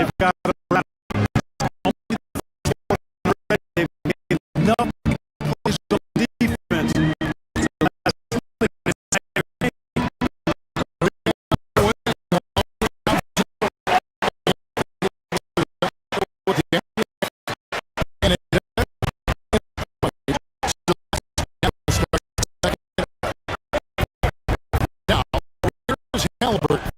[SPEAKER 11] They've got enough plays on defense.
[SPEAKER 7] Halliburton.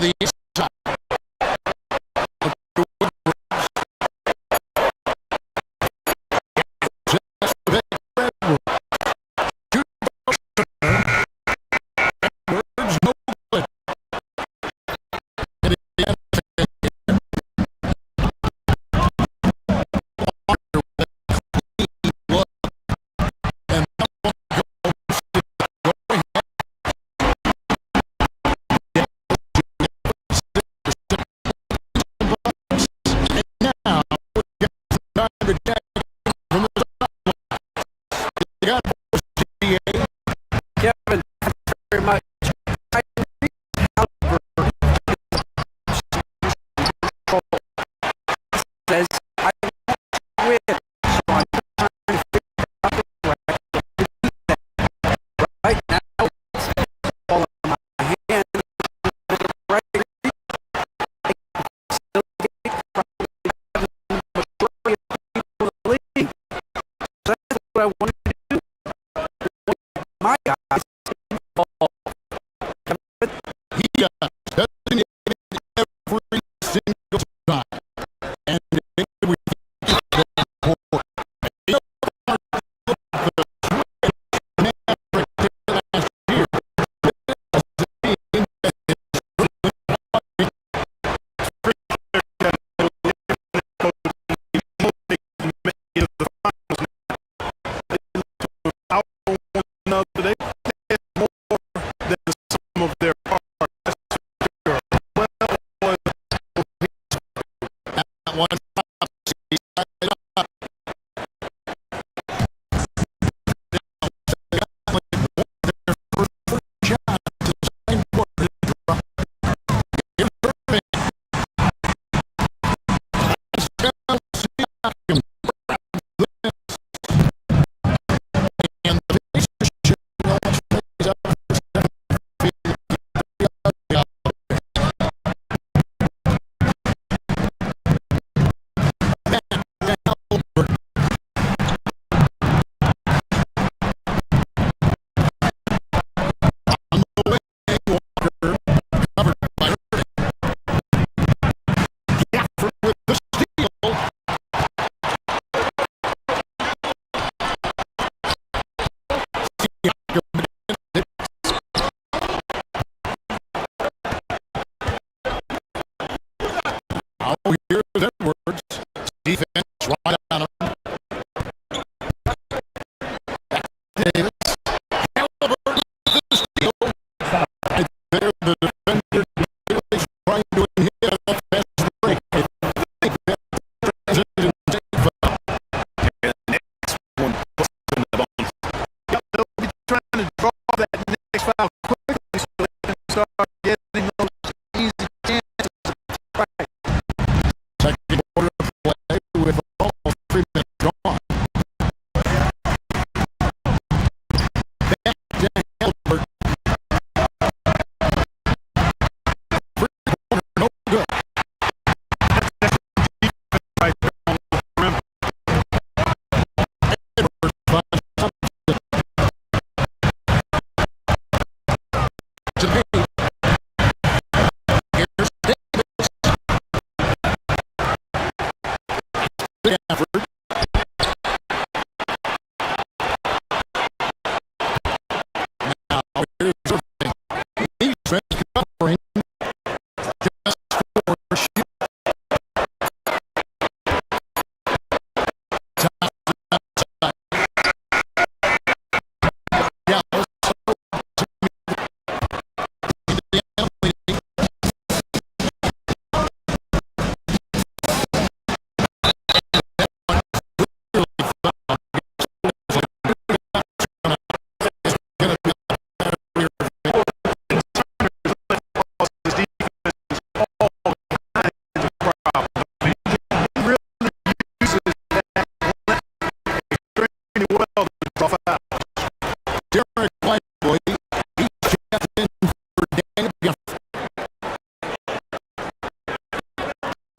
[SPEAKER 7] The east side.
[SPEAKER 10] Kevin, very much. Says I win, so I'm trying to figure out right now. It's all in my hand. Right, still getting probably the majority of people in the league. So that's what I wanted to do. My guys.
[SPEAKER 7] He doesn't every single time. And we effort. Now here's Irving. Defense covering just for shoot.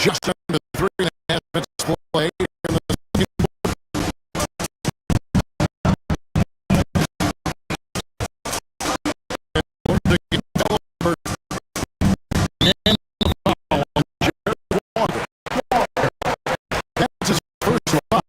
[SPEAKER 7] Just under 3.5 minutes play in the that's his first foul.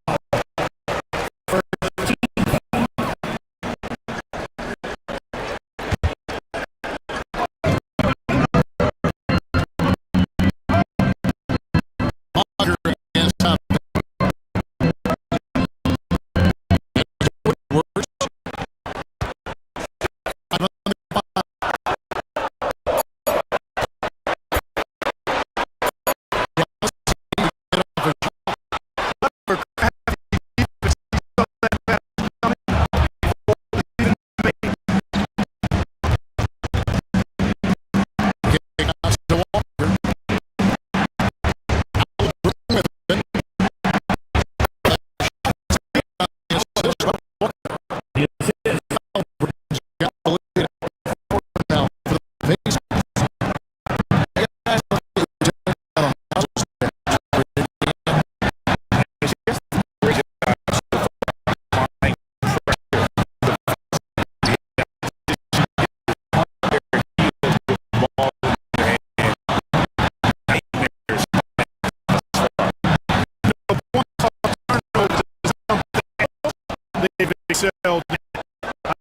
[SPEAKER 11] They've excelled.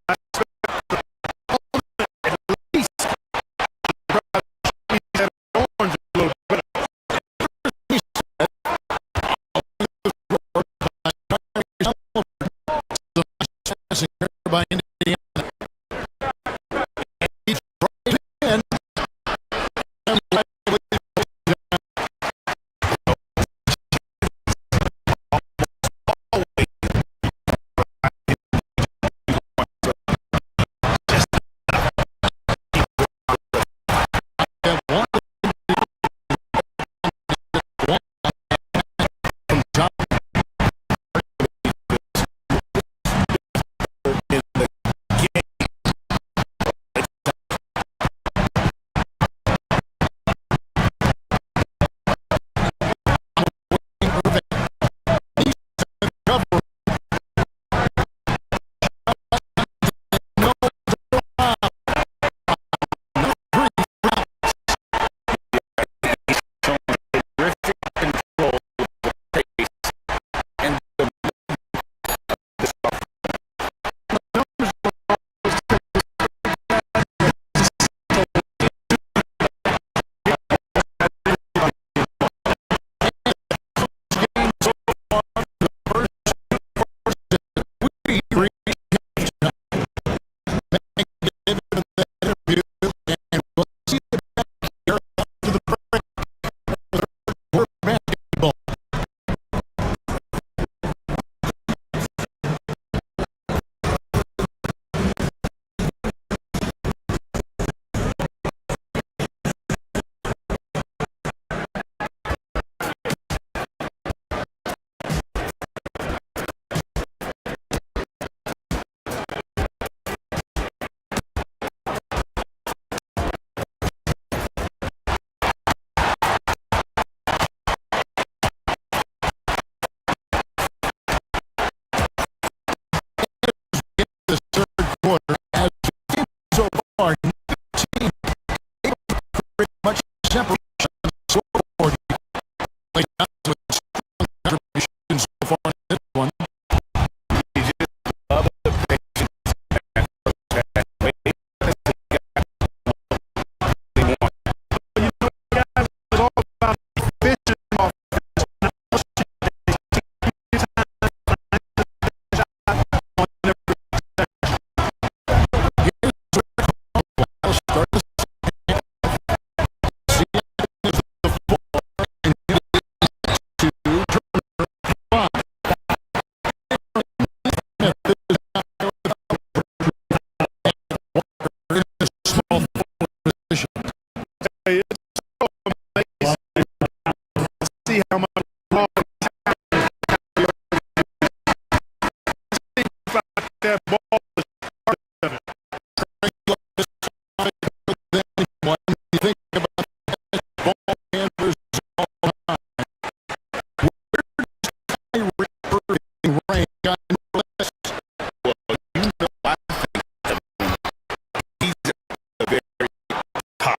[SPEAKER 11] I expect at least orange a little better.
[SPEAKER 7] By Indiana. He tried in.
[SPEAKER 11] it's so amazing to see how much raw talent that ball is part of it.
[SPEAKER 7] When you think about ball handlers all the time, where does Kyrie Irving rank on the list?
[SPEAKER 8] Well, you know, I think he's a very top.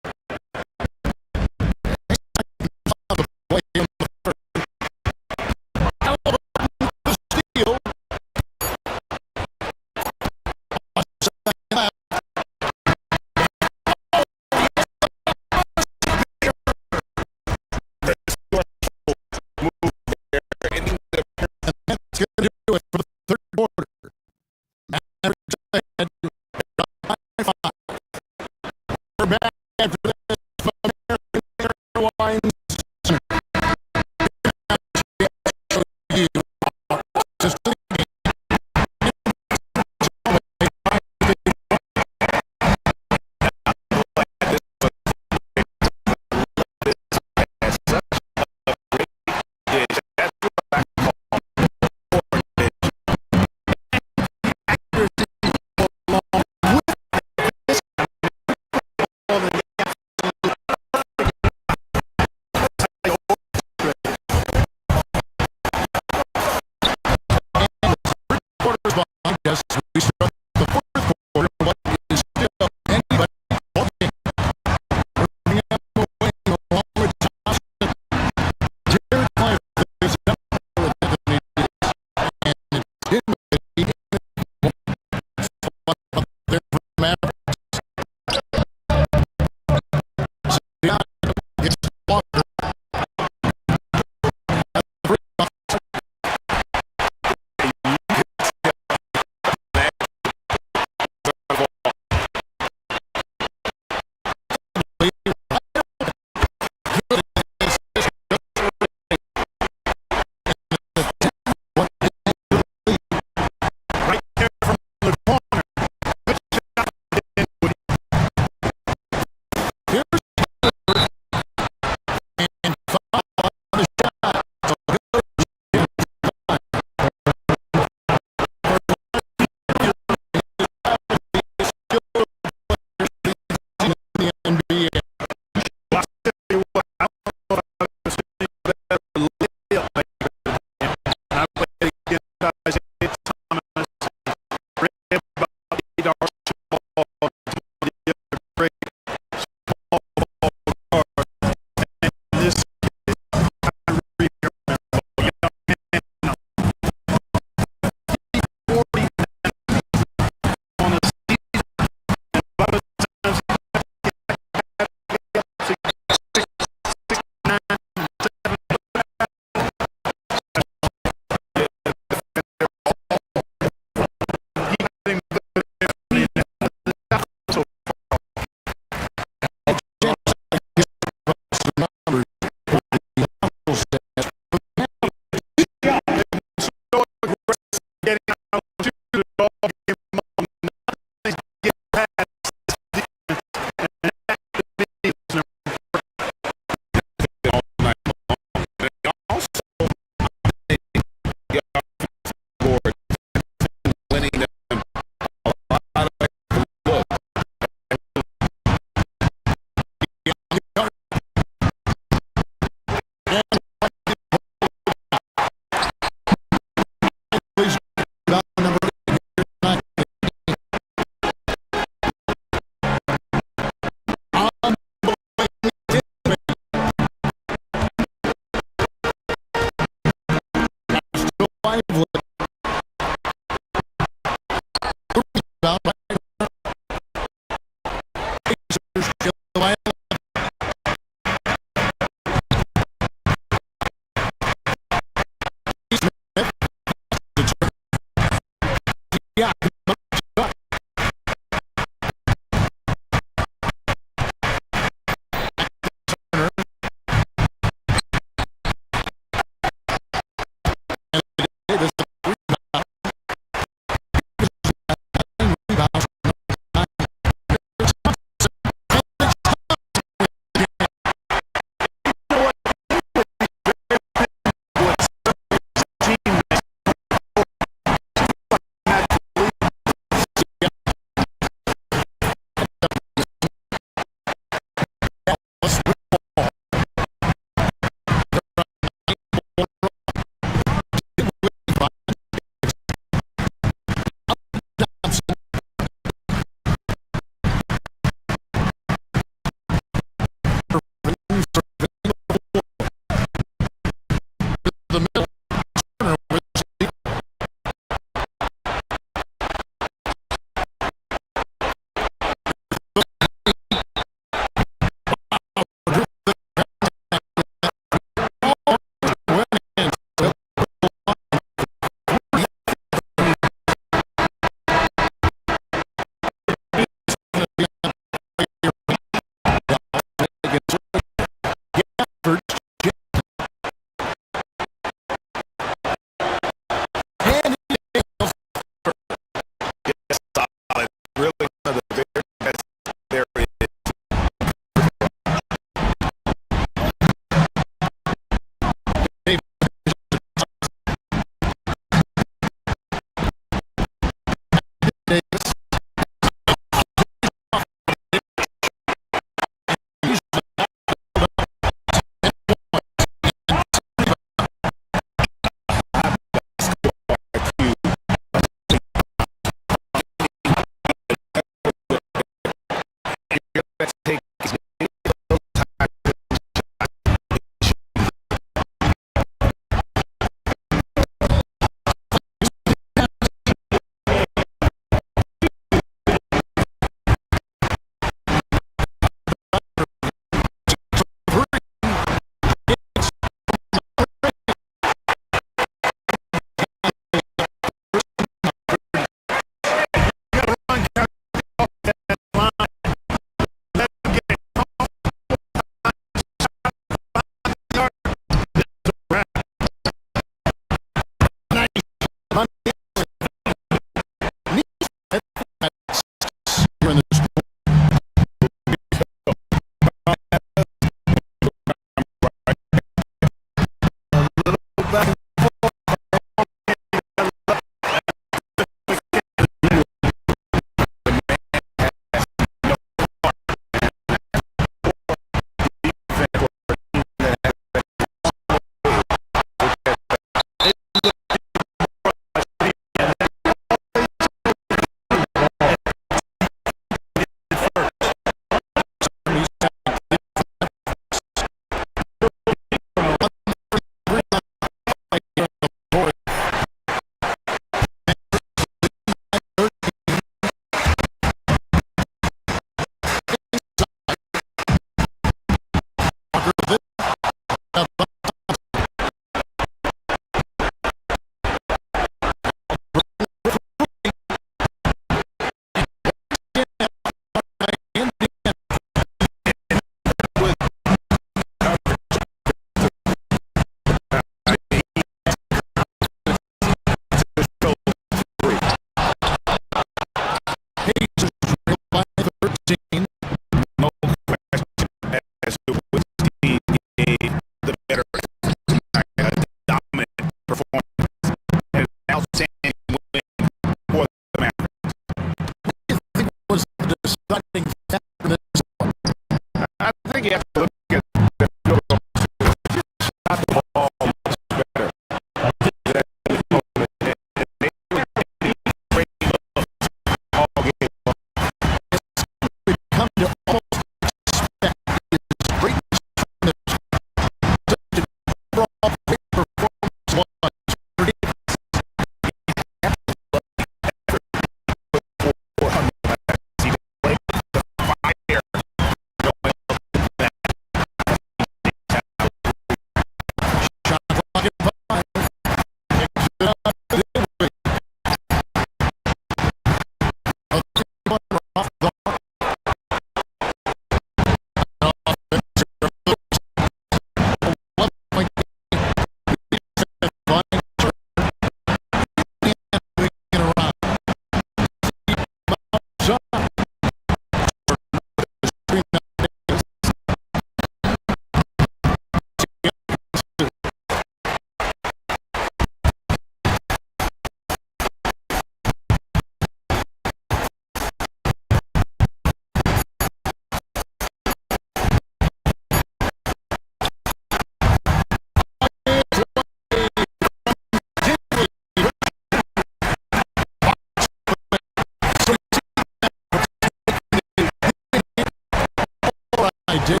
[SPEAKER 7] David.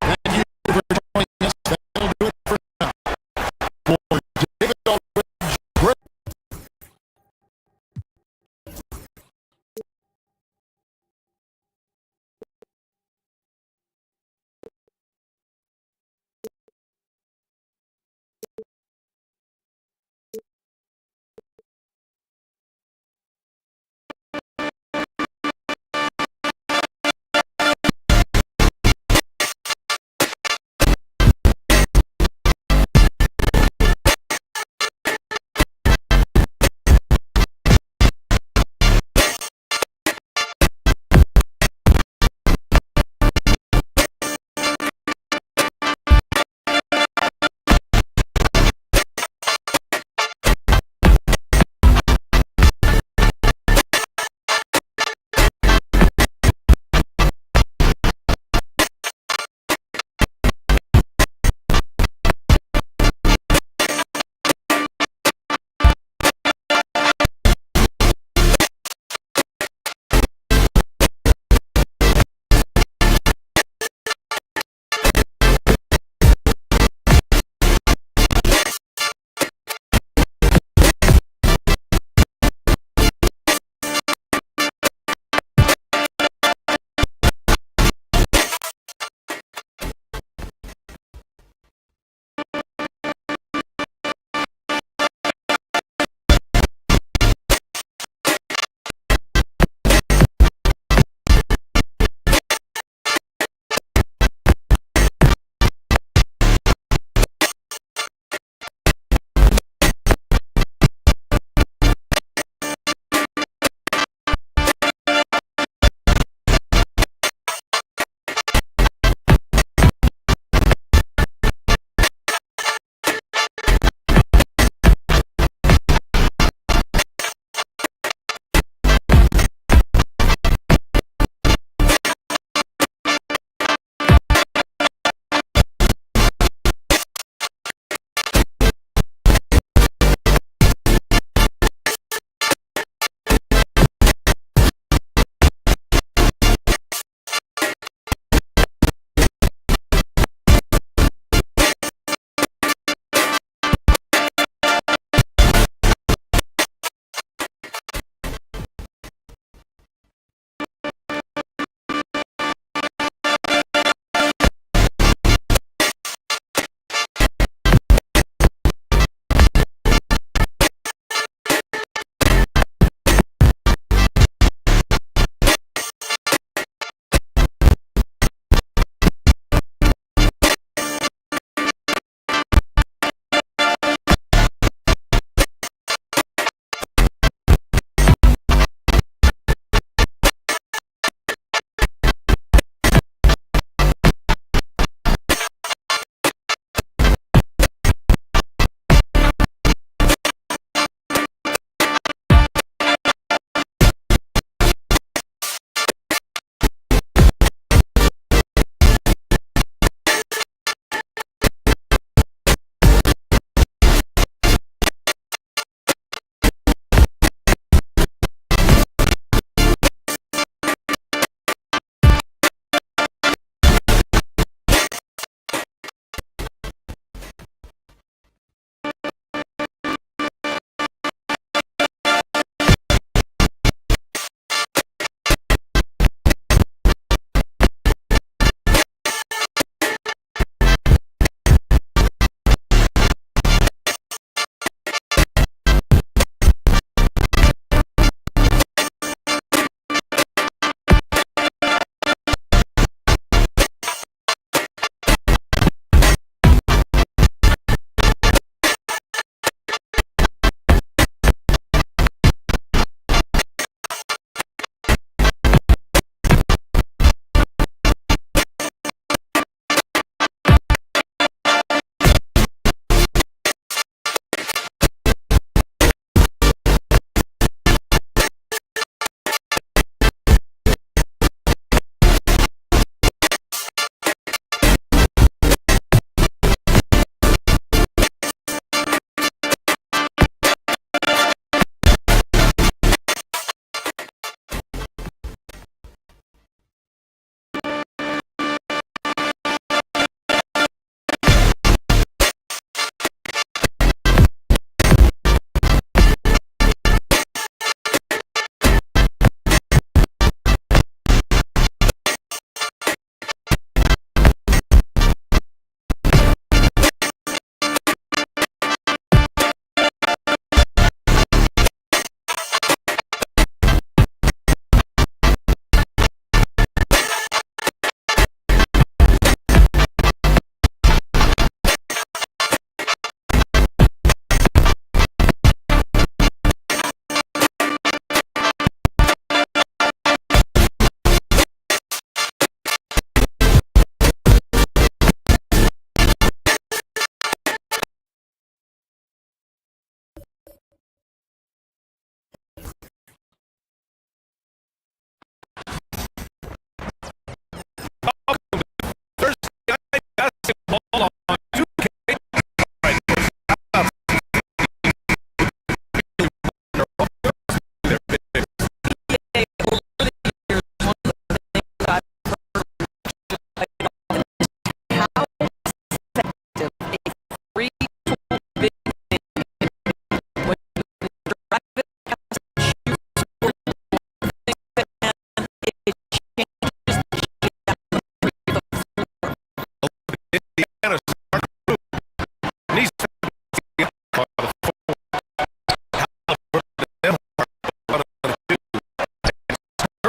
[SPEAKER 7] Thank you for joining us. That'll do it for now. For David Aldridge, great.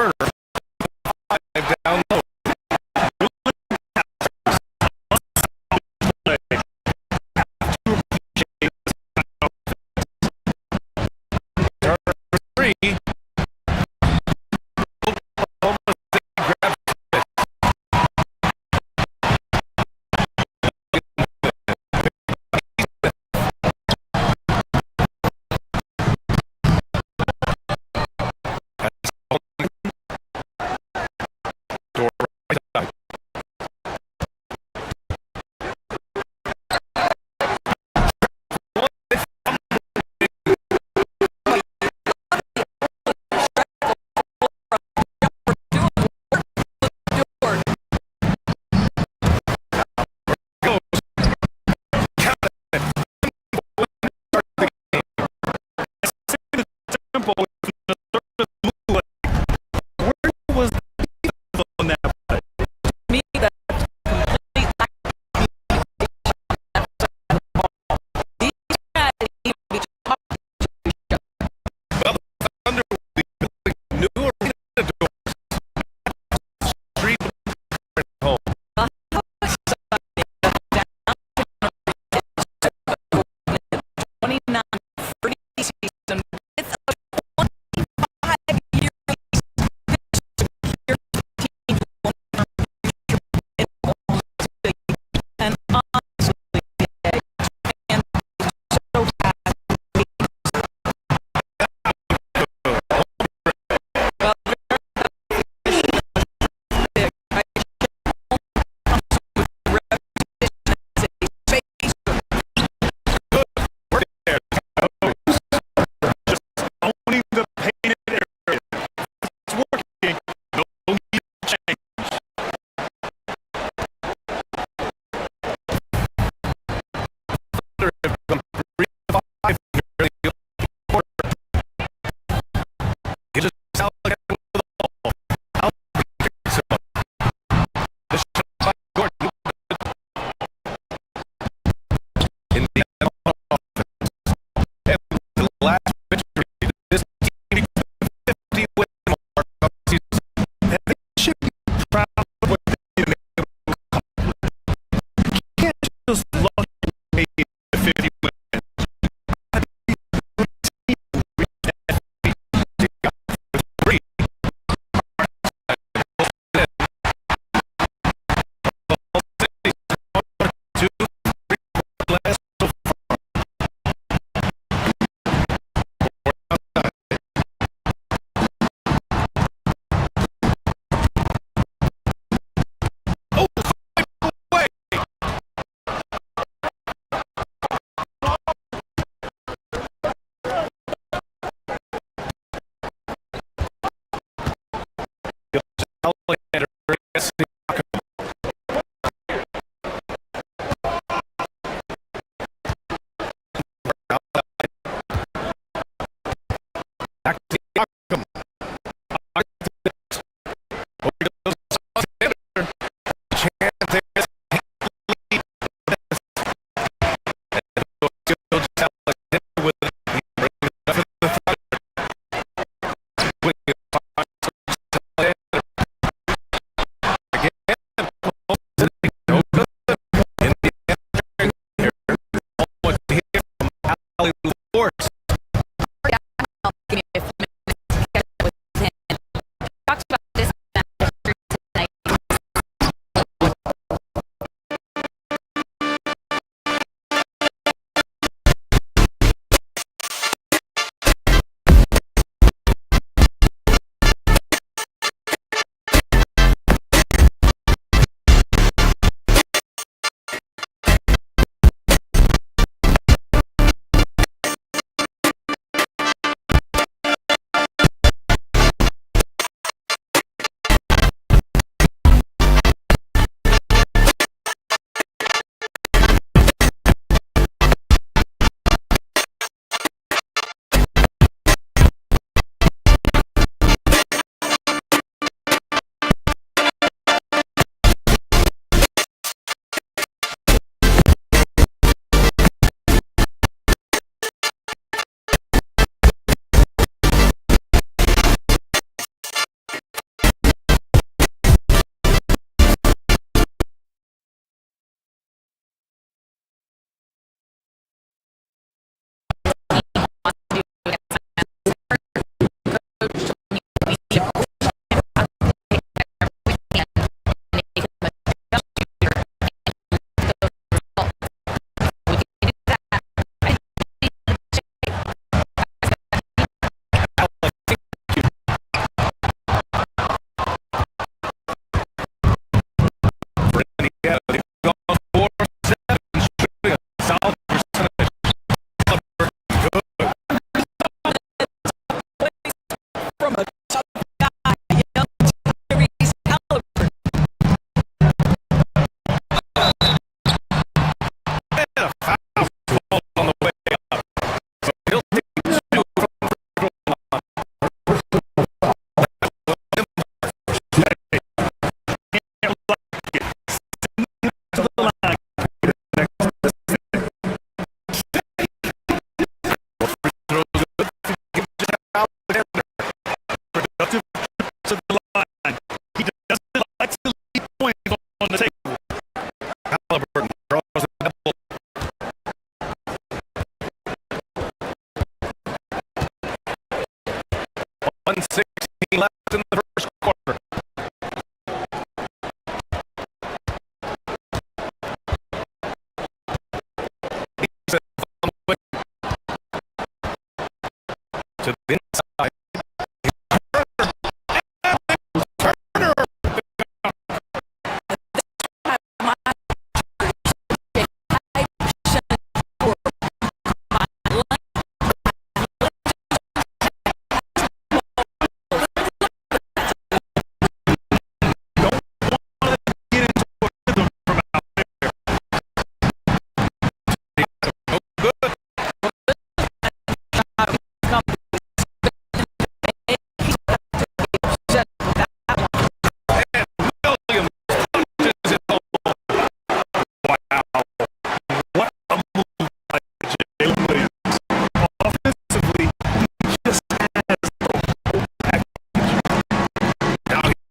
[SPEAKER 2] Turner, 5 down low.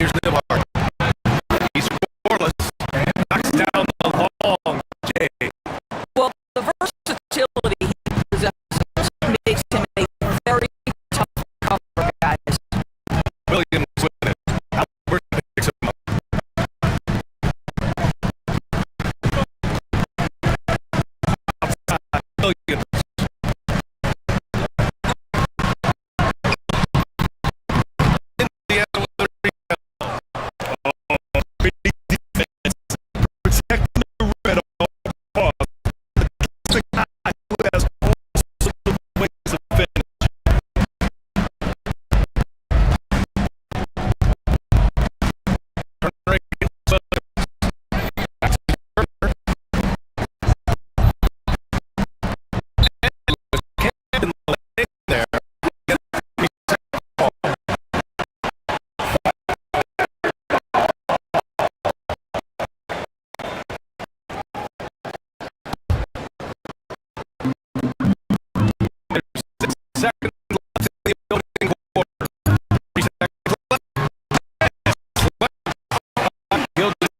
[SPEAKER 2] Here's Nibhart. He's scoreless. Knocks down the long J.
[SPEAKER 12] Well, the versatility he possesses makes him a very tough cover, guys.
[SPEAKER 2] Williams with it. Halliburton picks him up. Outside, Williams. Indiana with the rebound.
[SPEAKER 3] Oh, big defense. Protecting the rim at all costs. The guy who has all sorts of ways to finish.
[SPEAKER 2] Turner against Williams. Back to Turner. And with Camden laying there. Seconds left in the opening quarter. 3 seconds left. He'll just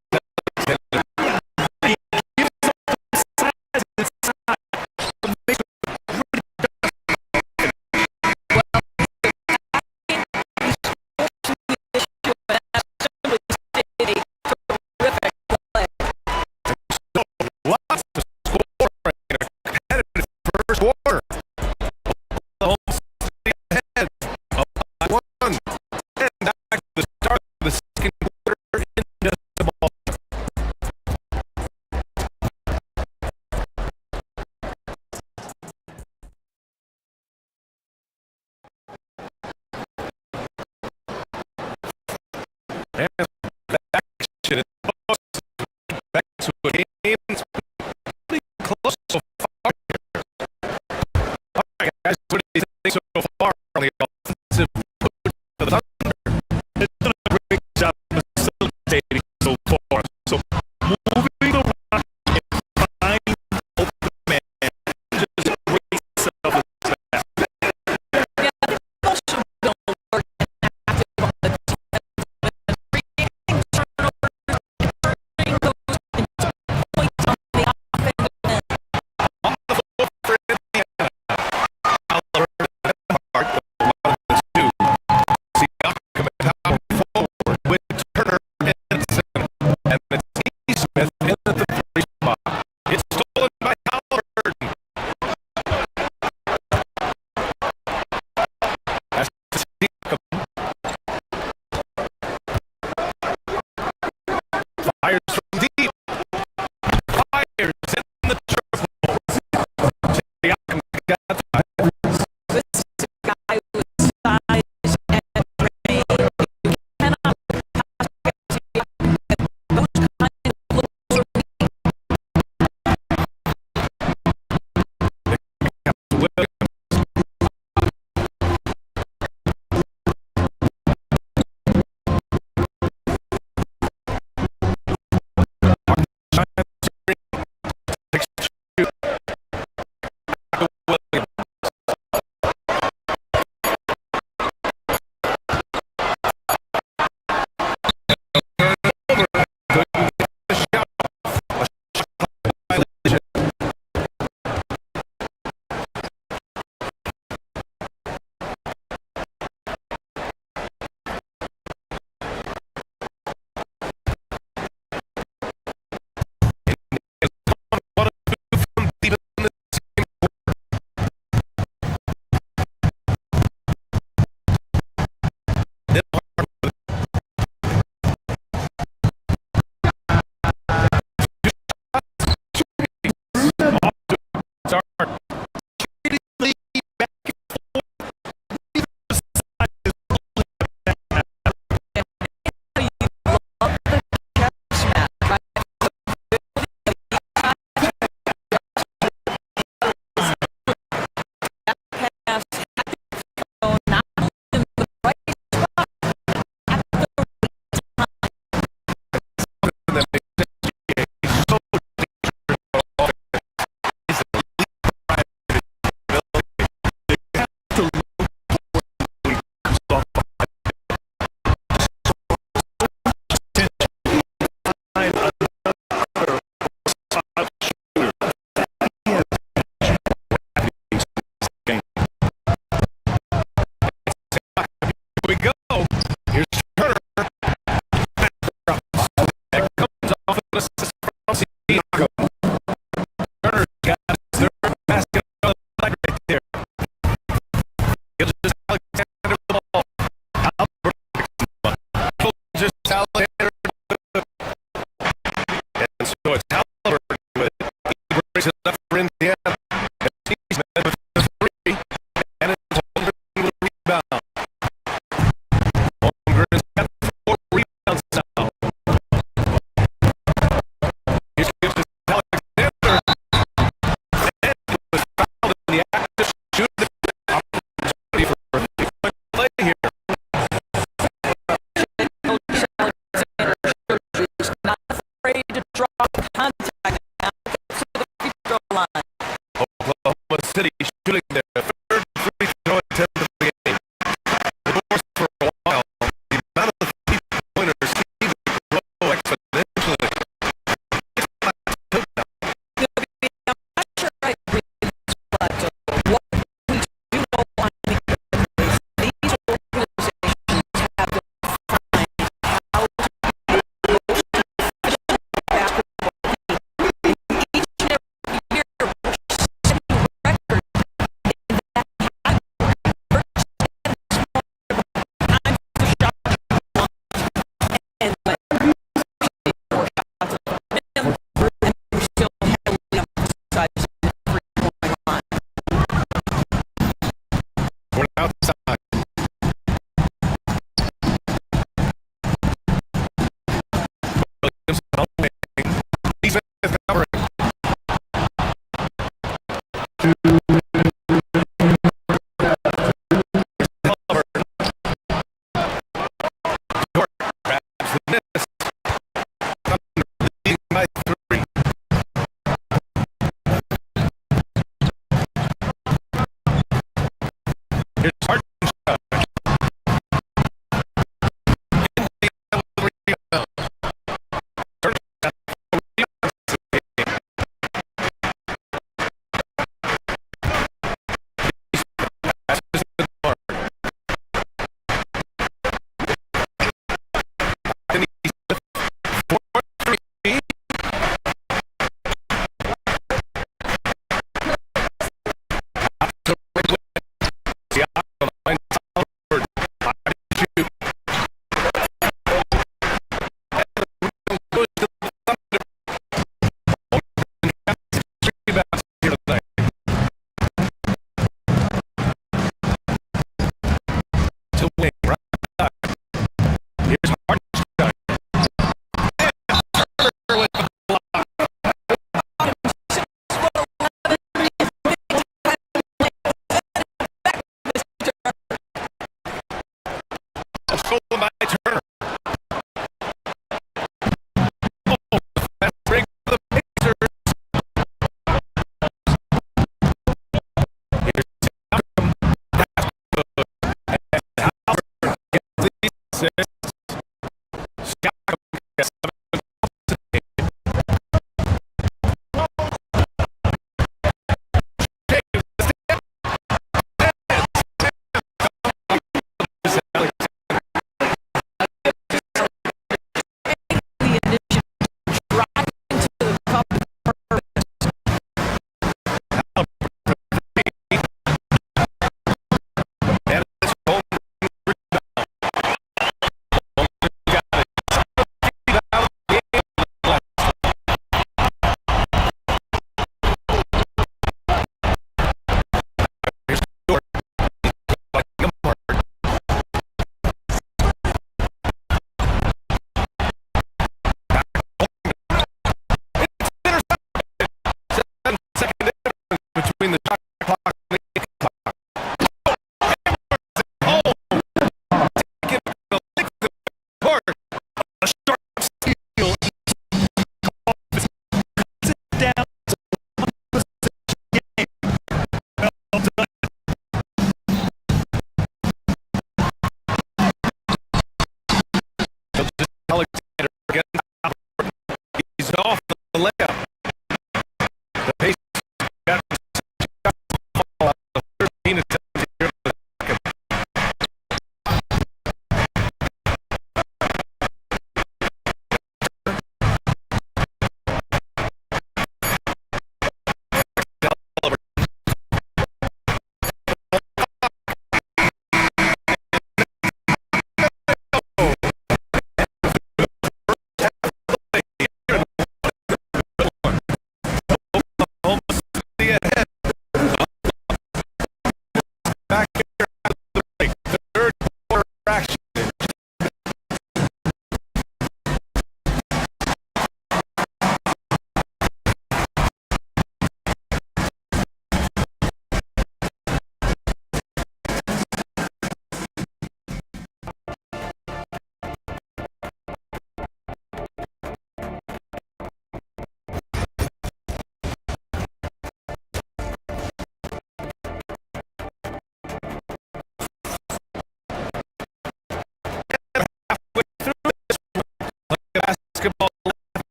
[SPEAKER 2] lots of scoring in a competitive first quarter. Home State ahead of by 1. And back to the start of the second quarter in just a moment. And back to the back to a game that's pretty close so far here. All right, guys, what do you think so far on the offensive push for the Thunder?
[SPEAKER 3] It's done a great job facilitating so far. So moving the rock and finding open man. Just great self-respect.
[SPEAKER 12] Yeah, they've also done work active on the defense and creating turnovers and turning those into points on the offensive end.
[SPEAKER 2] On the floor for Indiana. Halliburton and Nembhard go 1 of the 2. Siakam and Howard forward with Turner in center. And it's T. Smith in at the 3 spot. It's stolen by Halliburton. That's Siakam. Fires from deep. Fires in the triple. Siakam got 5.
[SPEAKER 12] This is a guy with size and range. You cannot pass Siakam. Those kind of looks are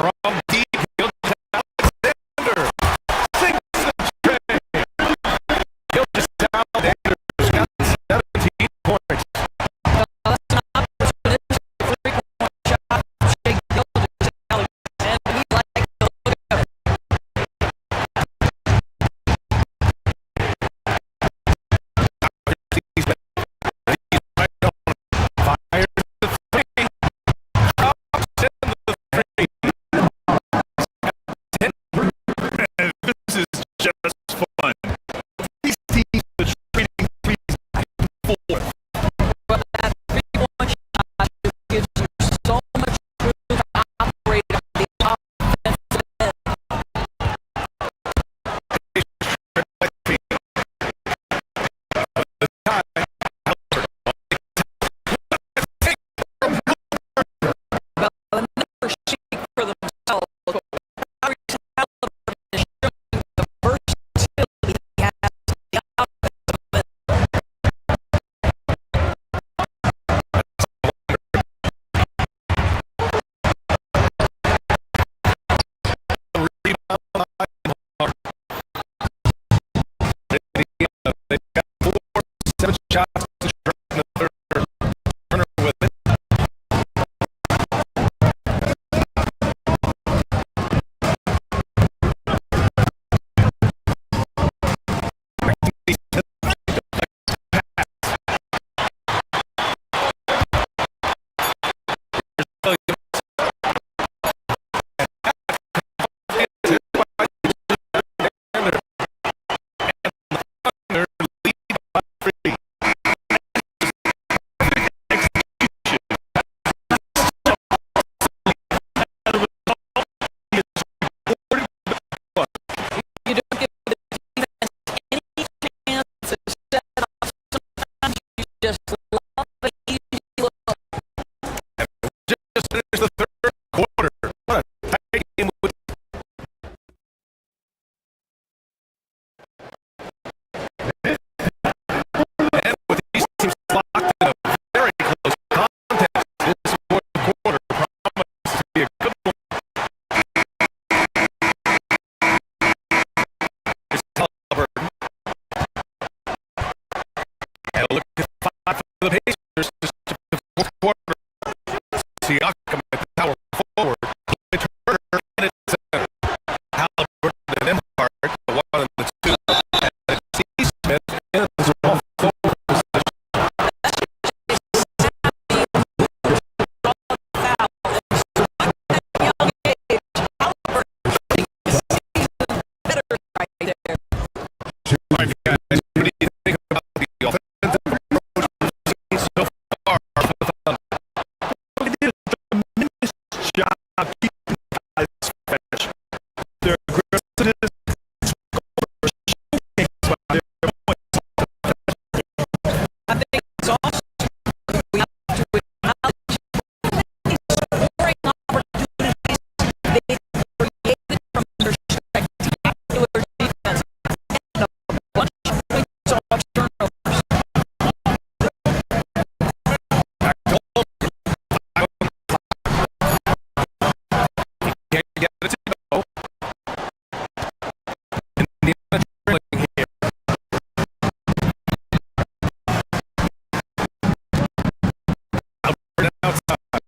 [SPEAKER 2] From deep, he'll just Alexander. Sinks the tray. He'll just Alexander's got 17 points.
[SPEAKER 3] This is just fun. These teams are trading threes back and forth.
[SPEAKER 12] But that 3-point shot gives you so much room to operate on the offensive end. They'll never speak for themselves, but Harry Halliburton is showing the versatility he has in the offensive end.
[SPEAKER 2] They've got 4-7 shots to strike in the third. Turner with it.
[SPEAKER 12] You don't give the defense any chance to set off. Sometimes you just love an easy look.
[SPEAKER 2] Just finished the third quarter. What a tight game with and with these teams locked in a very close contest. This fourth quarter promises to be a good one. It's Halliburton. And a look at 5 for the Pacers. Just to the fourth quarter. Siakam at the power forward. Turner in at center. Halliburton and Empire, the 1 and the 2. And C. Smith in the small forward position. All right, guys, what do you think about the offensive approach we've seen so far for the Thunder?
[SPEAKER 3] They did a tremendous job keeping guys fresh. Their aggressiveness showcased by their points.
[SPEAKER 12] I think it's awesome. We have to acknowledge many scoring opportunities they created from their spectacular defense and a bunch of points off turnovers.
[SPEAKER 2] Can't get it to go. Indiana trailing here. Halliburton outside.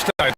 [SPEAKER 2] Einstein.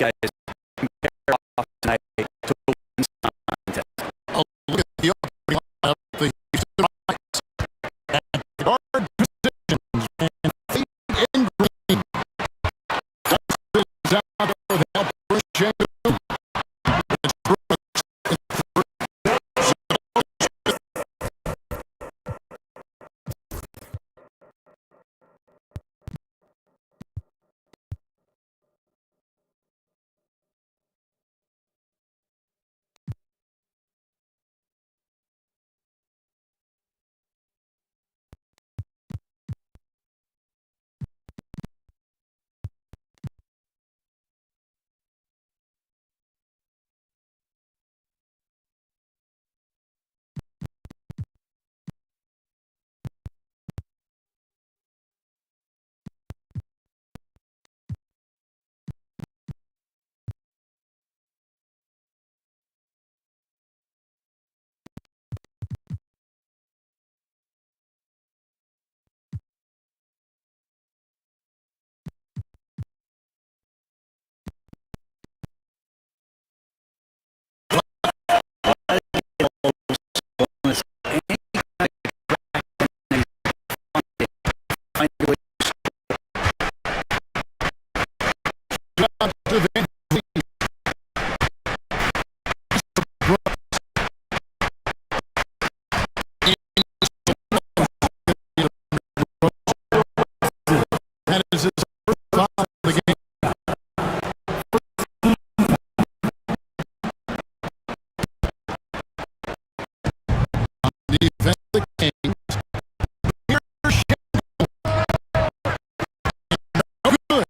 [SPEAKER 4] guys compare off tonight to a win contest.
[SPEAKER 7] Oh, look at the opening of the Houston Rockets. And guard positions and feet in green. Justin's out there with help for Shannon. That is his first foul of the game. On defense, the Kings. Here's Shannon. No good.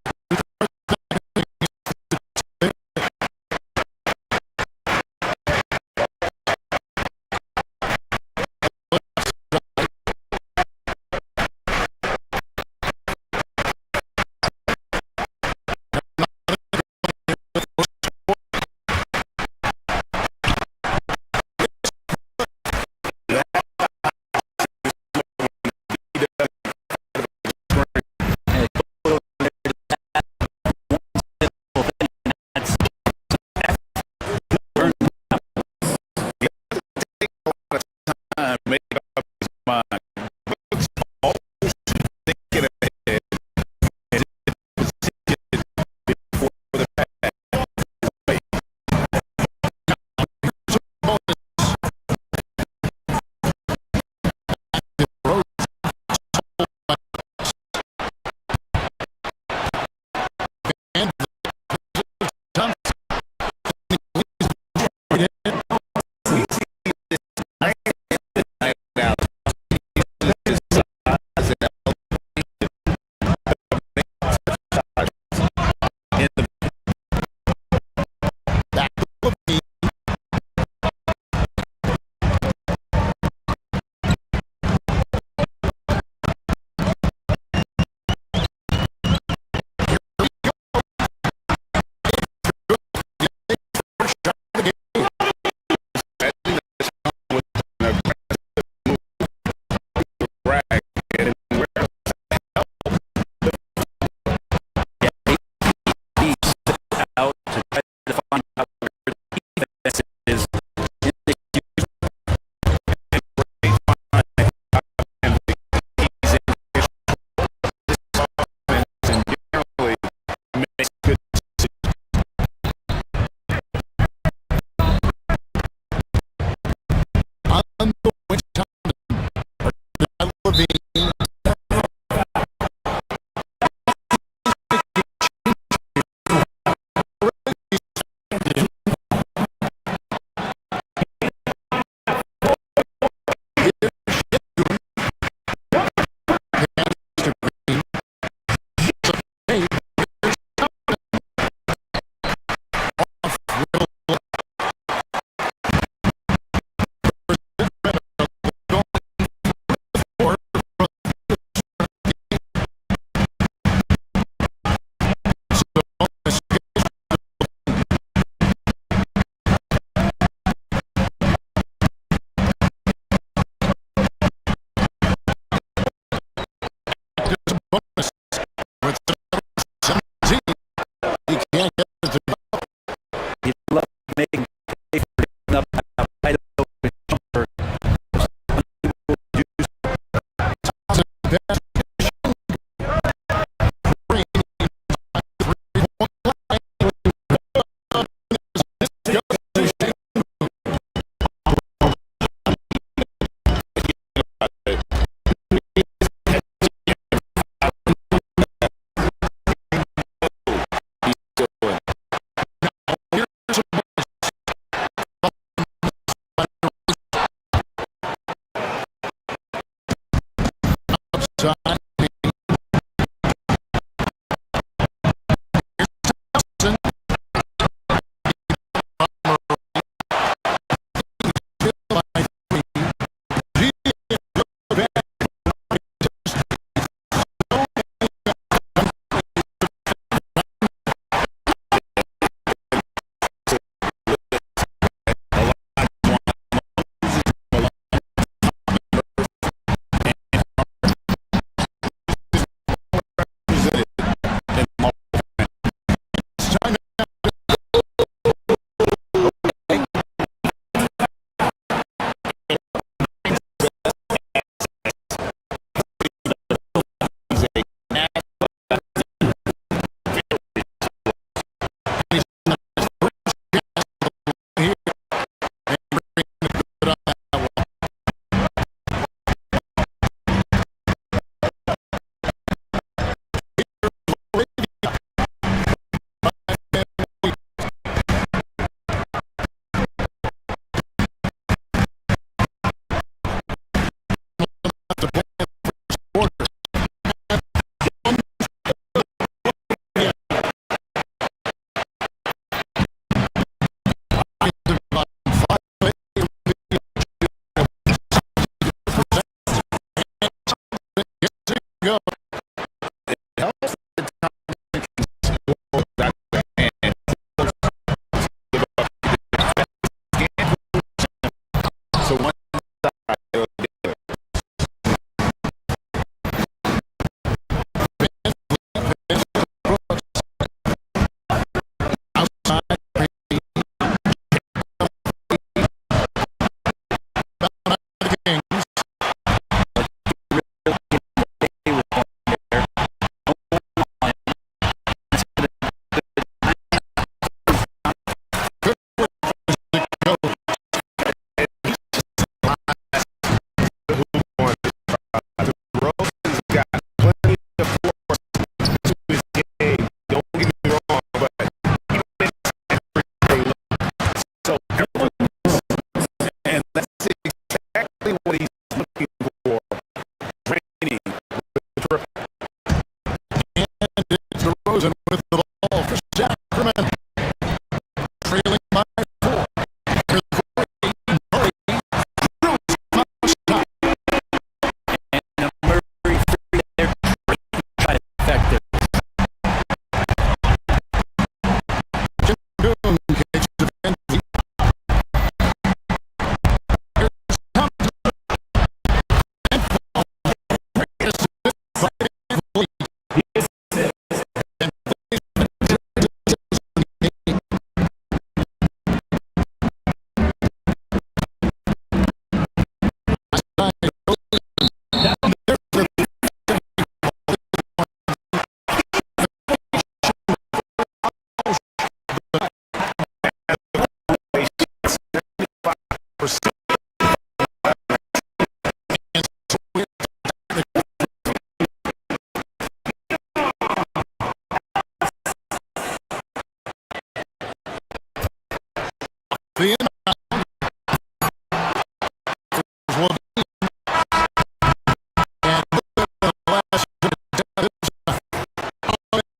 [SPEAKER 7] the inbound.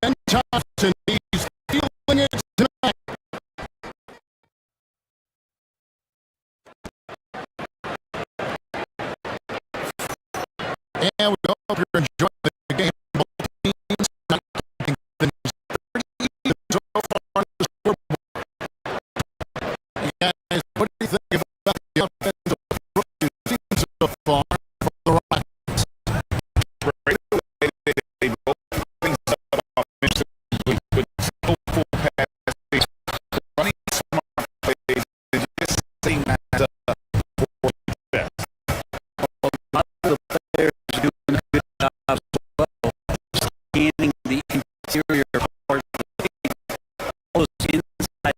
[SPEAKER 7] And Thompson, he's feeling it tonight. And we hope you're enjoying the game. Both teams not keeping things pretty even so far on the scoreboard. Guys, what do you think about the offensive approach you've seen so far for the Rockets?
[SPEAKER 8] Right away, they broke things up offensively with skillful passing, running smart plays, and just setting that up for success.
[SPEAKER 10] A lot of the players are doing a good job as well, scanning the interior part of the game. All those inside.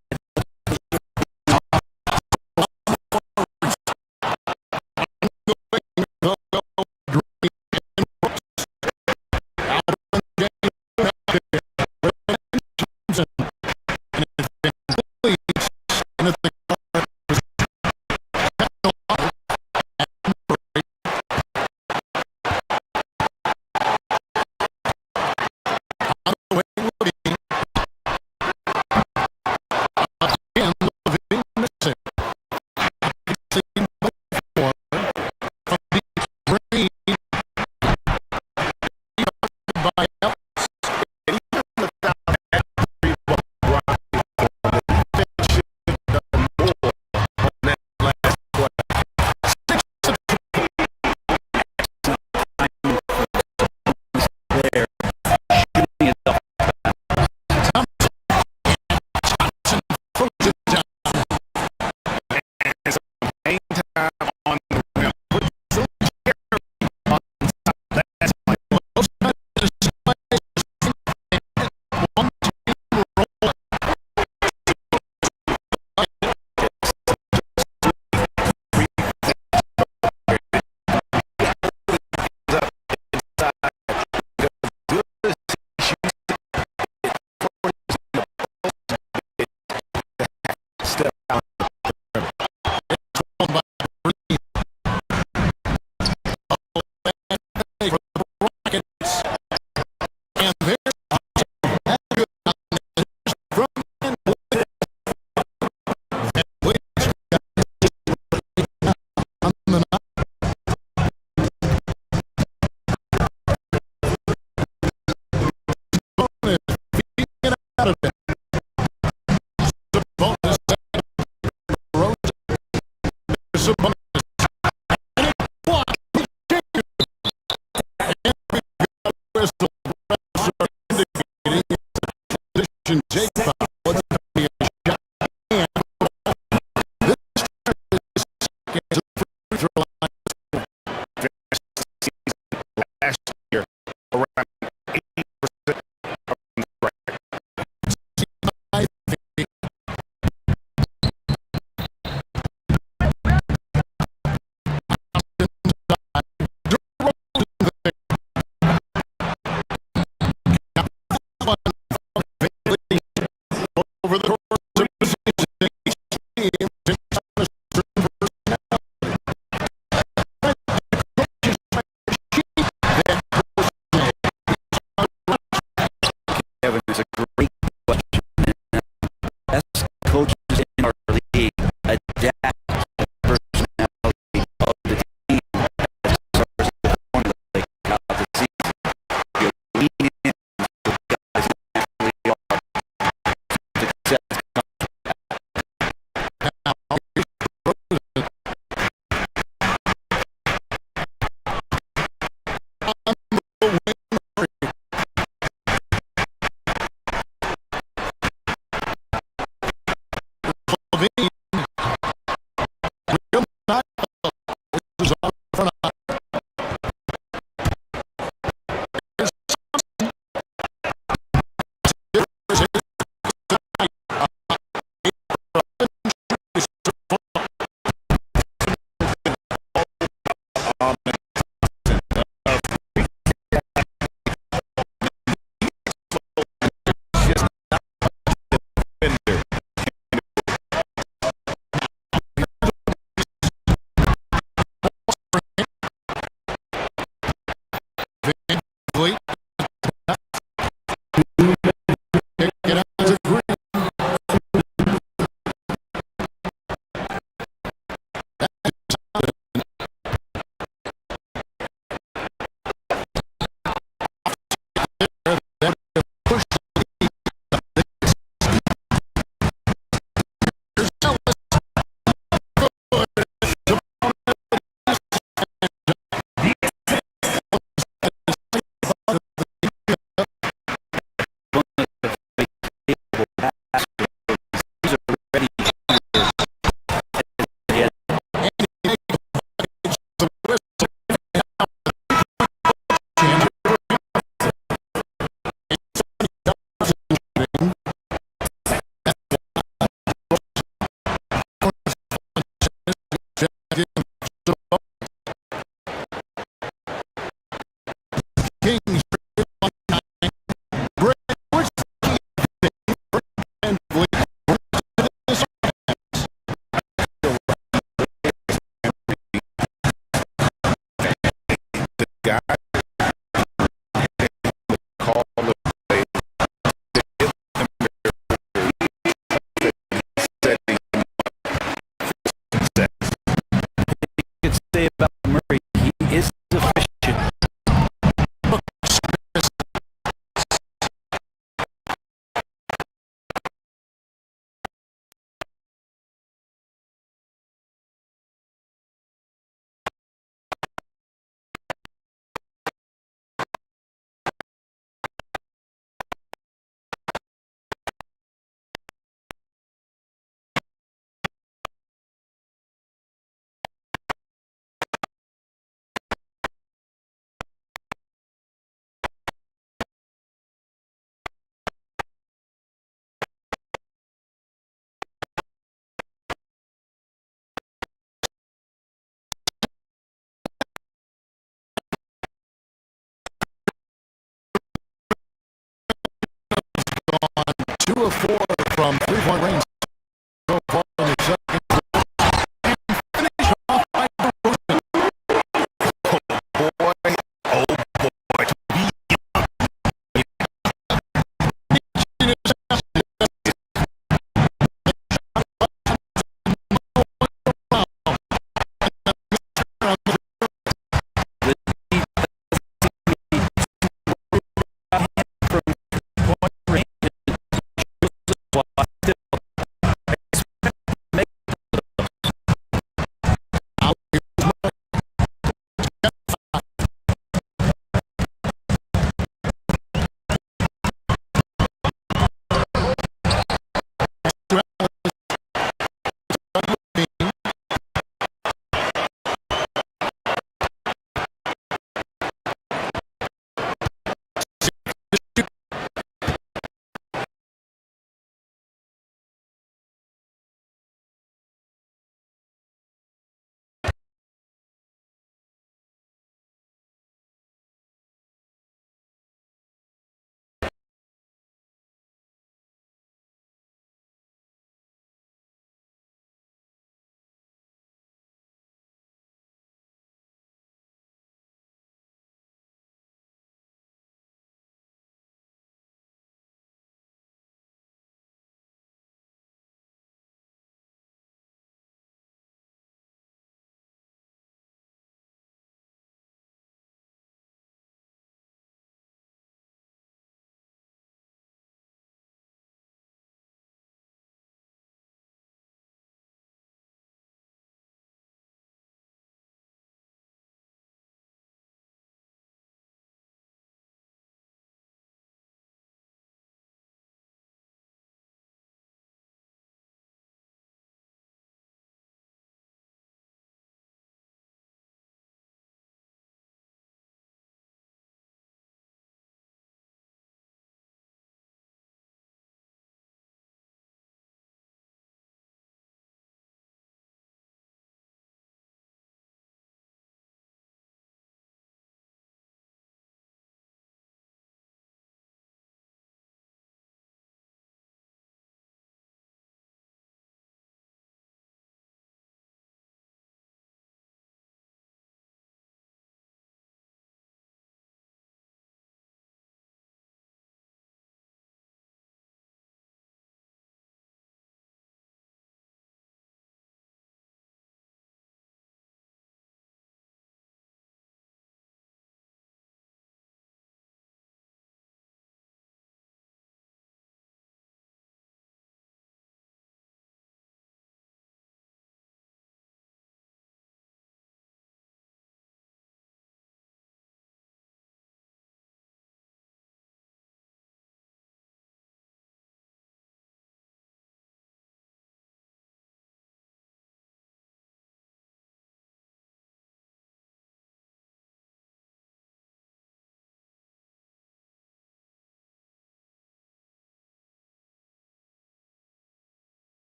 [SPEAKER 7] Bonus.